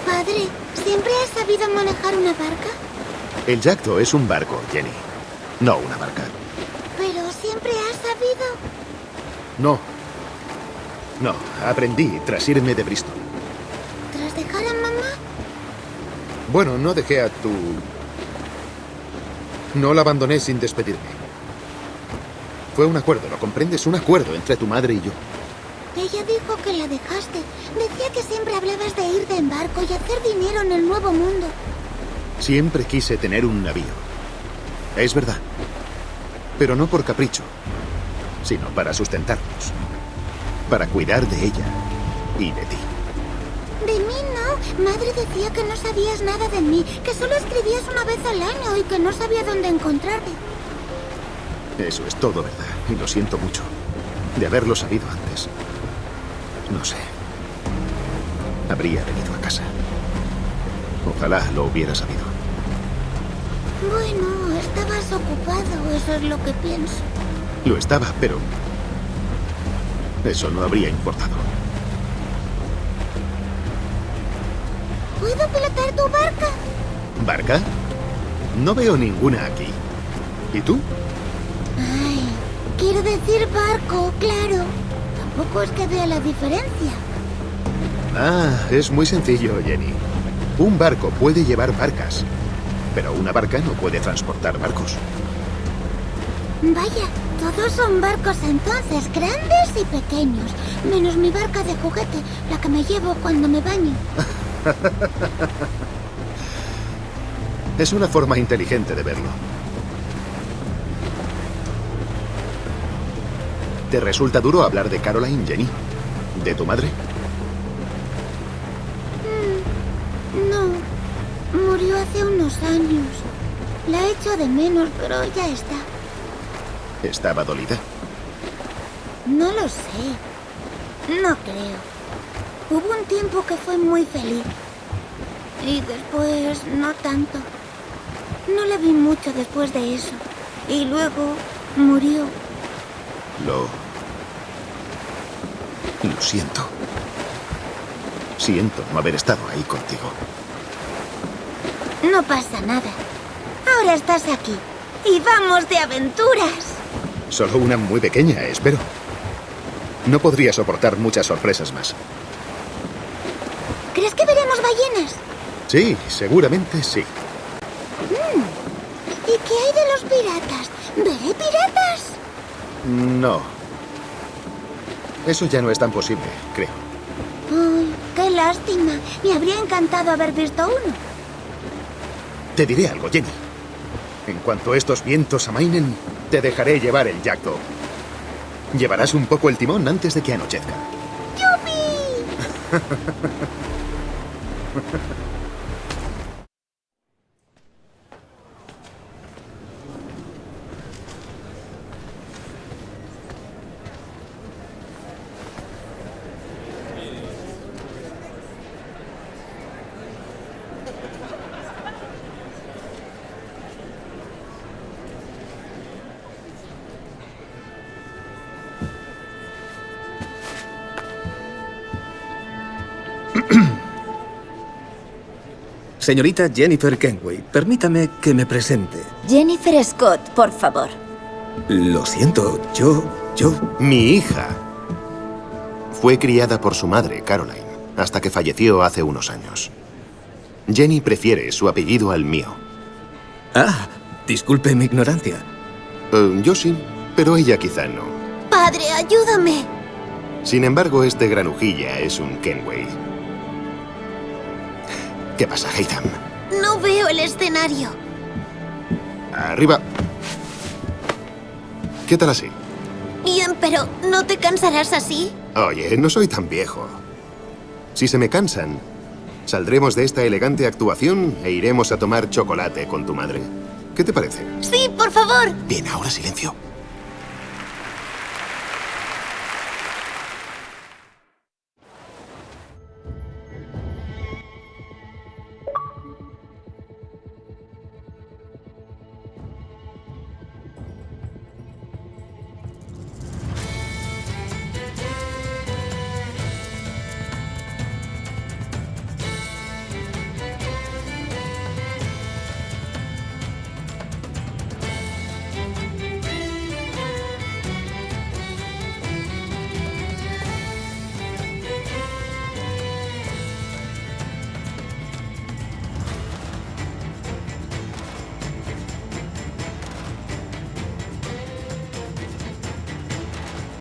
Padre, ¿siempre has sabido manejar una barca? El Jackdaw es un barco, Jenny. No una barca. Pero siempre has sabido. No. No, aprendí tras irme de Bristol. ¿Tras dejar a mamá? Bueno, no dejé a tu... No la abandoné sin despedirme. Fue un acuerdo, ¿lo comprendes? Un acuerdo entre tu madre y yo. Ella dijo que la dejaste. Decía que siempre hablabas de irte en barco y hacer dinero en el nuevo mundo. Siempre quise tener un navío. Es verdad. Pero no por capricho, sino para sustentarnos. Para cuidar de ella y de ti. De mí no. Madre decía que no sabías nada de mí, que solo escribías una vez al año y que no sabía dónde encontrarte. Eso es todo verdad, y lo siento mucho. De haberlo sabido antes. No sé. Habría venido a casa. Ojalá lo hubiera sabido. Bueno, estabas ocupado, eso es lo que pienso. Lo estaba, pero... eso no habría importado. ¿Puedo pilotar tu barca? ¿Barca? No veo ninguna aquí. ¿Y tú? Ay, quiero decir barco, claro. Tampoco es que vea la diferencia. Ah, es muy sencillo, Jenny. Un barco puede llevar barcas, pero una barca no puede transportar barcos. Vaya, todos son barcos entonces, grandes y pequeños. Menos mi barca de juguete, la que me llevo cuando me baño. Es una forma inteligente de verlo. ¿Te resulta duro hablar de Caroline, Jenny? ¿De tu madre? No, murió hace unos años. La echo de menos, pero ya está. ¿Estaba dolida? No lo sé. No creo. Hubo un tiempo que fue muy feliz. Y después no tanto. No le vi mucho después de eso. Y luego murió. Lo siento. Siento no haber estado ahí contigo. No pasa nada. Ahora estás aquí. Y vamos de aventuras. Solo una muy pequeña, espero. No podría soportar muchas sorpresas más. ¿Crees que veremos ballenas? Sí, seguramente sí. ¿Y qué hay de los piratas? ¿Veré piratas? No. Eso ya no es tan posible, creo. Ay, qué lástima. Me habría encantado haber visto uno. Te diré algo, Jenny. En cuanto estos vientos amainen, te dejaré llevar el Jackdaw. Llevarás un poco el timón antes de que anochezca. ¡Yupi! Señorita Jennifer Kenway, permítame que me presente. Jennifer Scott, por favor. Lo siento, yo... Mi hija fue criada por su madre, Caroline, hasta que falleció hace unos años. Jenny prefiere su apellido al mío. Ah, disculpe mi ignorancia. Yo sí, pero ella quizá no. Padre, ayúdame. Sin embargo, este granujilla es un Kenway. ¿Qué pasa, Haytham? No veo el escenario. Arriba. ¿Qué tal así? Bien, pero ¿no te cansarás así? Oye, no soy tan viejo. Si se me cansan, saldremos de esta elegante actuación e iremos a tomar chocolate con tu madre. ¿Qué te parece? Sí, por favor. Bien, ahora silencio.